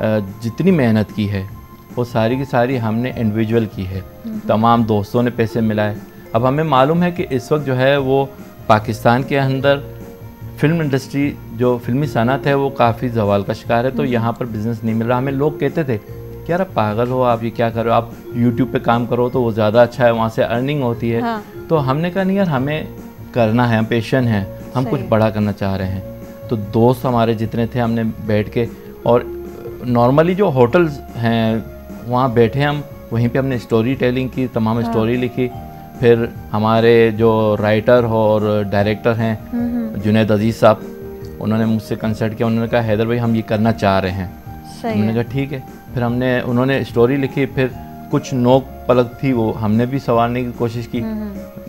जितनी मेहनत की है वो सारी की सारी हमने इंडिविजुअल की है। तमाम दोस्तों ने पैसे मिलाए। अब हमें मालूम है कि इस वक्त जो है वो पाकिस्तान के अंदर फिल्म इंडस्ट्री, जो फिल्मी सनत है, वो काफ़ी ज़वाल का शिकार है। तो यहाँ पर बिज़नेस नहीं मिल रहा। हमें लोग कहते थे कि यार पागल हो आप, ये क्या करो, आप यूट्यूब पे काम करो तो वो ज़्यादा अच्छा है, वहाँ से अर्निंग होती है। हाँ। तो हमने कहा नहीं यार, हमें करना है, हम पैशन है, हम कुछ बड़ा करना चाह रहे हैं। तो दोस्त हमारे जितने थे, हमने बैठ के, और नॉर्मली जो होटल्स हैं वहाँ बैठे हम, वहीं पे हमने स्टोरी टेलिंग की, तमाम स्टोरी लिखी। फिर हमारे जो राइटर और डायरेक्टर हैं जुनैद अजीज़ साहब, उन्होंने मुझसे कंसल्ट किया। उन्होंने कहा हैदर भाई हम ये करना चाह रहे हैं। हमने कहा ठीक है। फिर उन्होंने स्टोरी लिखी। फिर कुछ नोक पलक थी वो हमने भी संवारने की कोशिश की।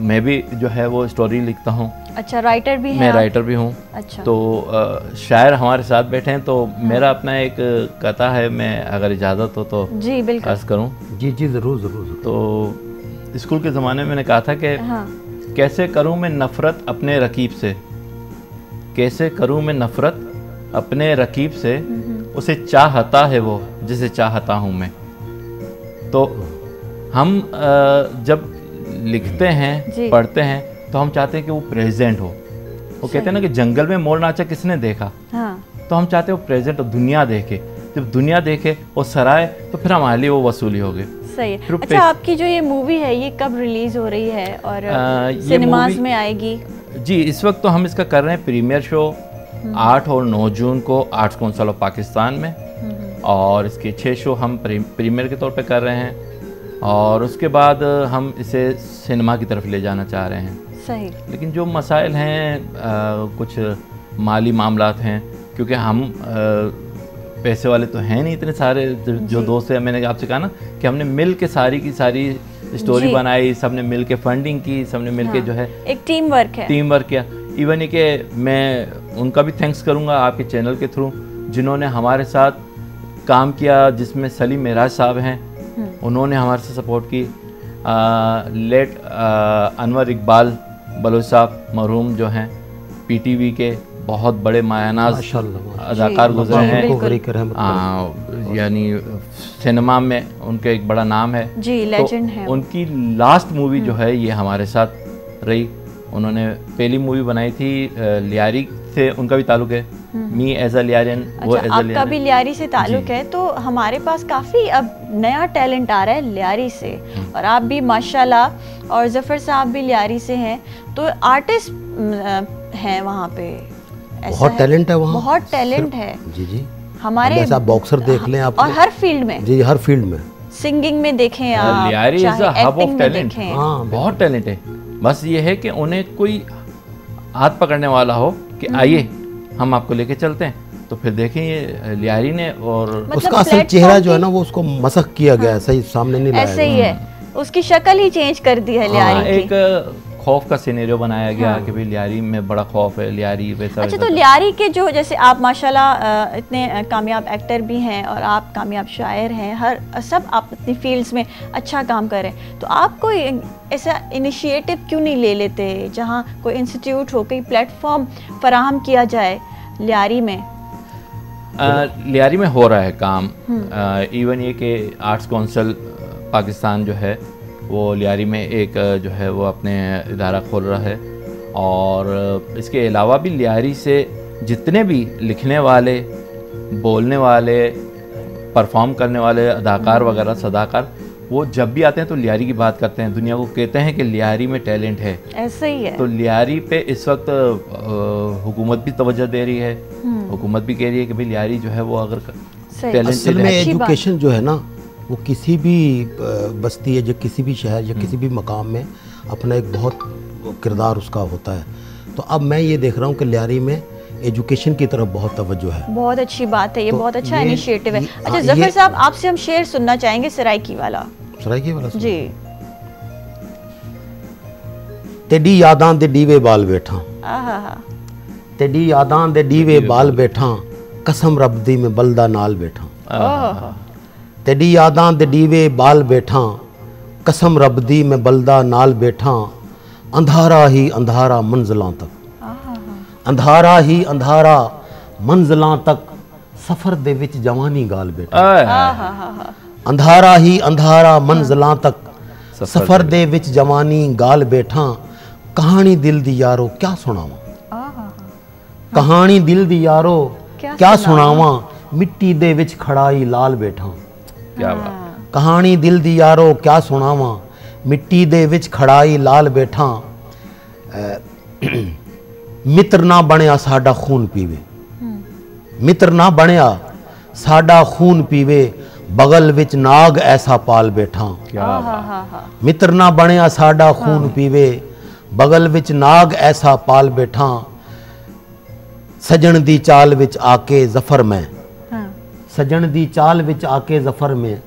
मैं भी जो है वो स्टोरी लिखता हूँ। अच्छा, राइटर भी हैं? मैं राइटर भी हूँ। अच्छा। तो शायर हमारे साथ बैठे हैं। तो मेरा अपना एक कथा है, मैं अगर इजाज़त हो तो जी बिल्कुल अर्ज़ करूँ। जी जी ज़रूर ज़रूर। तो स्कूल के ज़माने में मैंने कहा था कि कैसे करूँ मैं नफ़रत अपने रकीब से, कैसे करूँ मैं नफ़रत अपने रकीब से, उसे चाहता है वो जिसे चाहता हूँ मैं। तो हम जब लिखते हैं, पढ़ते हैं, तो हम चाहते हैं कि वो प्रेजेंट हो। वो कहते हैं ना कि जंगल में मोर नाचा किसने देखा। हाँ। तो हम चाहते हैं वो प्रेजेंट हो, दुनिया देखे। जब दुनिया देखे और सराय, तो फिर हमारे लिए वो वसूली होगी। सही है। अच्छा, आपकी जो ये मूवी है ये कब रिलीज हो रही है और सिनेमाज में आएगी? जी, इस वक्त तो हम इसका कर रहे हैं प्रीमियर शो 8 और 9 जून को आर्ट्स काउंसिल ऑफ पाकिस्तान में, और इसके 6 शो हम प्रीमियर के तौर पे कर रहे हैं, और उसके बाद हम इसे सिनेमा की तरफ ले जाना चाह रहे हैं। सही। लेकिन जो मसाइल हैं, कुछ माली मामलात हैं, क्योंकि हम पैसे वाले तो हैं नहीं इतने सारे। जो दोस्त हैं, मैंने आपसे कहा ना कि हमने मिल के सारी की सारी स्टोरी बनाई, सबने मिल के फंडिंग की, सबने मिल के जो है एक टीम वर्क किया। इवन ये कि मैं उनका भी थैंक्स करूंगा आपके चैनल के थ्रू, जिन्होंने हमारे साथ काम किया, जिसमें सलीम मेराज साहब हैं, उन्होंने हमारे से सपोर्ट की। लेट अनवर इकबाल बलोच साहब मरहूम जो हैं पीटीवी के बहुत बड़े मायानाज अदाकार गुजरे हैं, यानी सिनेमा में उनका एक बड़ा नाम है जी, लेजेंड है। उनकी लास्ट मूवी जो है ये हमारे साथ रही। उन्होंने पहली मूवी बनाई थी लियारी से, उनका भी ताल्लुक है, मी एज अ लियारियन, वो एज अ लियारियन। आपका भी लियारी से ताल्लुक है, तो हमारे पास काफ़ी अब नया टैलेंट आ रहा है लियारी से, और आप भी माशाल्लाह, और जफ़र साहब भी लियारी से हैं, तो आर्टिस्ट हैं वहाँ पे, बहुत टैलेंट है वहाँ, बहुत टैलेंट है जी जी। हमारे ऐसा बॉक्सर देख लें आप, और हर फील्ड में जी, हर फील्ड में, सिंगिंग में देखें आप, Lyari is a hub of talent. हाँ, बहुत टैलेंट है, बस ये है कि उन्हें कोई हाथ पकड़ने वाला हो कि आइए हम आपको लेके चलते हैं, तो फिर देखें ये लियारी ने, और मतलब उसका असल चेहरा जो है ना वो उसको मसख किया गया है, सही सामने नहीं लाया ऐसे ही है, उसकी शक्ल ही चेंज कर दी है लियारी की। एक खौफ का सिनेरियो बनाया गया कि भाई लियारी में बड़ा खौफ है, लियारी वैसा। अच्छा, तो लियारी के जो, जैसे आप माशाल्लाह इतने कामयाब एक्टर भी हैं और आप कामयाब शायर हैं, हर सब आप अपनी फील्ड्स में अच्छा काम करें, तो आप कोई ऐसा इनिशिएटिव क्यों नहीं ले लेते जहाँ कोई इंस्टीट्यूट हो, कोई प्लेटफॉर्म फराहम किया जाए लियारी में? लियारी में हो रहा है काम। इवन ये कि आर्ट्स काउंसिल पाकिस्तान जो है वो लियारी में एक जो है वो अपने इदारा खोल रहा है, और इसके अलावा भी लियारी से जितने भी लिखने वाले, बोलने वाले, परफॉर्म करने वाले अदाकार वगैरह, सदाकार, वो जब भी आते हैं तो लियारी की बात करते हैं, दुनिया को कहते हैं कि लियारी में टैलेंट है। ऐसे ही है। तो लियारी पे इस वक्त हुकूमत भी तवज्जो दे रही है, हुकूमत भी कह रही है कि भाई लियारी जो है वो अगर असल में एजुकेशन जो है ना वो किसी भी बस्ती है, जो किसी भी शहर या किसी भी मकाम में अपना एक बहुत किरदार उसका होता है। तो अब मैं ये देख रहा हूँ कि लियारी में एजुकेशन की तरफ बहुत तवज्जो है। बहुत अच्छी बात है, ये बहुत अच्छा इनिशिएटिव है। अच्छा जफर साहब, आपसे हम शेर सुनना चाहेंगे सराइकी वाला। सराइकी वाला जी। तेडी यादां दे डीवे बाल बैठा, तेडी यादां दे डीवे बाल बैठा, कसम रब दी मैं बलदा नाल बैठा। तेडी यादां दे डीवे बाल बैठा, कसम रब दी मैं बलदा नाल बैठा, अंधारा ही अंधारा मंजिलां तक, अंधारा ही अंधारा मंजिलां तक, सफर दे विच जवानी गाल बैठा। अंधारा ही अंधारा मंजिलां तक, सफर दे विच जवानी गाल बैठा, कहानी दिल दी यारो क्या सुनावा, कहानी दिल दी यारो क्या सुनावा, मिट्टी दे विच खड़ाई लाल बैठा। क्या बात। कहानी दिल दी यारो क्या सुनावा, मिट्टी दे विच खड़ाई लाल बैठा, मित्र ना बनया साडा खून पीवे, मित्र ना बनया साडा खून पीवे, बगल विच नाग ऐसा पाल बैठा। मित्र ना बनया साडा खून पीवे, बगल विच नाग ऐसा पाल बैठा, सजन दी चाल विच आके जफर में, सजन दी चाल विच आके जफर में,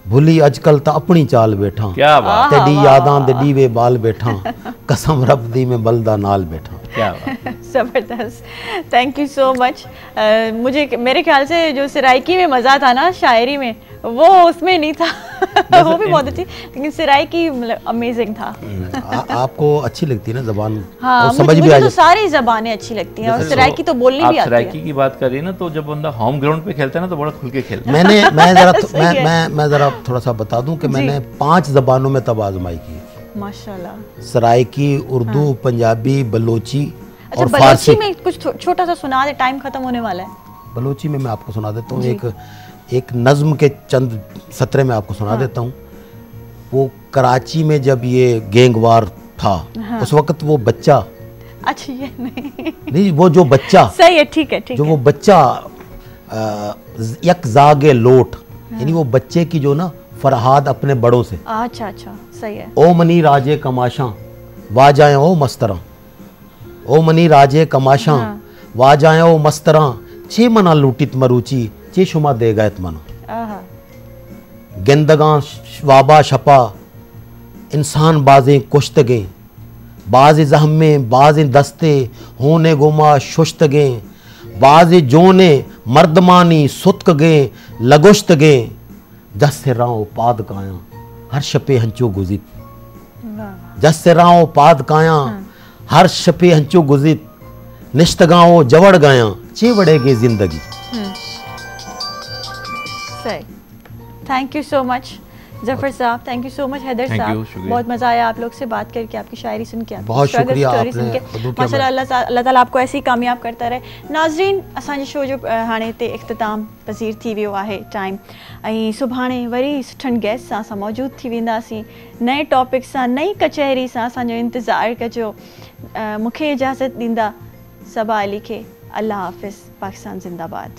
भुली अजकल तो अपनी चाल बैठा। क्या बात। तेडी यादां दे डीवे बाल बैठा, कसम रब दी मैं बलदा नाल बैठा। क्या बात। ज़बरदस्त, थैंक यू सो मच। मुझे मेरे ख्याल से जो सराइकी में मज़ा था ना शायरी में, वो उसमें नहीं था। वो भी बहुत अच्छी, लेकिन सराइकी अमेजिंग था। आपको अच्छी लगती है ना ज़बान? हाँ, समझ मुझे तो सारी ज़बानें अच्छी लगती हैं, और सराइकी तो बोलनी भी आती है। सराइकी की बात कर रही है ना, तो जब बंदा होम ग्राउंड पे खेलता है ना तो बड़ा खुल के खेलता है। मैं ज़रा थोड़ा सा बता दूं कि मैंने 5 ज़बानों में तब आजमाई की माशाल्लाह। सराइकी, उर्दू, पंजाबी, बलोची और फारसी। बलोची में कुछ छोटा सा सुना दे, टाइम खत्म होने वाला है। बलोची में मैं आपको सुना देता हूँ, एक नज़्म के चंद सतरे में आपको सुना देता हूँ वो कराची में जब ये गैंग वार था, हाँ। उस वक्त वो बच्चा, अच्छा ये नहीं वो जो बच्चा सही है, ठीक है, ठीक जो है। वो बच्चा यक जागे लोट, यानी वो बच्चे की जो ना फरहाद अपने बड़ों से, अच्छा अच्छा सही है। ओ मनी राजे कमाशा वा जाए ओ मस्तरा, ओ मनी राजे कमाशा हाँ। वा जाए ओ मस्तरा, चे मना लूटित मरूची चे शुमा देगा इतमना, आहा, गेंदगा वाबा शपा इंसान बाजें कुश्तगे, बाज जहमे बाज दस्ते होने गुमा शुश्तगे, बाज जोने मर्दमानी सुतकगे लगुश्तगे, जस से राव पाद काया हर शपे हंचो गुजित, जस से राव पाद काया हर शपे हंचो गुजित, निश्तगाओ जवड़ गया चे बड़ेगे जिंदगी। सही, thank you so much Zafar साहब, thank you so much Haider Thank you, साहब, शुक्रिया। बहुत मज़ा आया आप लोग से बात करके, आपकी शायरी सुन के, आपकी बहुत struggle शुक्रिया story आपने सुन के। अदू क्या माशाल्लाह, अल्लाह ताला आपको ऐसे ही कामयाब करता रहे। नाज़रीन, असांजो शो जो हाणे ते इख़्तिताम पज़ीर थी वियो आहे टाइम, ऐं सुभाणे वरी सुठनि गेस्ट सां असां मौजूदु थी वेंदासीं, नए टॉपिक सां, नई कचहरी सां। असांजो इंतज़ारु कजो। मूंखे इजाज़त ॾींदा सबा अली खे। अल्लाह हाफ़िज़। पाकिस्तान ज़िंदाबाद।